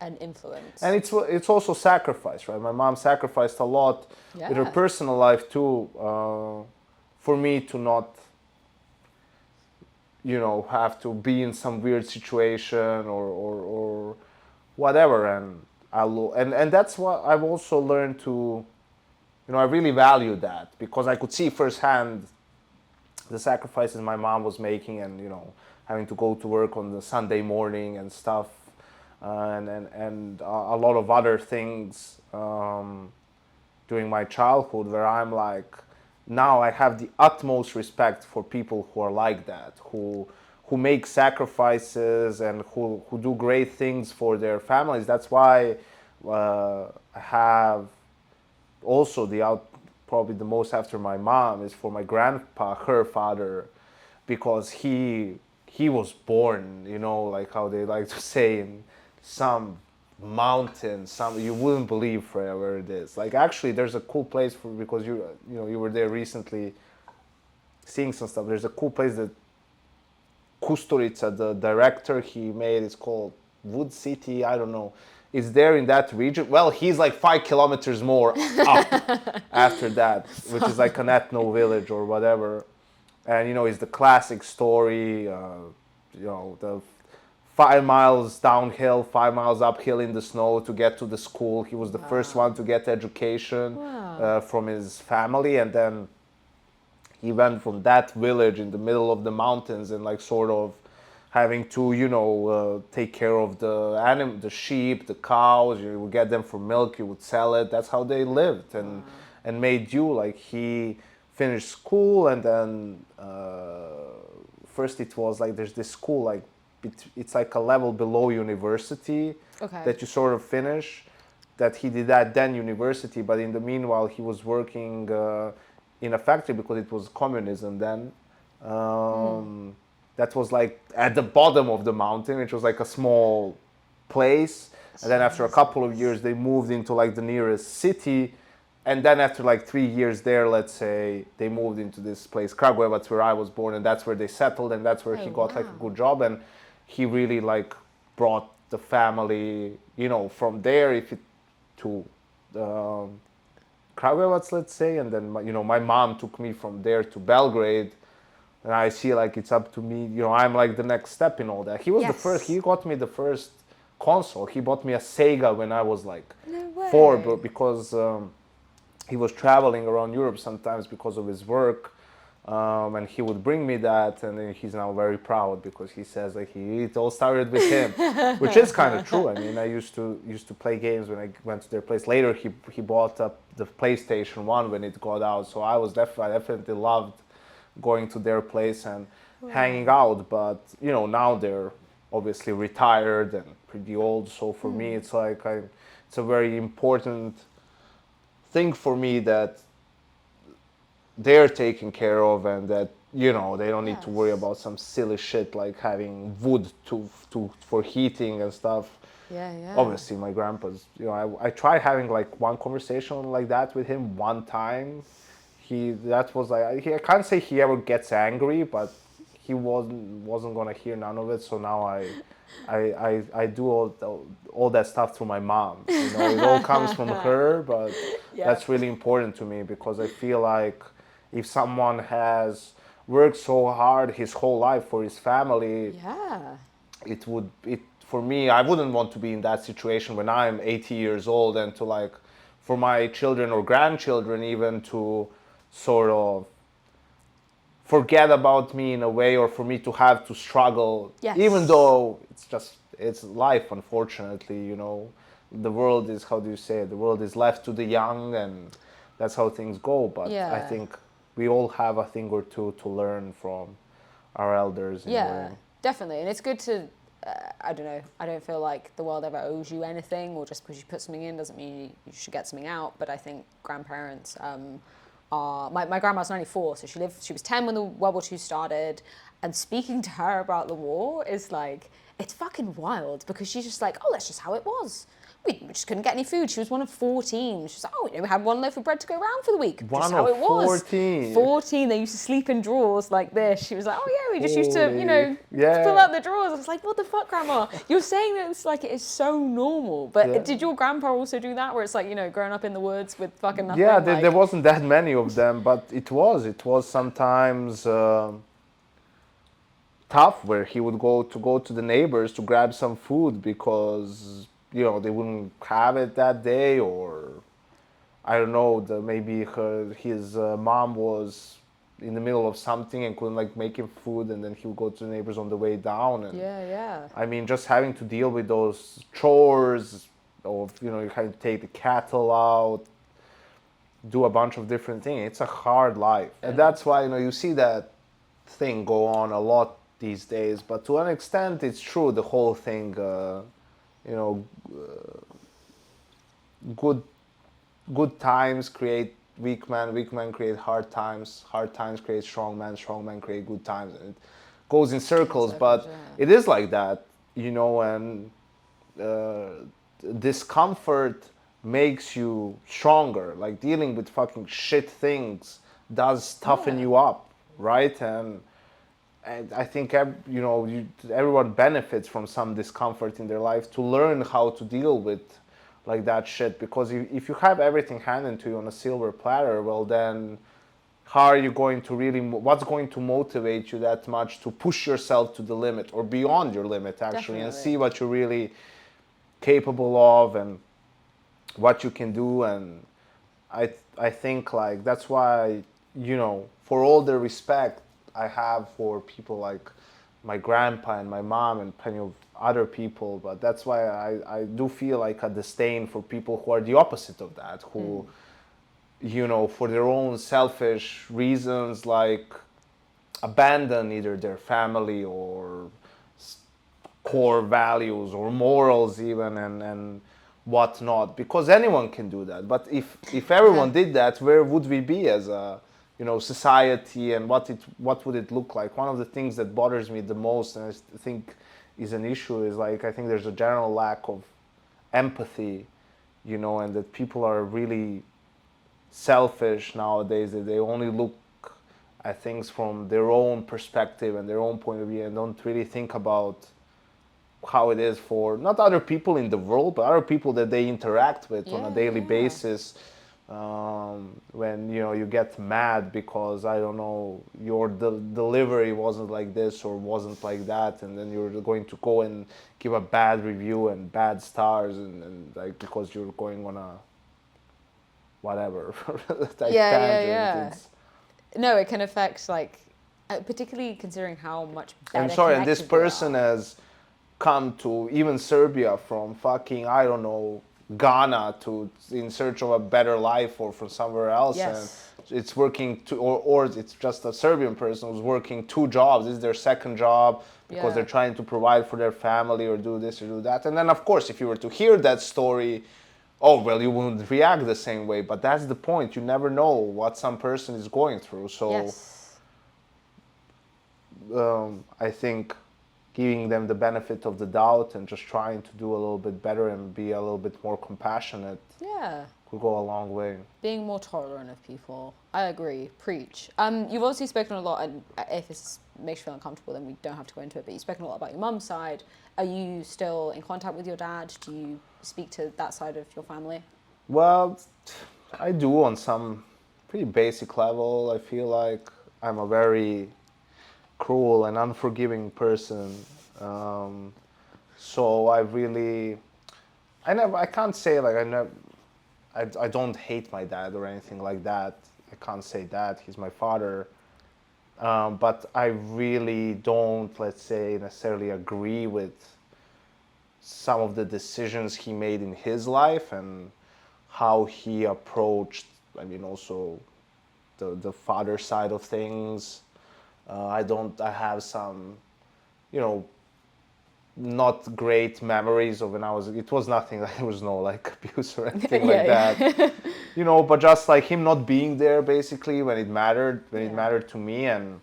[SPEAKER 2] an influence.
[SPEAKER 1] And it's also sacrifice, right? My mom sacrificed a lot with her personal life too, for me to not, have to be in some weird situation or whatever. And that's what I've also learned to, I really value that, because I could see firsthand the sacrifices my mom was making, and having to go to work on the Sunday morning and stuff, and a lot of other things during my childhood, where I'm like, now I have the utmost respect for people who are like that, who make sacrifices and who do great things for their families. That's why I have also probably the most after my mom is for my grandpa, her father, because he was born, like how they like to say, in some mountain, you wouldn't believe where it is. Like, actually, there's a cool place because you were there recently seeing some stuff. There's a cool place that Kusturica, the director, he made, it's called Wood City, I don't know. It's there in that region. Well, he's like 5 kilometers more up after that, which is like an ethno village or whatever. And it's the classic story, the 5 miles downhill, 5 miles uphill in the snow to get to the school. He was the first one to get education from his family, and then he went from that village in the middle of the mountains and like sort of having to take care of the sheep, the cows. You would get them for milk, you would sell it. That's how they lived and made you. Like, he finished school, and then first it was like there's this school, like it's like a level below university that you sort of finish. that he did at then university, but in the meanwhile he was working in a factory because it was communism then. That was like at the bottom of the mountain, which was like a small place. And then after a couple of years, they moved into like the nearest city. And then after like 3 years there, let's say, they moved into this place, Kragujevac, that's where I was born, and that's where they settled, and that's where he got like a good job. And he really like brought the family, from there to Kragujevac, let's say. And then, my mom took me from there to Belgrade. And I see like it's up to me, I'm like the next step in all that. He was the first, he got me the first console. He bought me a Sega when I was like 4, but because he was traveling around Europe sometimes because of his work. And he would bring me that, and then he's now very proud because he says like it all started with him, which is kind of true. I mean, I used to play games when I went to their place. Later, he bought up the PlayStation 1 when it got out, so I definitely loved going to their place and hanging out. But now they're obviously retired and pretty old, so for me it's like it's a very important thing for me that they're taken care of, and that they don't need to worry about some silly shit like having wood for heating and stuff. Obviously my grandpa's, I tried having like one conversation like that with him one time. I can't say he ever gets angry, but he wasn't gonna hear none of it. So now I do all that stuff through my mom. It all comes from her, but that's really important to me because I feel like if someone has worked so hard his whole life for his family, for me, I wouldn't want to be in that situation when I'm 80 years old, and to like for my children or grandchildren even to sort of forget about me in a way, or for me to have to struggle, even though it's life, unfortunately. The world is, how do you say it, the world is left to the young, and that's how things go. But I think we all have a thing or two to learn from our elders.
[SPEAKER 2] Definitely. And it's good to I don't know, I don't feel like the world ever owes you anything, or just because you put something in doesn't mean you should get something out. But I think grandparents my grandma's 94, so she was 10 when the World War II started, and speaking to her about the war is like, it's fucking wild, because she's just like, oh, that's just how it was. We just couldn't get any food. She was one of 14. She was like, oh, we had one loaf of bread to go around for the week. Just how it was.
[SPEAKER 1] 14.
[SPEAKER 2] 14. They used to sleep in drawers like this. She was like, oh yeah, we just used to, fill out the drawers. I was like, what the fuck, Grandma? You're saying that it's like, it is so normal. But did your grandpa also do that, where it's like, growing up in the woods with fucking nothing?
[SPEAKER 1] Yeah, there wasn't that many of them, but it was sometimes tough, where he would go to the neighbors to grab some food because they wouldn't have it that day, or I don't know, maybe his mom was in the middle of something and couldn't like make him food, and then he would go to the neighbors on the way down. And I mean, just having to deal with those chores of you have to take the cattle out, do a bunch of different things. It's a hard life, and that's why you see that thing go on a lot these days. But to an extent, it's true. The whole thing. Good times create weak men create hard times create strong men create good times, and it goes in circles. But it is like that, and discomfort makes you stronger. Like dealing with fucking shit things does toughen you up, right? And I think everyone benefits from some discomfort in their life to learn how to deal with like that shit. Because if you have everything handed to you on a silver platter, well then, how are you going to what's going to motivate you that much to push yourself to the limit or beyond your limit actually? Definitely. And see what you're really capable of and what you can do. And I think like that's why for all the respect I have for people like my grandpa and my mom and plenty of other people, but that's why I do feel like a disdain for people who are the opposite of that, who for their own selfish reasons like abandon either their family or core values or morals even, and whatnot, because anyone can do that. But if everyone did that, where would we be as a, you know, society, and what would it look like? One of the things that bothers me the most, and I think is an issue, is like, I think there's a general lack of empathy, you know, and that people are really selfish nowadays, that they only look at things from their own perspective and their own point of view, and don't really think about how it is for not other people in the world, but other people that they interact with on a daily basis. When, you know, you get mad because, I don't know, your delivery wasn't like this or wasn't like that, and then you're going to go and give a bad review and bad stars, and like, because you're going on a whatever like tangent. It's,
[SPEAKER 2] No, it can affect, like, particularly considering how much better
[SPEAKER 1] and sorry, and this
[SPEAKER 2] connected we
[SPEAKER 1] person
[SPEAKER 2] are.
[SPEAKER 1] has come to even Serbia from fucking, I don't know, Ghana, to in search of a better life, or from somewhere else,
[SPEAKER 2] Yes.
[SPEAKER 1] and it's working to, or it's just a Serbian person who's working two jobs. This is their second job because they're trying to provide for their family, or do this or do that. And then, of course, if you were to hear that story, oh well, you wouldn't react the same way. But that's the point. You never know what some person is going through. So
[SPEAKER 2] Yes.
[SPEAKER 1] I think giving them the benefit of the doubt and just trying to do a little bit better and be a little bit more compassionate
[SPEAKER 2] Yeah.
[SPEAKER 1] could go a long way.
[SPEAKER 2] Being more tolerant of people. I agree. Preach. You've obviously spoken a lot, and if this makes you feel uncomfortable, then we don't have to go into it, but you've spoken a lot about your mum's side. Are you still in contact with your dad? Do you speak to that side of your family?
[SPEAKER 1] Well, I do on some pretty basic level. I feel like I'm a very cruel and unforgiving person. Um, so I really, I can't say like I don't hate my dad or anything like that. I can't say that. He's my father. But I really don't, let's say, necessarily agree with some of the decisions he made in his life, and how he approached, I mean, also the father side of things. I have some, you know, not great memories of when I was, it was nothing, like, there was no like abuse or anything like that. You know, but just like him not being there basically when it mattered, to me. And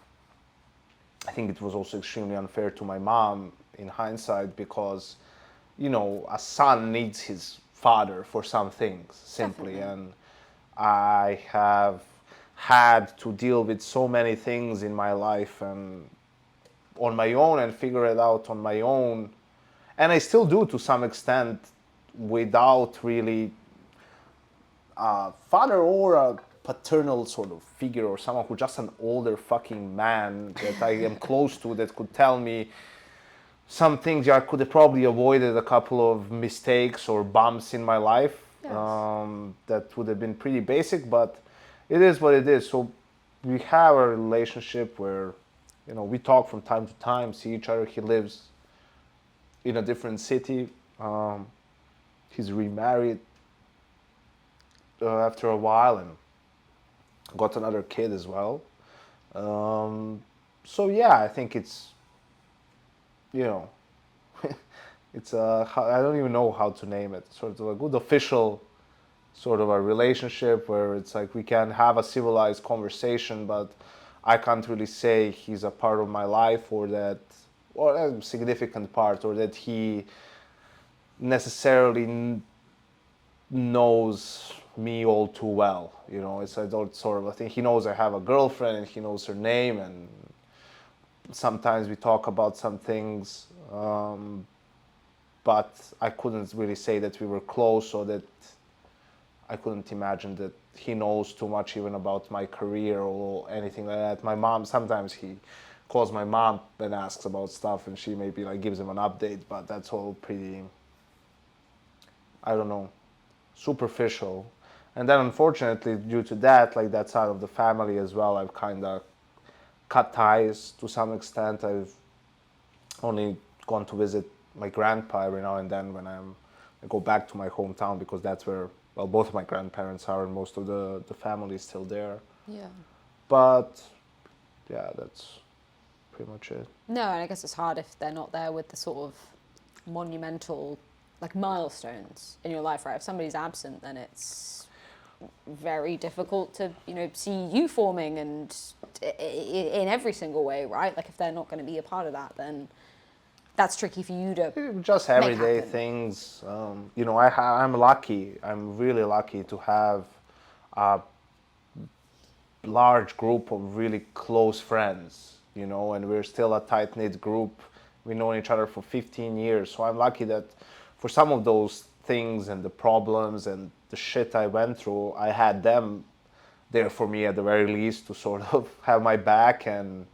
[SPEAKER 1] I think it was also extremely unfair to my mom in hindsight, because, you know, a son needs his father for some things simply.
[SPEAKER 2] Definitely.
[SPEAKER 1] And I have had to deal with so many things in my life and on my own, and figure it out on my own. And I still do to some extent, without really a father or a paternal sort of figure, or someone who's just an older fucking man that I am close to, that could tell me some things. I could have probably avoided a couple of mistakes or bumps in my life.
[SPEAKER 2] Yes.
[SPEAKER 1] That would have been pretty basic, but it is what it is. So we have a relationship where, you know, we talk from time to time, see each other. He lives in a different city. He's remarried after a while, and got another kid as well. So yeah, I think it's, you know, it's I don't even know how to name it. Sort of a good official sort of a relationship where it's like we can have a civilized conversation, but I can't really say he's a part of my life, or that, or a significant part, or that he necessarily knows me all too well. You know, it's, I don't sort of, I think he knows I have a girlfriend, and he knows her name, and sometimes we talk about some things, but I couldn't really say that we were close, or that I couldn't imagine that he knows too much even about my career or anything like that. My mom, sometimes he calls my mom and asks about stuff, and she maybe like gives him an update, but that's all pretty, I don't know, superficial. And then unfortunately, due to that, like that side of the family as well, I've kind of cut ties to some extent. I've only gone to visit my grandpa every now and then when I go back to my hometown, because that's where, well, both of my grandparents are, and most of the family is still there.
[SPEAKER 2] Yeah.
[SPEAKER 1] But yeah, that's pretty much it.
[SPEAKER 2] No, and I guess it's hard if they're not there with the sort of monumental like milestones in your life, right? If somebody's absent, then it's very difficult to, you know, see you forming and in every single way, right? Like if they're not going to be a part of that, then that's tricky for you to
[SPEAKER 1] Just
[SPEAKER 2] make
[SPEAKER 1] everyday
[SPEAKER 2] happen.
[SPEAKER 1] things. You know, I'm lucky. I'm really lucky to have a large group of really close friends, you know, and we're still a tight-knit group. We've known each other for 15 years. So I'm lucky that for some of those things and the problems and the shit I went through, I had them there for me at the very least to sort of have my back and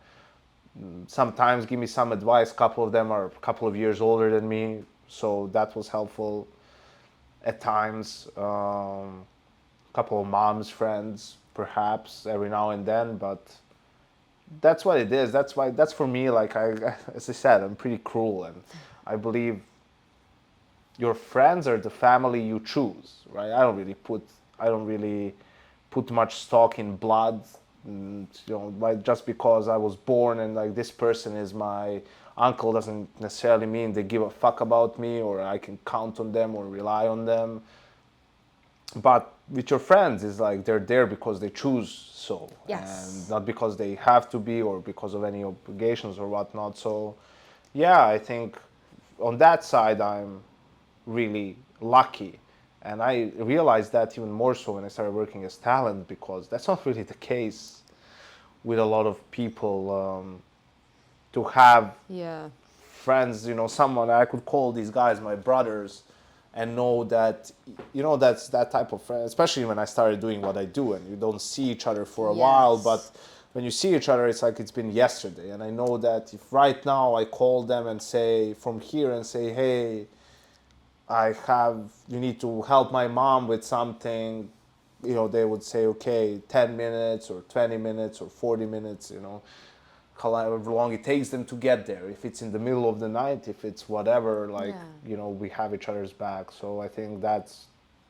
[SPEAKER 1] sometimes give me some advice. A couple of them are a couple of years older than me, so that was helpful at times. Couple of mom's friends, perhaps every now and then, but that's what it is. That's why. That's for me. Like as I said, I'm pretty cruel, and I believe your friends are the family you choose, right? I don't really put much stock in blood, and, you know, like just because I was born and like this person is my uncle doesn't necessarily mean they give a fuck about me or I can count on them or rely on them. But with your friends, it's like they're there because they choose so, and
[SPEAKER 2] Yes.
[SPEAKER 1] not because they have to be or because of any obligations or whatnot. So, yeah, I think on that side, I'm really lucky. And I realized that even more so when I started working as talent because that's not really the case with a lot of people to have
[SPEAKER 2] Yeah.
[SPEAKER 1] friends, you know, someone I could call these guys my brothers and know that, you know, that's that type of friend, especially when I started doing what I do and you don't see each other for a while, but
[SPEAKER 2] Yes.
[SPEAKER 1] when you see each other, it's like it's been yesterday. And I know that if right now I call them and say from here and say, hey, you need to help my mom with something, you know, they would say, okay, 10 minutes or 20 minutes or 40 minutes, you know, however long it takes them to get there. If it's in the middle of the night, if it's whatever, like,
[SPEAKER 2] Yeah.
[SPEAKER 1] you know, we have each other's back. So I think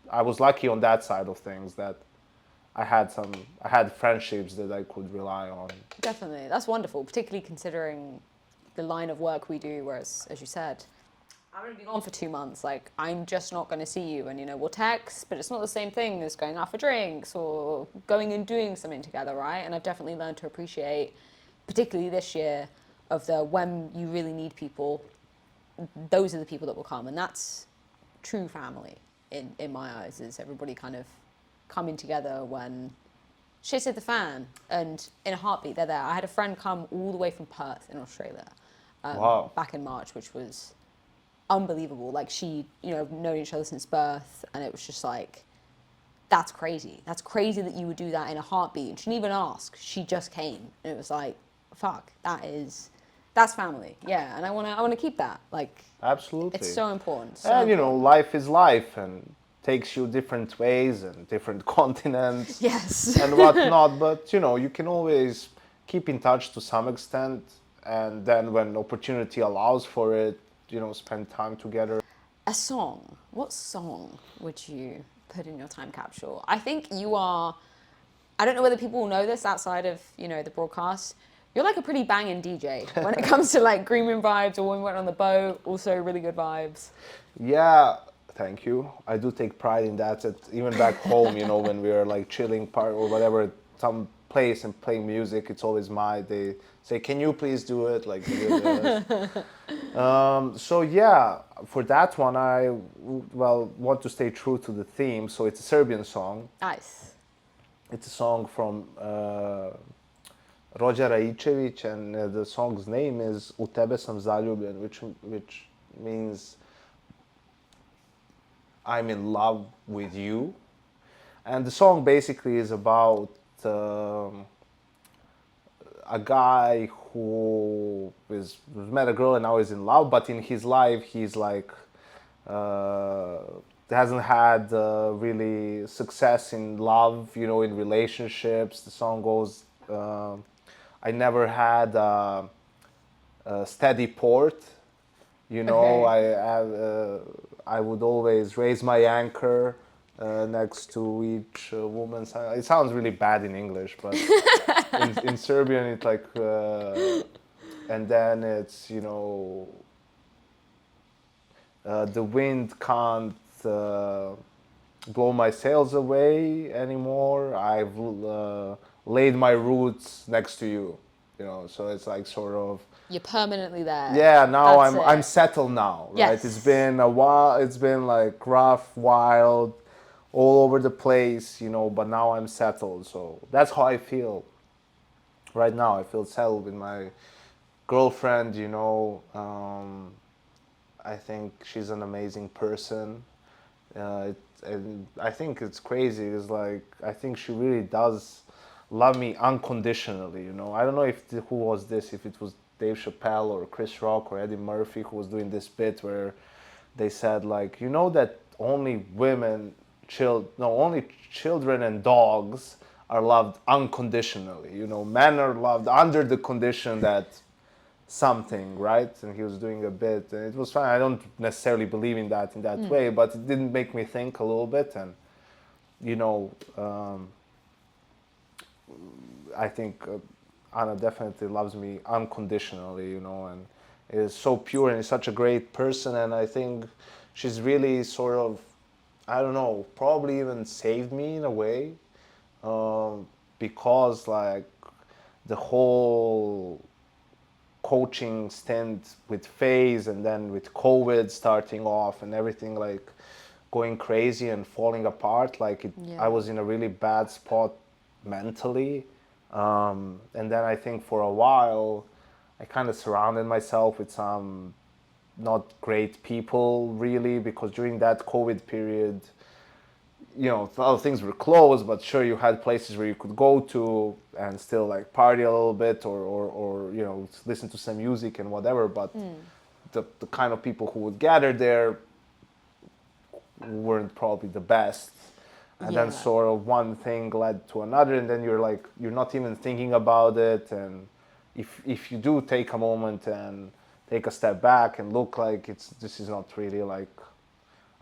[SPEAKER 1] I was lucky on that side of things that I had friendships that I could rely on.
[SPEAKER 2] Definitely. That's wonderful, particularly considering the line of work we do, whereas, as you said, I'm going to be gone for 2 months. Like, I'm just not going to see you. And, you know, we'll text, but it's not the same thing as going out for drinks or going and doing something together, right? And I've definitely learned to appreciate, particularly this year, of the when you really need people, those are the people that will come. And that's true family in my eyes, is everybody kind of coming together when shit hit the fan, and in a heartbeat they're there. I had a friend come all the way from Perth in Australia
[SPEAKER 1] Wow.
[SPEAKER 2] back in March, which was unbelievable. Like she, you know, known each other since birth, and it was just like, that's crazy. That's crazy that you would do that in a heartbeat. And she didn't even ask. She just came, and it was like, fuck, that's family. Yeah, and I wanna keep that. Like, it's
[SPEAKER 1] Absolutely.
[SPEAKER 2] so important. So
[SPEAKER 1] And, you know,
[SPEAKER 2] important.
[SPEAKER 1] life is life and takes you different ways and different continents
[SPEAKER 2] Yes.
[SPEAKER 1] and whatnot. But, you know, you can always keep in touch to some extent. And then when opportunity allows for it, you know, spend time together.
[SPEAKER 2] A song. What song would you put in your time capsule? I think you are. I don't know whether people will know this outside of, you know, the broadcast. You're like a pretty banging DJ when it comes to like Green Room vibes or when we went on the boat. Also, really good vibes.
[SPEAKER 1] Yeah, thank you. I do take pride in that. Even back home, you know, when we are like chilling part or whatever, some place and playing music, it's always they say, "Can you please do it?" Like, do this. So yeah, for that one, want to stay true to the theme. So it's a Serbian song.
[SPEAKER 2] Nice.
[SPEAKER 1] It's a song from Rođa Raičević, and the song's name is "U tebe sam zaljubljen," which means I'm in love with you. And the song basically is about a guy who's met a girl and now is in love, but in his life he's like uh, hasn't had really success in love, you know, in relationships. The song goes, I never had a steady port. You know,
[SPEAKER 2] Okay.
[SPEAKER 1] I would always raise my anchor next to each woman. It sounds really bad in English, but in Serbian it's like, and then it's, you know, The wind can't blow my sails away anymore. I've laid my roots next to you, you know. So it's like sort of,
[SPEAKER 2] You're permanently there.
[SPEAKER 1] yeah. Now
[SPEAKER 2] That's
[SPEAKER 1] I'm
[SPEAKER 2] it.
[SPEAKER 1] settled now, right? It's
[SPEAKER 2] Yes.
[SPEAKER 1] been a while. It's been like rough, wild, all over the place, you know. But now I'm settled. So that's how I feel right now. I feel settled with my girlfriend, you know. I think she's an amazing person. And I think it's crazy. It's like I think she really does love me unconditionally. You know, I don't know if who was this, if it was Dave Chappelle or Chris Rock or Eddie Murphy who was doing this bit where they said like, you know that only only children and dogs are loved unconditionally. You know, men are loved under the condition that something, right? And he was doing a bit, and it was fine. I don't necessarily believe in that way, but it didn't make me think a little bit. And you know, I think Anna definitely loves me unconditionally, you know, and is so pure and is such a great person. And I think she's really sort of, I don't know, probably even saved me in a way, because like the whole coaching stint with phase and then with COVID starting off and everything like going crazy and falling apart, like I
[SPEAKER 2] Yeah.
[SPEAKER 1] was in a really bad spot mentally. And then I think for a while I kind of surrounded myself with some not great people really, because during that COVID period, you know, a lot of things were closed, but sure, you had places where you could go to and still like party a little bit, or you know, listen to some music and whatever. But the kind of people who would gather there weren't probably the best. And then
[SPEAKER 2] Yeah.
[SPEAKER 1] sort of one thing led to another, and then you're like, you're not even thinking about it. And if you do take a moment and take a step back and look, like this is not really like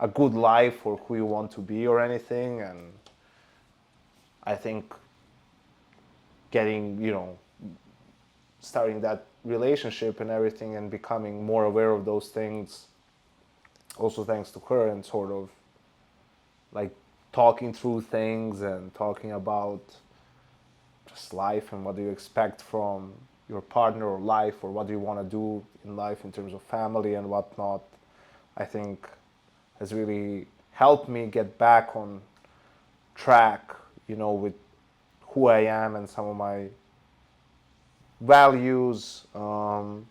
[SPEAKER 1] a good life or who you want to be or anything. And I think getting, you know, starting that relationship and everything and becoming more aware of those things, also thanks to her, and sort of like talking through things and talking about just life and what do you expect from your partner or life, or what do you want to do in life in terms of family and whatnot, I think has really helped me get back on track, you know, with who I am and some of my values. And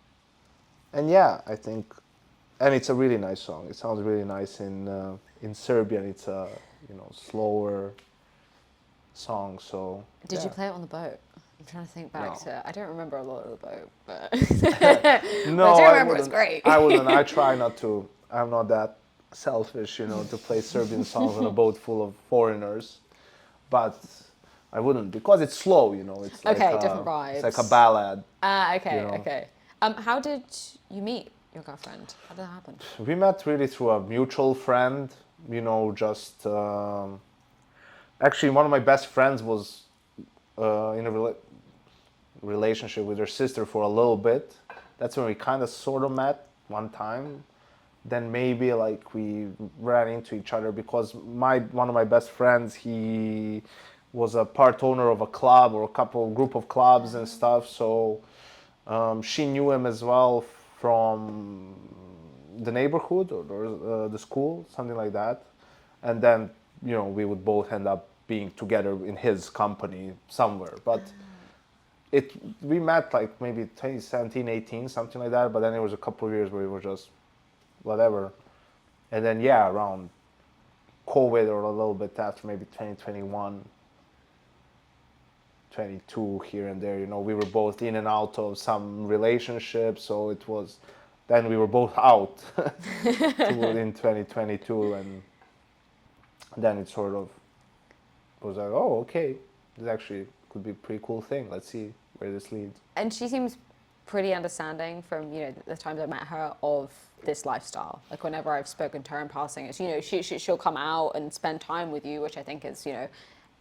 [SPEAKER 1] yeah, I think, and it's a really nice song. It sounds really nice in Serbian. It's a, you know, slower song. So
[SPEAKER 2] Did you
[SPEAKER 1] yeah,
[SPEAKER 2] play it on the boat? I'm trying to think back
[SPEAKER 1] no,
[SPEAKER 2] to. I don't remember a lot of the boat, but but I
[SPEAKER 1] no,
[SPEAKER 2] do
[SPEAKER 1] I
[SPEAKER 2] remember it was
[SPEAKER 1] wouldn't.
[SPEAKER 2] great.
[SPEAKER 1] I wouldn't. I try not to. I'm not that selfish, you know, to play Serbian songs on a boat full of foreigners. But I wouldn't, because it's slow, you know.
[SPEAKER 2] Okay, different
[SPEAKER 1] It's like a
[SPEAKER 2] vibes.
[SPEAKER 1] ballad,
[SPEAKER 2] Ah,
[SPEAKER 1] you
[SPEAKER 2] okay,
[SPEAKER 1] know.
[SPEAKER 2] okay. How did you meet your girlfriend? How did that happen?
[SPEAKER 1] We met really through a mutual friend, you know. Just actually, one of my best friends was in a relationship with her sister for a little bit. That's when we kind of sort of met one time. Then maybe like we ran into each other because my one of my best friends, he was a part owner of a club or a couple group of clubs and stuff. So she knew him as well from the neighborhood or the school, something like that. And then, you know, we would both end up being together in his company somewhere. But it we met like maybe 2017, 18, something like that. But then there was a couple of years where we were just whatever. And then yeah, around COVID or a little bit after, maybe 2021, 22 here and there, you know, we were both in and out of some relationships. So it was, then we were both out in 2022. And then it sort of was like, oh, okay, this actually could be a pretty cool thing. Let's see where this leads.
[SPEAKER 2] And she seems pretty understanding from, you know, the times I met her of this lifestyle. Like whenever I've spoken to her in passing, it's, you know, she'll come out and spend time with you, which I think is, you know,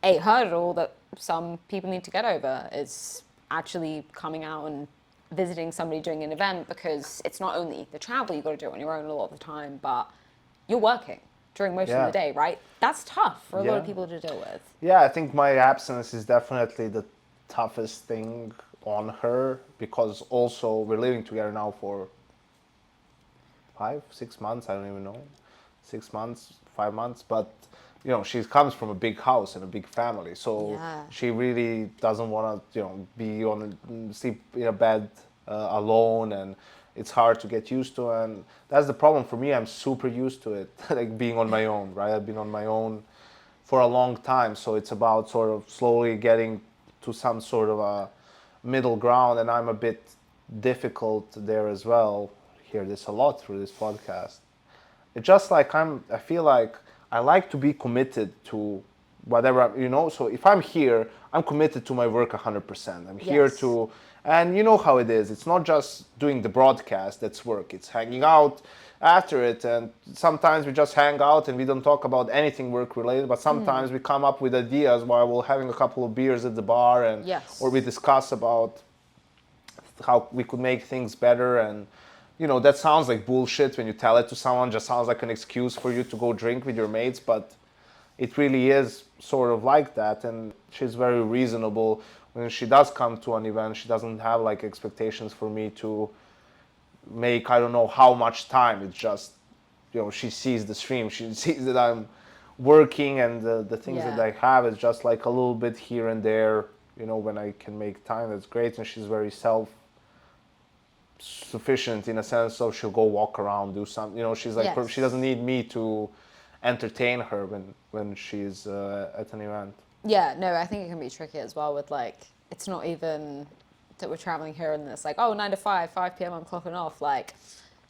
[SPEAKER 2] a hurdle that some people need to get over, is actually coming out and visiting somebody doing an event, because it's not only the travel, you got to do it on your own a lot of the time, but you're working during most of the day, right? That's tough for a lot of people to deal with.
[SPEAKER 1] Yeah, I think my absence is definitely the toughest thing on her, because also we're living together now for 5, 6 months, I don't even know, 6 months, 5 months, but you know, she comes from a big house and a big family, so she really doesn't want to, you know, be sleep in a bed alone, and it's hard to get used to, and that's the problem for me. I'm super used to it, like being on my own, right? I've been on my own for a long time, so it's about sort of slowly getting to some sort of a middle ground, and I'm a bit difficult there as well. Hear this a lot through this podcast. It's just like I feel like I like to be committed to whatever, you know, so if I'm here, I'm committed to my work 100%. I'm here to, and you know how it is. It's not just doing the broadcast that's work. It's hanging out after it, and sometimes we just hang out and we don't talk about anything work related, but sometimes we come up with ideas while we're having a couple of beers at the bar, and or we discuss about how we could make things better. And you know, that sounds like bullshit when you tell it to someone, just sounds like an excuse for you to go drink with your mates, but it really is sort of like that. And she's very reasonable. When she does come to an event, she doesn't have like expectations for me to make, I don't know how much time. It's just, you know, she sees the stream, she sees that I'm working, and the things that I have is just like a little bit here and there, you know, when I can make time, that's great. And she's very sufficient in a sense, so she'll go walk around, do something, you know, she's like, she doesn't need me to entertain her when she's at an event.
[SPEAKER 2] Yeah, no, I think it can be tricky as well with like, it's not even that we're traveling here and it's like, oh, 9 to 5 p.m. I'm clocking off. Like,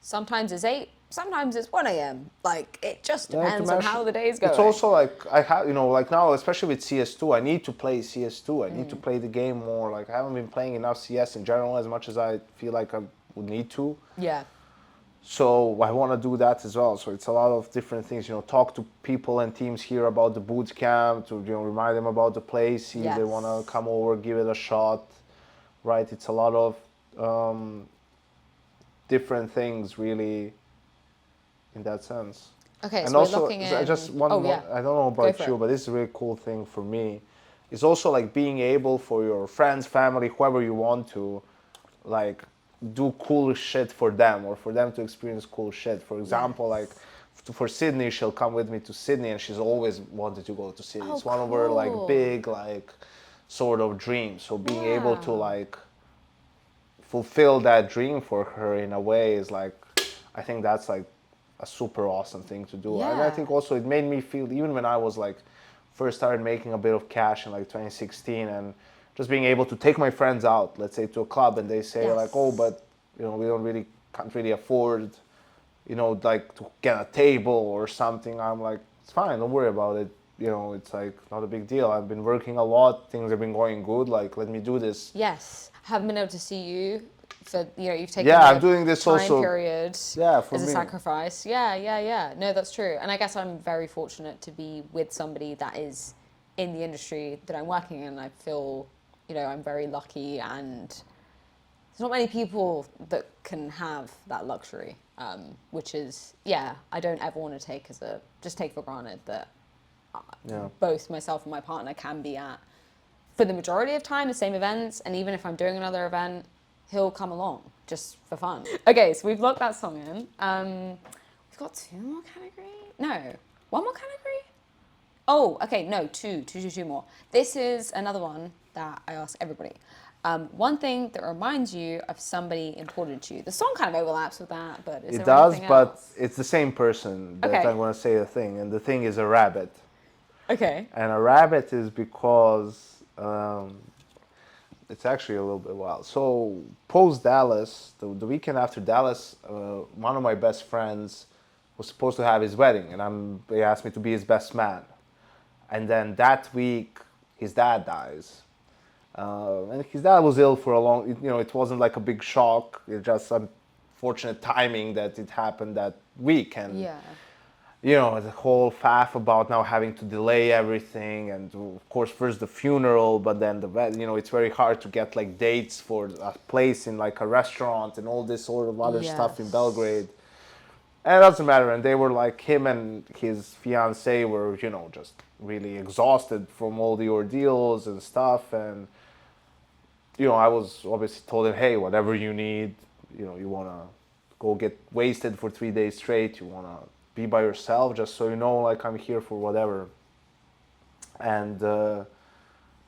[SPEAKER 2] sometimes it's 8, sometimes it's 1 a.m. Like, it just depends on how the day's going.
[SPEAKER 1] It's also like, I have, you know, like now, especially with CS2, I need to play CS2. I need to play the game more. Like, I haven't been playing enough CS in general as much as I feel like I would need to.
[SPEAKER 2] Yeah.
[SPEAKER 1] So I want to do that as well. So it's a lot of different things, you know, talk to people and teams here about the boot camp, to, you know, remind them about the place, see if they want to come over, give it a shot, right? It's a lot of different things, really, in that sense.
[SPEAKER 2] Okay,
[SPEAKER 1] and
[SPEAKER 2] so
[SPEAKER 1] also,
[SPEAKER 2] we're looking in...
[SPEAKER 1] just one more, I don't know about you, but this is a really cool thing for me. It's also like being able for your friends, family, whoever you want to, like, do cool shit for them, or for them to experience cool shit. For example, like for Sydney, she'll come with me to Sydney, and she's always wanted to go to Sydney. It's one of her like big like sort of dreams. So being able to like fulfill that dream for her in a way is like, I think that's like a super awesome thing to do. And I think also it made me feel, even when I was like first started making a bit of cash in like 2016, and just being able to take my friends out, let's say to a club, and they say like, oh, but you know, we can't really afford, you know, like to get a table or something. I'm like, it's fine, don't worry about it. You know, it's like not a big deal. I've been working a lot, things have been going good, like let me do this.
[SPEAKER 2] Yes, haven't been able to see you for, you know, you've taken
[SPEAKER 1] I'm doing this
[SPEAKER 2] time
[SPEAKER 1] also
[SPEAKER 2] period
[SPEAKER 1] for
[SPEAKER 2] as a
[SPEAKER 1] me.
[SPEAKER 2] sacrifice. Yeah. No, that's true. And I guess I'm very fortunate to be with somebody that is in the industry that I'm working in. I feel, you know, I'm very lucky, and there's not many people that can have that luxury, which is, I don't ever want to just take for granted that both myself and my partner can be at, for the majority of time, the same events. And even if I'm doing another event, he'll come along just for fun. Okay, so we've locked that song in. We've got 2 more categories? No, 1 more category? Oh, okay, no, two more. This is another one that I ask everybody. One thing that reminds you of somebody important to you. The song kind of overlaps with that, but is there anything else?
[SPEAKER 1] But it's the same person that I'm going to say the thing, and the thing is a rabbit.
[SPEAKER 2] Okay.
[SPEAKER 1] And a rabbit is because it's actually a little bit wild. So post Dallas, the weekend after Dallas, one of my best friends was supposed to have his wedding, and they asked me to be his best man. And then that week, his dad dies. And his dad was ill for a long, you know, it wasn't like a big shock. It's just unfortunate timing that it happened that week. And you know, the whole faff about now having to delay everything, and of course first the funeral, but then you know, it's very hard to get like dates for a place in like a restaurant and all this sort of other stuff in
[SPEAKER 2] Yes.
[SPEAKER 1] Belgrade. And it doesn't matter. And they were like, him and his fiance were, you know, just really exhausted from all the ordeals and stuff. And, you know, I was obviously told him, hey, whatever you need, you know, you want to go get wasted for 3 days straight, you want to be by yourself, just so you know, like, I'm here for whatever. And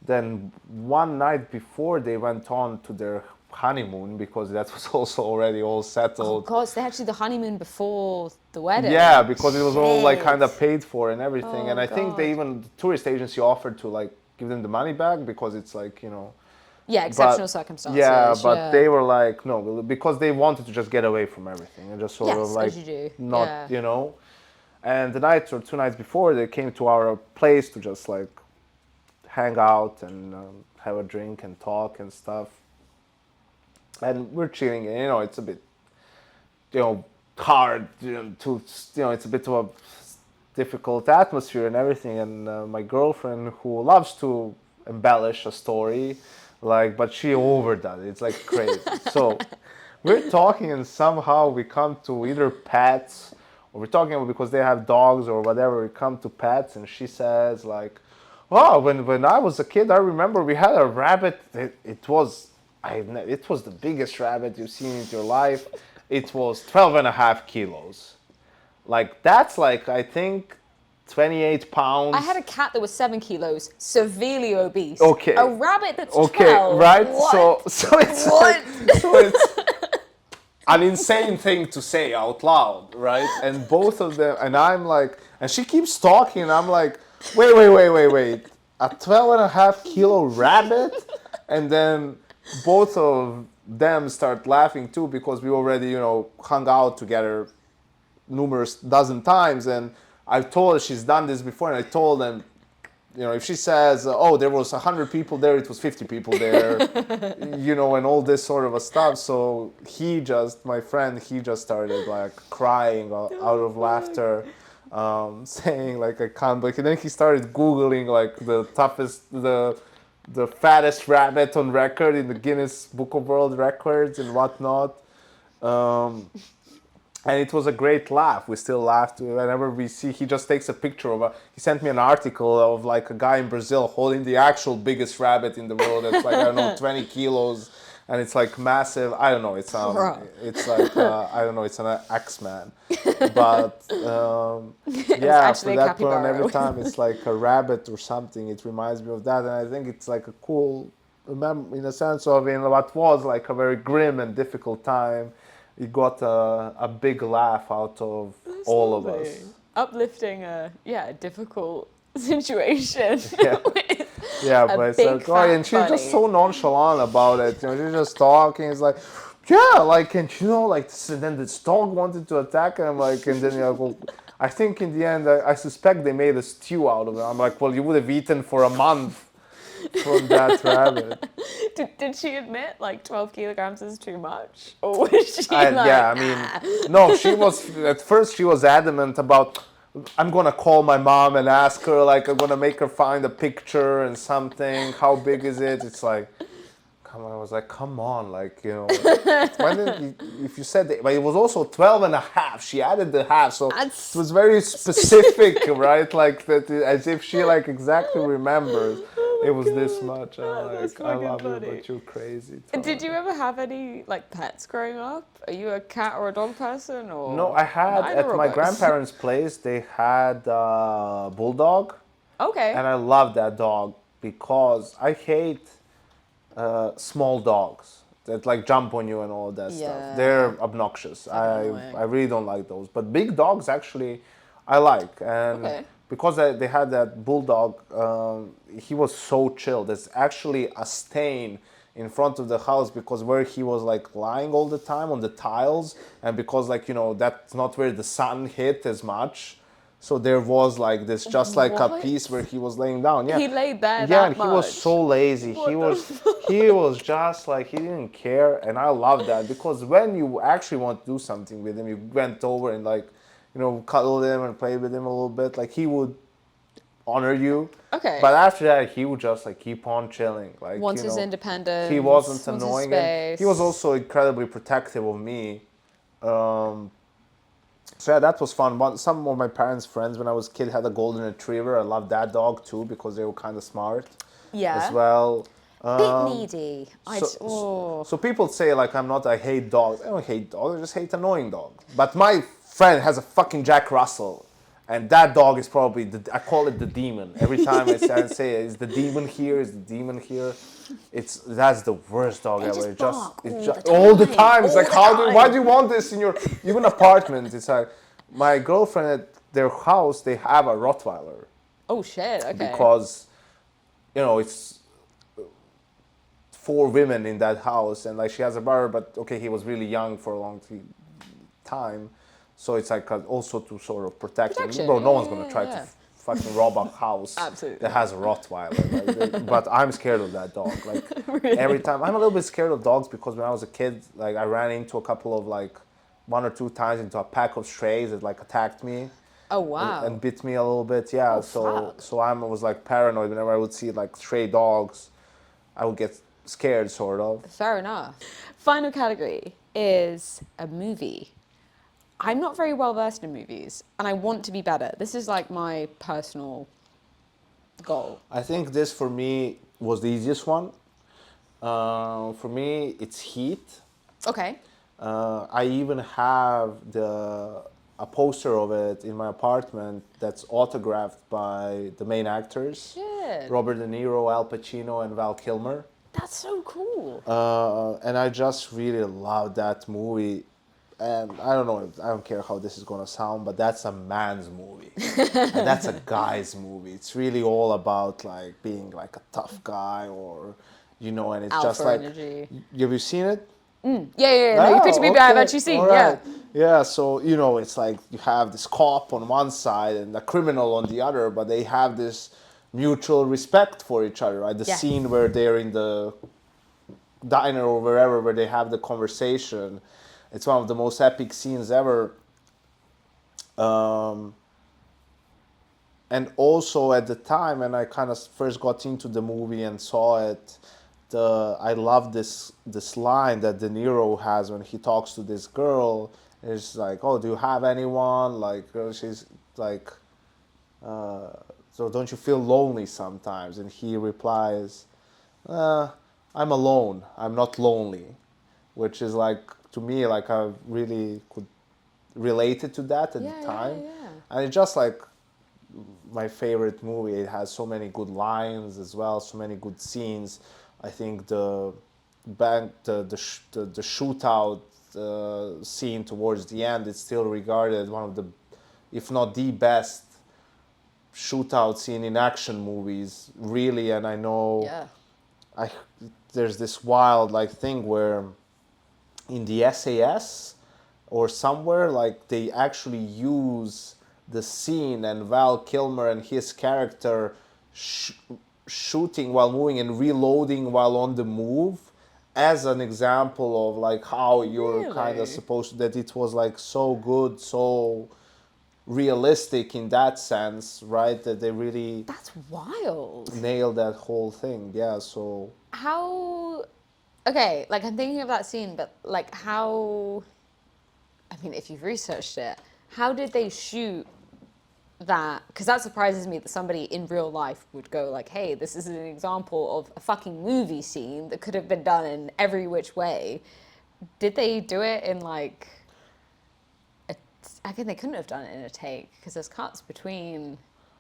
[SPEAKER 1] then one night before they went on to their honeymoon, because that was also already all
[SPEAKER 2] Oh
[SPEAKER 1] settled.
[SPEAKER 2] God, so they actually the honeymoon before the wedding.
[SPEAKER 1] Yeah, because it was all like kind of
[SPEAKER 2] Shit.
[SPEAKER 1] paid for and everything. And
[SPEAKER 2] Oh
[SPEAKER 1] I think they
[SPEAKER 2] God.
[SPEAKER 1] even, the tourist agency offered to like give them the money back because it's like, you know,
[SPEAKER 2] Yeah, exceptional
[SPEAKER 1] but yeah,
[SPEAKER 2] circumstances.
[SPEAKER 1] but
[SPEAKER 2] Yeah.
[SPEAKER 1] they were like, no, because they wanted to just get away from everything and just sort of
[SPEAKER 2] Yes,
[SPEAKER 1] like
[SPEAKER 2] as you do.
[SPEAKER 1] not,
[SPEAKER 2] Yeah.
[SPEAKER 1] you know. And the night or 2 nights before, they came to our place to just like hang out and have a drink and talk and stuff. And we're chilling, and you know, it's a bit, you know, hard, you know, to, you know, it's a bit of a difficult atmosphere and everything. And my girlfriend, who loves to embellish a story, like, but she overdone it. It's like crazy. So we're talking, and somehow we come to either pets, or we're talking about because they have dogs or whatever. We come to pets, and she says like, "Oh, when I was a kid, I remember we had a rabbit. It was it was the biggest rabbit you've seen in your life. It was 12 and a half kilos. Like that's like I think 28
[SPEAKER 2] I
[SPEAKER 1] pounds.
[SPEAKER 2] had a cat that was 7 kilos, severely obese. A
[SPEAKER 1] Okay,
[SPEAKER 2] rabbit that's
[SPEAKER 1] okay,
[SPEAKER 2] 12.
[SPEAKER 1] right?
[SPEAKER 2] What?
[SPEAKER 1] So it's
[SPEAKER 2] What?
[SPEAKER 1] like so it's an insane thing to say out loud, right? And both of them, and I'm like, and she keeps talking, and I'm like, wait. A 12 and a half kilo rabbit? And then both of them start laughing too because we already, you know, hung out together numerous dozen times. And I've told her she's done this before, and I told them, you know, if she says, oh, there was 100 people there, it was 50 people there, you know, and all this sort of a stuff. So my friend, he just started like crying out
[SPEAKER 2] Oh,
[SPEAKER 1] of
[SPEAKER 2] fuck.
[SPEAKER 1] laughter, saying like, I can't believe. And then he started Googling like the fattest rabbit on record in the Guinness Book of World Records and whatnot. Um, and it was a great laugh. We still laugh whenever we see. He just takes a picture of a. He sent me an article of like a guy in Brazil holding the actual biggest rabbit in the world. It's like I don't know 20 kilos, and it's like massive. I don't know.
[SPEAKER 2] Bro.
[SPEAKER 1] It's like I don't know. It's an X-Man, but
[SPEAKER 2] It was
[SPEAKER 1] yeah. For
[SPEAKER 2] actually a
[SPEAKER 1] that one, every
[SPEAKER 2] capybara.
[SPEAKER 1] time it's like a rabbit or something. It reminds me of that, and I think it's like a cool, in a sense of in what was like a very grim and difficult time. You got a big laugh out of
[SPEAKER 2] That's
[SPEAKER 1] all of
[SPEAKER 2] lovely.
[SPEAKER 1] us.
[SPEAKER 2] Uplifting a difficult situation.
[SPEAKER 1] Yeah, yeah,
[SPEAKER 2] A
[SPEAKER 1] but it's
[SPEAKER 2] big
[SPEAKER 1] like, oh,
[SPEAKER 2] fat
[SPEAKER 1] and she's just
[SPEAKER 2] bunny.
[SPEAKER 1] so nonchalant about it. You know, she's just talking. It's like, yeah, like, and you know, like, and then this dog wanted to attack, and I'm like, and then you know, well, I think in the end, I suspect they made a stew out of it. I'm like, well, you would have eaten for a month from that rabbit.
[SPEAKER 2] Did she admit like 12 kilograms is too much? Or was she
[SPEAKER 1] Yeah,
[SPEAKER 2] like,
[SPEAKER 1] I mean,
[SPEAKER 2] nah?
[SPEAKER 1] no, she was at first she was adamant about I'm gonna call my mom and ask her like I'm gonna make her find a picture and something. How big is it? It's like, come on. I was like, come on, like you know, why didn't you, if you said that, but it was also 12 and a half. She added the half, so it
[SPEAKER 2] That's
[SPEAKER 1] was very specific,
[SPEAKER 2] specific.
[SPEAKER 1] right? Like that, as if she like exactly remembers. It
[SPEAKER 2] Oh
[SPEAKER 1] was this
[SPEAKER 2] my
[SPEAKER 1] much.
[SPEAKER 2] god.
[SPEAKER 1] I'm
[SPEAKER 2] That's
[SPEAKER 1] like, I
[SPEAKER 2] fucking
[SPEAKER 1] love you,
[SPEAKER 2] funny.
[SPEAKER 1] but you're crazy.
[SPEAKER 2] Did you ever have any like pets growing up? Are you a cat or a dog person
[SPEAKER 1] No,
[SPEAKER 2] or
[SPEAKER 1] I had
[SPEAKER 2] neither
[SPEAKER 1] at
[SPEAKER 2] or
[SPEAKER 1] my
[SPEAKER 2] both?
[SPEAKER 1] grandparents' place. They had a bulldog,
[SPEAKER 2] Okay.
[SPEAKER 1] and I loved that dog because I hate small dogs that like jump on you and all that stuff.
[SPEAKER 2] Yeah.
[SPEAKER 1] They're obnoxious.
[SPEAKER 2] Fucking
[SPEAKER 1] I
[SPEAKER 2] annoying.
[SPEAKER 1] really don't like those. But big dogs actually, I like. And
[SPEAKER 2] Okay.
[SPEAKER 1] because they had that bulldog, he was so chill. There's actually a stain in front of the house because where he was like lying all the time on the tiles, and because like you know that's not where the sun hit as much. So there was like this, just like a piece where
[SPEAKER 2] What?
[SPEAKER 1] he was laying down. Yeah,
[SPEAKER 2] He laid there
[SPEAKER 1] yeah, and
[SPEAKER 2] that
[SPEAKER 1] he was
[SPEAKER 2] much.
[SPEAKER 1] so lazy.
[SPEAKER 2] What the fuck?
[SPEAKER 1] He was just like he didn't care, and I love that because when you actually want to do something with him, you went over and like cuddle him and play with him a little bit. Like he would honor you.
[SPEAKER 2] Okay.
[SPEAKER 1] But after that, he would just like keep on chilling. Like
[SPEAKER 2] Wants his independence.
[SPEAKER 1] he wasn't
[SPEAKER 2] wants his
[SPEAKER 1] annoying, and
[SPEAKER 2] space.
[SPEAKER 1] he was also incredibly protective of me. So yeah, that was fun. Some of my parents' friends when I was a kid had a golden retriever. I loved that dog too because they were kind of smart
[SPEAKER 2] Yeah.
[SPEAKER 1] as well.
[SPEAKER 2] Bit needy.
[SPEAKER 1] So people say like I hate dogs. I don't hate dogs. I just hate annoying dogs. But my friend has a fucking Jack Russell, and that dog is probably I call it the demon. Every time I say is the demon here? Is the demon here? That's the worst dog ever. All the time. It's like why do you want this in your even apartment? It's like my girlfriend at their house they have a Rottweiler.
[SPEAKER 2] Oh shit! Okay.
[SPEAKER 1] Because it's 4 women in that house, and like she has a brother, but okay, he was really young for a long time, so it's like also to sort of protect him. Bro, no one's gonna try to fucking rob a house that has a Rottweiler. Like, but I'm scared of that dog. Like
[SPEAKER 2] Really?
[SPEAKER 1] every time, I'm a little bit scared of dogs because when I was a kid, like I ran into a couple of like 1 or 2 times into a pack of strays that like attacked me.
[SPEAKER 2] Oh wow.
[SPEAKER 1] And bit me a little bit. Yeah. So I was like paranoid whenever I would see like stray dogs, I would get scared, sort of.
[SPEAKER 2] Fair enough. Final category is a movie. I'm not very well versed in movies, and I want to be better. This is like my personal goal.
[SPEAKER 1] I think this for me was the easiest one. For me, it's Heat.
[SPEAKER 2] Okay.
[SPEAKER 1] I even have a poster of it in my apartment that's autographed by the main actors.
[SPEAKER 2] Shit.
[SPEAKER 1] Robert De Niro, Al Pacino, and Val Kilmer.
[SPEAKER 2] That's so cool.
[SPEAKER 1] And I just really love that movie. And I don't know, I don't care how this is gonna sound, but that's a man's movie. And that's a guy's movie. It's really all about like being like a tough guy and it's
[SPEAKER 2] Alpha
[SPEAKER 1] just like,
[SPEAKER 2] energy.
[SPEAKER 1] Have you seen it?
[SPEAKER 2] Yeah. No, you picture maybe I've actually seen.
[SPEAKER 1] All right.
[SPEAKER 2] Yeah.
[SPEAKER 1] Yeah, so it's like you have this cop on one side and a criminal on the other, but they have this mutual respect for each other, right? The scene where they're in the diner or wherever where they have the conversation, it's one of the most epic scenes ever. And also at the time when I kind of first got into the movie and saw it, I love this line that De Niro has when he talks to this girl. It's like, oh, do you have anyone? Like, she's like, so don't you feel lonely sometimes? And he replies, I'm alone. I'm not lonely. Which is like, to me, like I really could relate it to that at the time.
[SPEAKER 2] Yeah.
[SPEAKER 1] And it's just like my favorite movie. It has so many good lines as well, so many good scenes. I think the shootout scene towards the end is still regarded one of the, if not the best shootout scene in action movies, really. And I know there's this wild like thing where in the SAS or somewhere like they actually use the scene and Val Kilmer and his character shooting while moving and reloading while on the move as an example of like how you're kind of supposed to, that it was like so good, so realistic in that sense, right? That they really,
[SPEAKER 2] that's wild,
[SPEAKER 1] nailed that whole thing. Yeah. So
[SPEAKER 2] how, okay, like I'm thinking of that scene, but like how, I mean, if you've researched it, how did they shoot that? Because that surprises me that somebody in real life would go like, hey, this is an example of a fucking movie scene that could have been done in every which way. Did they do it in like I think they couldn't have done it in a take because there's cuts between.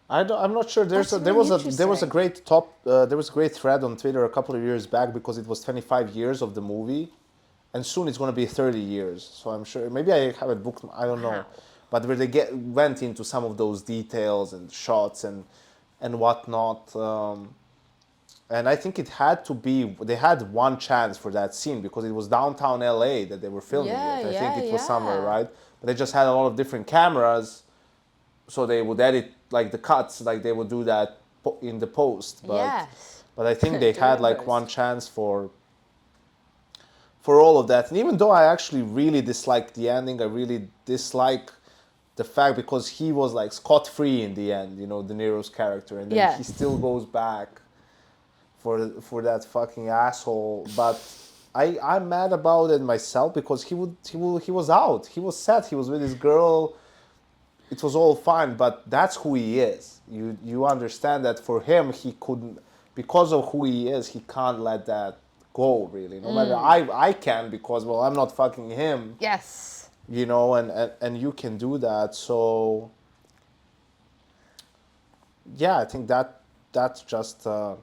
[SPEAKER 1] I'm not sure. There was a great thread on Twitter a couple of years back because it was 25 years of the movie, and soon it's going to be 30 years. So I'm sure maybe I have it booked. I don't know, but where they went into some of those details and shots and whatnot. And I think it had to be, they had one chance for that scene because it was downtown LA that they were filming it. I think it was somewhere, right? But they just had a lot of different cameras, so they would edit like the cuts, like they would do that in the post. But I think they had like one chance for all of that. And even though I actually really disliked the ending, I really dislike the fact, because he was like scot-free in the end, De Niro's character, and then
[SPEAKER 2] Yeah.
[SPEAKER 1] he still goes back for that fucking asshole. But I'm mad about it myself, because he was out, he was set, he was with his girl, it was all fine, but that's who he is. You understand that for him, he couldn't, because of who he is, he can't let that go, really. No matter, I can, because, well, I'm not fucking him.
[SPEAKER 2] Yes.
[SPEAKER 1] And you can do that. So yeah, I think that's just a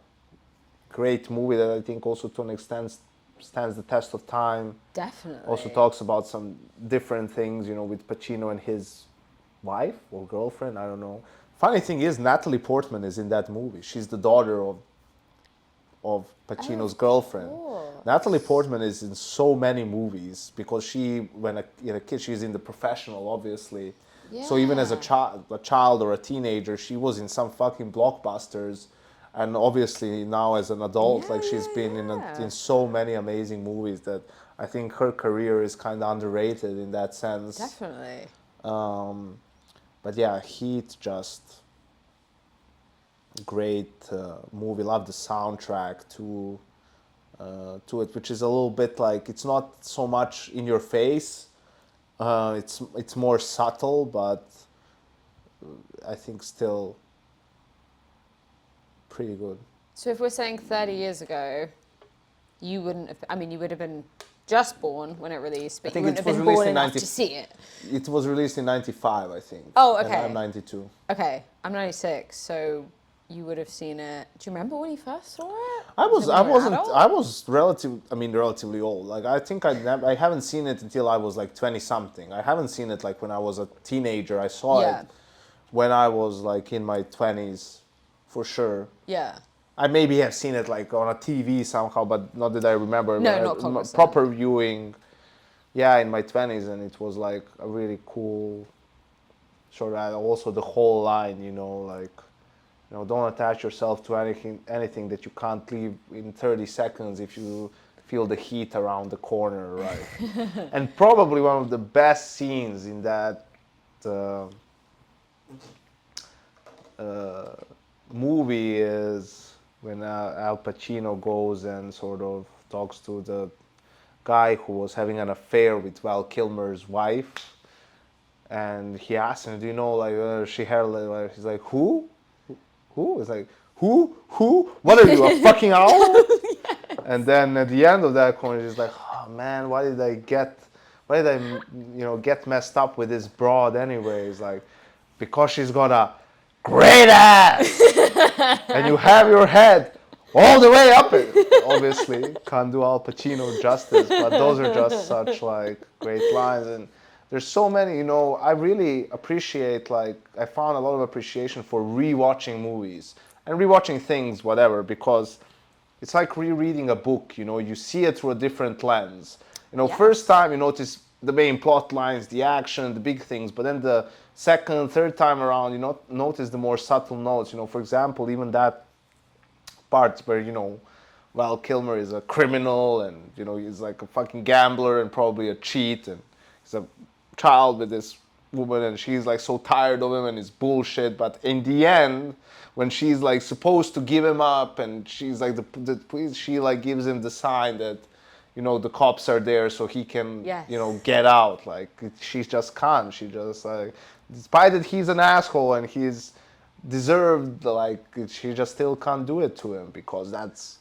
[SPEAKER 1] great movie that I think also to an extent stands the test of time.
[SPEAKER 2] Definitely.
[SPEAKER 1] Also talks about some different things, with Pacino and his wife or girlfriend, I don't know. Funny thing is, Natalie Portman is in that movie. She's the daughter of Pacino's girlfriend.
[SPEAKER 2] course.
[SPEAKER 1] Natalie Portman is in so many movies, because she, when a kid, she's in The Professional, obviously. So even as a child or a teenager, she was in some fucking blockbusters, and obviously now as an adult, she's been in so many amazing movies that I think her career is kind of underrated in that sense.
[SPEAKER 2] Definitely.
[SPEAKER 1] But yeah, Heat, just great movie. Love the soundtrack to it, which is a little bit like, it's not so much in your face. It's more subtle, but I think still pretty good.
[SPEAKER 2] So if we're saying 30 years ago, you wouldn't have, you would have been just born when it released, but you wouldn't have been born enough to see it.
[SPEAKER 1] It was released in 95, I think.
[SPEAKER 2] Oh, okay.
[SPEAKER 1] And I'm 92.
[SPEAKER 2] Okay, I'm 96, so you would have seen it. Do you remember when you first saw it?
[SPEAKER 1] I was relatively old. Like, I think I haven't seen it until I was like 20 something. I haven't seen it like when I was a teenager. I saw it when I was like in my 20s, for sure.
[SPEAKER 2] Yeah.
[SPEAKER 1] I maybe have seen it like on a TV somehow, but not that I remember.
[SPEAKER 2] No, not cognizant.
[SPEAKER 1] Proper viewing, in my 20s, and it was like a really cool sort of, also the whole line, don't attach yourself to anything that you can't leave in 30 seconds if you feel the heat around the corner, right? And probably one of the best scenes in that movie is when Al Pacino goes and sort of talks to the guy who was having an affair with Val Kilmer's wife, and he asks him, "Do you know she had?" He's like, "Who? Who?" It's like, "Who? What are you, a fucking owl?" Yes. And then at the end of that corner, he's like, "Oh man, why did I get messed up with this broad anyways? Like, because she's got a great ass, and you have your head all the way up it." Obviously, can't do Al Pacino justice, but those are just such like great lines. And there's so many, I really appreciate, I found a lot of appreciation for rewatching movies and rewatching things, whatever, because it's like rereading a book, you see it through a different lens. First time you notice the main plot lines, the action, the big things, but then the second, third time around, you notice the more subtle notes. For example, even that part where, Val Kilmer is a criminal and, he's like a fucking gambler and probably a cheat, and he's a child with this woman, and she's like so tired of him and his bullshit, but in the end, when she's like supposed to give him up, and she's like the police, she like gives him the sign that, the cops are there so he can, get out. Like, she just can't. She just like, despite that he's an asshole and he's deserved, like, she just still can't do it to him, because that's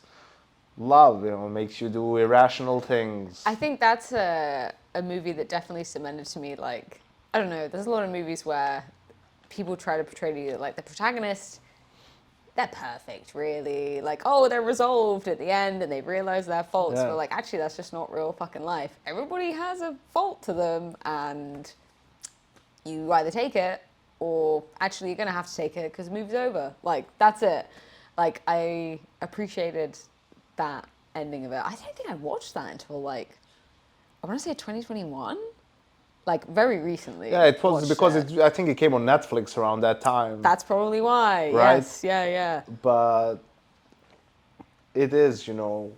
[SPEAKER 1] love, makes you do irrational things.
[SPEAKER 2] I think that's a movie that definitely cemented to me, like, I don't know, there's a lot of movies where people try to portray like the protagonist, they're perfect, really. Like, oh, they're resolved at the end and they realize their faults.
[SPEAKER 1] Yeah.
[SPEAKER 2] But like, actually, that's just not real fucking life. Everybody has a fault to them, and you either take it, or actually you're going to have to take it because the movie's over. Like, that's it. Like, I appreciated that ending of it. I don't think I watched that until, like, I want to say 2021? Like, very recently.
[SPEAKER 1] Yeah, it was because I think it came on Netflix around that time.
[SPEAKER 2] That's probably why.
[SPEAKER 1] Right?
[SPEAKER 2] Yes, yeah.
[SPEAKER 1] But it is, and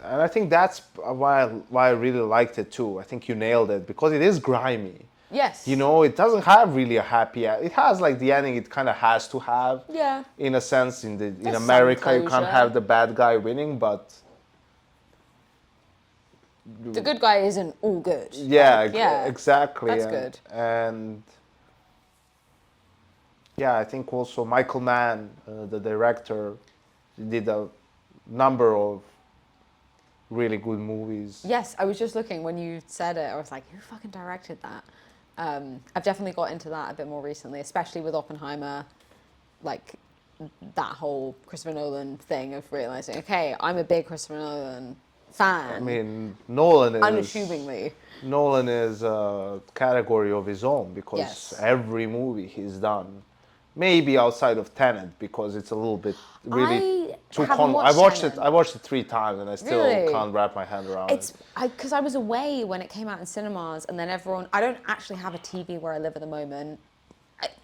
[SPEAKER 1] I think that's why I really liked it too. I think you nailed it, because it is grimy.
[SPEAKER 2] Yes.
[SPEAKER 1] You know, it doesn't have really a happy end. It has like the ending it kind of has to have.
[SPEAKER 2] Yeah.
[SPEAKER 1] In a sense, in
[SPEAKER 2] There's some
[SPEAKER 1] America, you can't
[SPEAKER 2] closure.
[SPEAKER 1] have the bad guy winning, but
[SPEAKER 2] The good guy isn't all good.
[SPEAKER 1] yeah,
[SPEAKER 2] Like, yeah.
[SPEAKER 1] exactly.
[SPEAKER 2] That's
[SPEAKER 1] and,
[SPEAKER 2] good.
[SPEAKER 1] And yeah, I think also Michael Mann, the director, did a number of really good movies.
[SPEAKER 2] Yes, I was just looking when you said it. I was like, who fucking directed that? I've definitely got into that a bit more recently, especially with Oppenheimer. Like that whole Christopher Nolan thing of realizing, okay, I'm a big Christopher Nolan fan.
[SPEAKER 1] I mean, Nolan
[SPEAKER 2] unassumingly.
[SPEAKER 1] is a category of his own because
[SPEAKER 2] Yes.
[SPEAKER 1] every movie he's done, maybe outside of Tenet because it's a little bit really too I watched
[SPEAKER 2] Tenet.
[SPEAKER 1] it. I watched it 3 times and I still
[SPEAKER 2] Really?
[SPEAKER 1] can't wrap my hand around it.
[SPEAKER 2] Because I was away when it came out in cinemas, and then everyone. I don't actually have a TV where I live at the moment.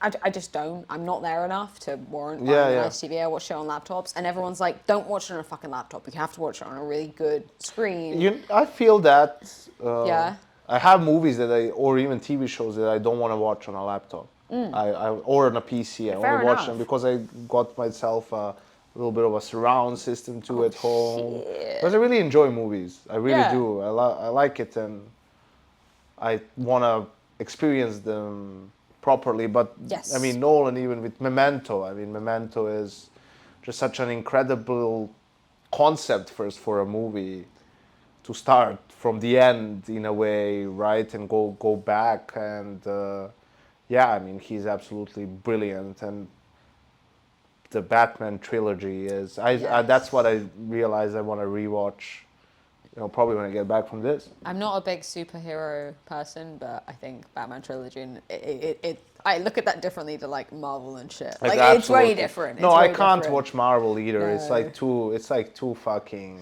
[SPEAKER 2] I just don't. I'm not there enough to warrant buying a nice TV. I watch it on laptops, and everyone's like, "Don't watch it on a fucking laptop. You have to watch it on a really good screen."
[SPEAKER 1] I feel that.
[SPEAKER 2] Yeah.
[SPEAKER 1] I have movies or even TV shows that I don't want to watch on a laptop. Or on a PC. I
[SPEAKER 2] Fair
[SPEAKER 1] only watch
[SPEAKER 2] enough.
[SPEAKER 1] them because I got myself a little bit of a surround system too at home. Because I really enjoy movies. I really do. I like it and I want to experience them properly. But
[SPEAKER 2] Yes.
[SPEAKER 1] I mean, Nolan, even with Memento, Memento is just such an incredible concept first for a movie to start from the end in a way, right, and go back and he's absolutely brilliant and the Batman trilogy is that's what I realized I want to rewatch. Probably when I get back from this.
[SPEAKER 2] I'm not a big superhero person, but I think Batman trilogy and I look at that differently to like Marvel and shit. Like it's way different.
[SPEAKER 1] No,
[SPEAKER 2] It's
[SPEAKER 1] I
[SPEAKER 2] way
[SPEAKER 1] can't
[SPEAKER 2] different.
[SPEAKER 1] watch Marvel either.
[SPEAKER 2] No.
[SPEAKER 1] It's like too fucking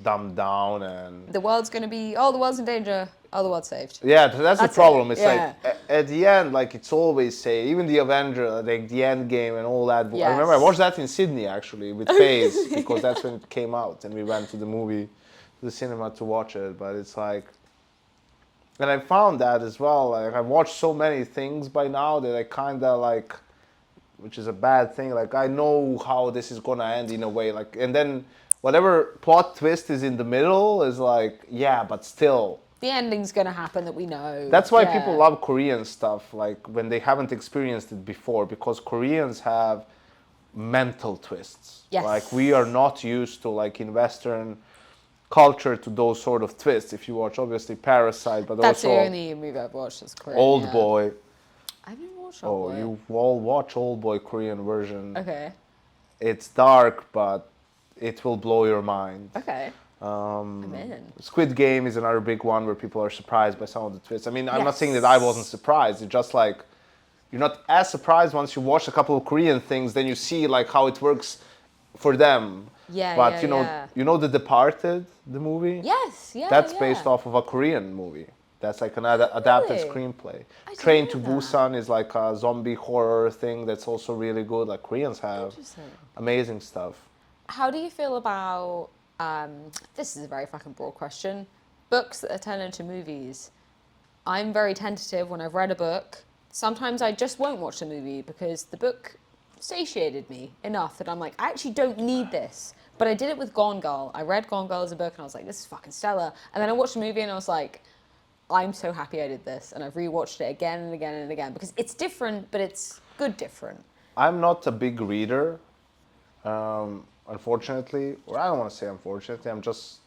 [SPEAKER 1] dumbed down and
[SPEAKER 2] The world's gonna be the world's in danger. Oh, the world's saved.
[SPEAKER 1] yeah, that's the problem.
[SPEAKER 2] it.
[SPEAKER 1] It's like at the end, like it's always say, even the Avenger, like the End Game and all that.
[SPEAKER 2] Yes.
[SPEAKER 1] I remember I watched that in Sydney actually with FaZe because that's when it came out, and we went to the cinema to watch it. But it's like, and I found that as well. Like I've watched so many things by now that I kind of like, which is a bad thing. Like I know how this is gonna end in a way. Like and then whatever plot twist is in the middle is like, yeah, but still.
[SPEAKER 2] The ending's gonna happen that we know.
[SPEAKER 1] That's why people love Korean stuff, like when they haven't experienced it before, because Koreans have mental twists.
[SPEAKER 2] Yes.
[SPEAKER 1] Like we are not used to, like in Western culture, to those sort of twists. If you watch, obviously, Parasite, but
[SPEAKER 2] That's
[SPEAKER 1] also
[SPEAKER 2] the only movie I've watched that's Korean.
[SPEAKER 1] Old Boy.
[SPEAKER 2] I haven't watched Old Boy.
[SPEAKER 1] You all watch Old Boy Korean version.
[SPEAKER 2] Okay.
[SPEAKER 1] It's dark, but it will blow your mind.
[SPEAKER 2] Okay. I'm in.
[SPEAKER 1] Squid Game is another big one where people are surprised by some of the twists. I mean, I'm not saying that I wasn't surprised. It's just like you're not as surprised once you watch a couple of Korean things, then you see like how it works for them.
[SPEAKER 2] Yeah,
[SPEAKER 1] but
[SPEAKER 2] yeah,
[SPEAKER 1] you know The Departed, the movie?
[SPEAKER 2] Yes, yeah.
[SPEAKER 1] That's based off of a Korean movie. That's like an adapted screenplay. Train to Busan is like a zombie horror thing that's also really good. Like Koreans have amazing stuff.
[SPEAKER 2] How do you feel about this is a very fucking broad question. Books that are turned into movies. I'm very tentative when I've read a book. Sometimes I just won't watch the movie because the book satiated me enough that I'm like, I actually don't need this. But I did it with Gone Girl. I read Gone Girl as a book and I was like, this is fucking stellar. And then I watched the movie and I was like, I'm so happy I did this. And I've rewatched it again and again and again because it's different, but it's good different.
[SPEAKER 1] I'm not a big reader. Unfortunately, or I don't want to say unfortunately, I'm just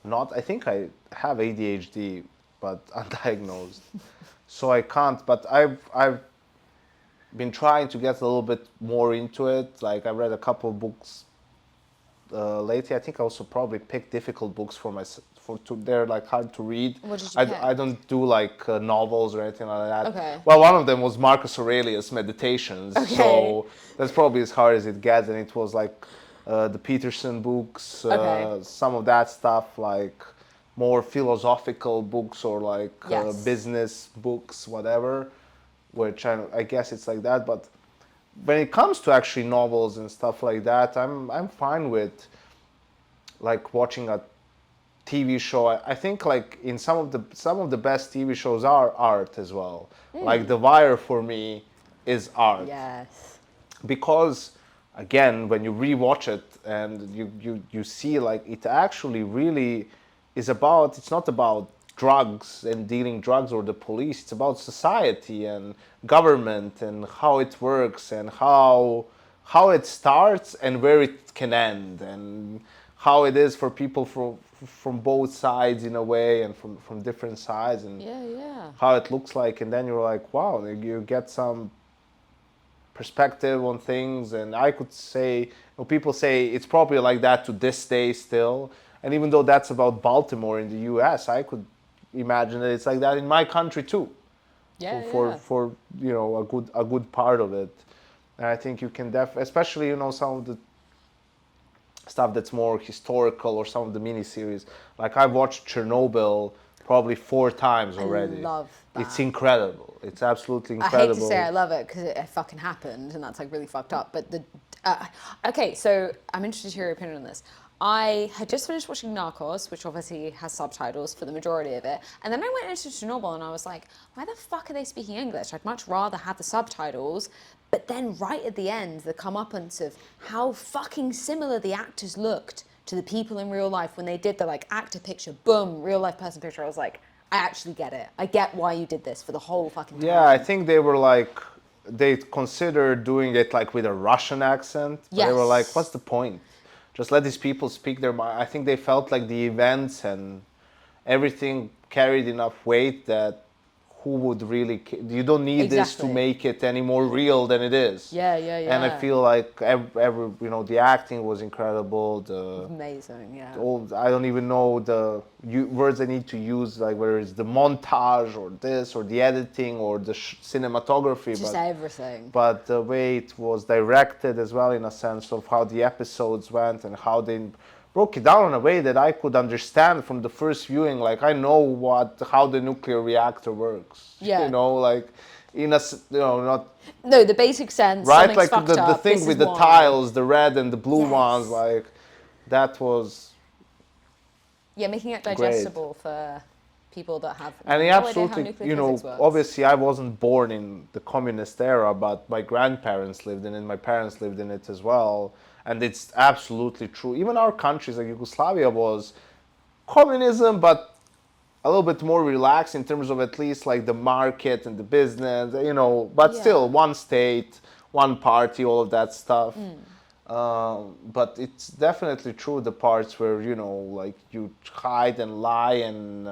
[SPEAKER 1] not. I think I have ADHD, but undiagnosed, so I can't. But I've been trying to get a little bit more into it. Like I read a couple of books lately. I think I also probably picked difficult books they're like hard to read.
[SPEAKER 2] What did you pick?
[SPEAKER 1] I don't do like novels or anything like that.
[SPEAKER 2] Okay.
[SPEAKER 1] Well, one of them was Marcus Aurelius' Meditations.
[SPEAKER 2] Okay.
[SPEAKER 1] So that's probably as hard as it gets, and it was like the Peterson books, some of that stuff, like more philosophical books or like business books, whatever, which I guess it's like that. But when it comes to actually novels and stuff like that, I'm fine with like watching a TV show. I think like in some of the best TV shows are art as well. Like The Wire for me is art
[SPEAKER 2] Yes.
[SPEAKER 1] because again when you rewatch it and you see like it actually really is about, it's not about drugs and dealing drugs or the police, it's about society and government and how it works and how it starts and where it can end and how it is for people from both sides in a way and from different sides and
[SPEAKER 2] Yeah, yeah.
[SPEAKER 1] how it looks like, and then you're like wow, you get some perspective on things. And I could say, people say it's probably like that to this day still, and even though that's about Baltimore in the US, I could imagine that it's like that in my country too,
[SPEAKER 2] Yeah,
[SPEAKER 1] for a good part of it. And I think you can especially some of the stuff that's more historical or some of the miniseries. Like I've watched Chernobyl probably 4 times already.
[SPEAKER 2] love that.
[SPEAKER 1] It's incredible. It's absolutely
[SPEAKER 2] I
[SPEAKER 1] incredible.
[SPEAKER 2] hate to say I love it because it fucking happened and that's like really fucked up. But okay, so I'm interested to hear your opinion on this. I had just finished watching Narcos, which obviously has subtitles for the majority of it. And then I went into Chernobyl and I was like, why the fuck are they speaking English? I'd much rather have the subtitles. But then right at the end, the comeuppance of how fucking similar the actors looked to the people in real life when they did the like actor picture, boom, real life person picture. I was like, I actually get it. I get why you did this for the whole fucking time.
[SPEAKER 1] Yeah, I think they were like, they considered doing it like with a Russian accent. But they were like,
[SPEAKER 2] Yes.
[SPEAKER 1] what's the point? Just let these people speak their mind. I think they felt like the events and everything carried enough weight that who would really you don't need this to
[SPEAKER 2] Exactly.
[SPEAKER 1] make it any more real than it is.
[SPEAKER 2] Yeah.
[SPEAKER 1] And I feel like every the acting was incredible. The
[SPEAKER 2] Amazing, yeah.
[SPEAKER 1] all, I don't even know the words I need to use, like whether it's the montage or this or the editing or the cinematography,
[SPEAKER 2] Just everything.
[SPEAKER 1] but the way it was directed as well, in a sense of how the episodes went and how they broke it down in a way that I could understand from the first viewing. Like I know how the nuclear reactor works.
[SPEAKER 2] Yeah.
[SPEAKER 1] Like in a not
[SPEAKER 2] No, the basic sense.
[SPEAKER 1] right,
[SPEAKER 2] Something's
[SPEAKER 1] like
[SPEAKER 2] fucked
[SPEAKER 1] the
[SPEAKER 2] up.
[SPEAKER 1] thing
[SPEAKER 2] This
[SPEAKER 1] with
[SPEAKER 2] is
[SPEAKER 1] the
[SPEAKER 2] why.
[SPEAKER 1] tiles, the red and the blue
[SPEAKER 2] Yes.
[SPEAKER 1] ones, like that was
[SPEAKER 2] Yeah, making it
[SPEAKER 1] great.
[SPEAKER 2] digestible for people that have
[SPEAKER 1] And he
[SPEAKER 2] no idea how
[SPEAKER 1] absolutely,
[SPEAKER 2] nuclear physics works.
[SPEAKER 1] obviously I wasn't born in the communist era, but my grandparents lived in it, my parents lived in it as well. And it's absolutely true. Even our countries, like Yugoslavia, was communism, but a little bit more relaxed in terms of at least like the market and the business, but still
[SPEAKER 2] Yeah.
[SPEAKER 1] one state, one party, all of that stuff. But it's definitely true the parts where like you hide and lie and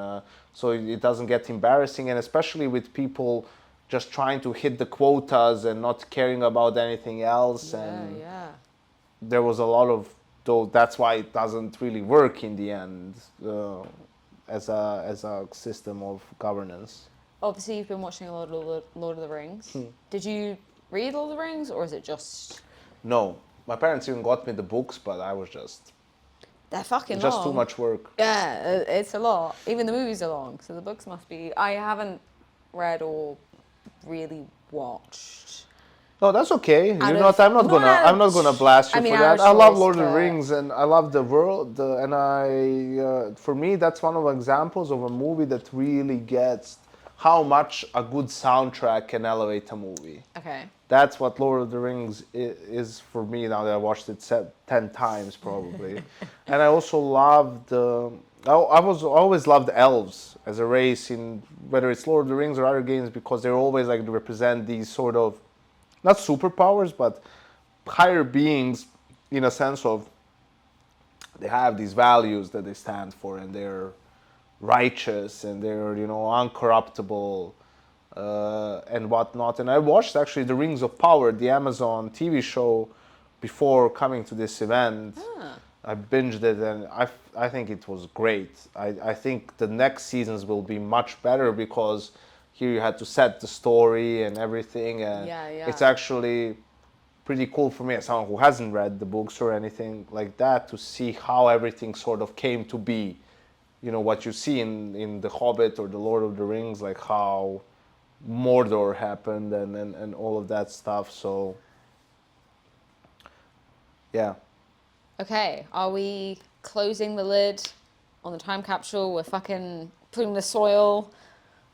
[SPEAKER 1] so it doesn't get embarrassing, and especially with people just trying to hit the quotas and not caring about anything else. And
[SPEAKER 2] Yeah.
[SPEAKER 1] there was a lot of, though that's why it doesn't really work in the end as a system of governance.
[SPEAKER 2] Obviously, you've been watching a lot of Lord of the Rings. Did you read Lord of the Rings, or is it just...
[SPEAKER 1] No, my parents even got me the books, but I was
[SPEAKER 2] They're fucking
[SPEAKER 1] just
[SPEAKER 2] long.
[SPEAKER 1] too much work.
[SPEAKER 2] Yeah, it's a lot. Even the movies are long, so the books must be... I haven't read or really watched.
[SPEAKER 1] No, that's okay.
[SPEAKER 2] Out
[SPEAKER 1] You're
[SPEAKER 2] of-
[SPEAKER 1] not. I'm not gonna blast you
[SPEAKER 2] I mean,
[SPEAKER 1] for
[SPEAKER 2] out
[SPEAKER 1] that.
[SPEAKER 2] of
[SPEAKER 1] I love
[SPEAKER 2] choice,
[SPEAKER 1] Lord of the
[SPEAKER 2] but-
[SPEAKER 1] Rings and I love the world. And for me, that's one of the examples of a movie that really gets how much a good soundtrack can elevate a movie.
[SPEAKER 2] Okay.
[SPEAKER 1] That's what Lord of the Rings is for me now that I watched it 10 times probably. And I also love I always loved elves as a race in whether it's Lord of the Rings or other games, because they're always like to represent these sort of not superpowers but higher beings, in a sense of they have these values that they stand for and they're righteous and they're uncorruptible and whatnot. And I watched actually The Rings of Power, the Amazon TV show, before coming to this event. I binged it and I think it was great. I think the next seasons will be much better because here you had to set the story and everything. And
[SPEAKER 2] Yeah.
[SPEAKER 1] it's actually pretty cool for me as someone who hasn't read the books or anything like that to see how everything sort of came to be. What you see in The Hobbit or The Lord of the Rings, like how Mordor happened and all of that stuff. So, yeah.
[SPEAKER 2] Okay, are we closing the lid on the time capsule. We're fucking putting the soil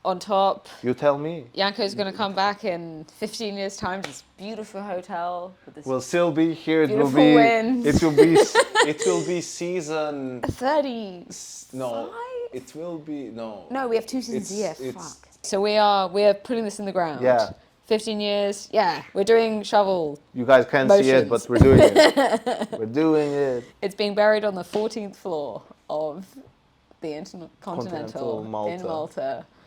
[SPEAKER 2] on top.
[SPEAKER 1] You tell me.
[SPEAKER 2] Janko's going to come back in 15 years' time to this beautiful hotel with this
[SPEAKER 1] We'll still be here. It will
[SPEAKER 2] beautiful
[SPEAKER 1] be.
[SPEAKER 2] wind.
[SPEAKER 1] It will be. It will be season.
[SPEAKER 2] 30.
[SPEAKER 1] No. It will be no.
[SPEAKER 2] No, we have 2 seasons a year.
[SPEAKER 1] It's-
[SPEAKER 2] Fuck. So we are putting this in the ground.
[SPEAKER 1] Yeah.
[SPEAKER 2] 15 years. Yeah, we're doing shovel.
[SPEAKER 1] You guys can't see it, but we're doing it. We're doing it.
[SPEAKER 2] It's being buried on the 14th floor of the Intercontinental
[SPEAKER 1] Continental Malta.
[SPEAKER 2] in Malta.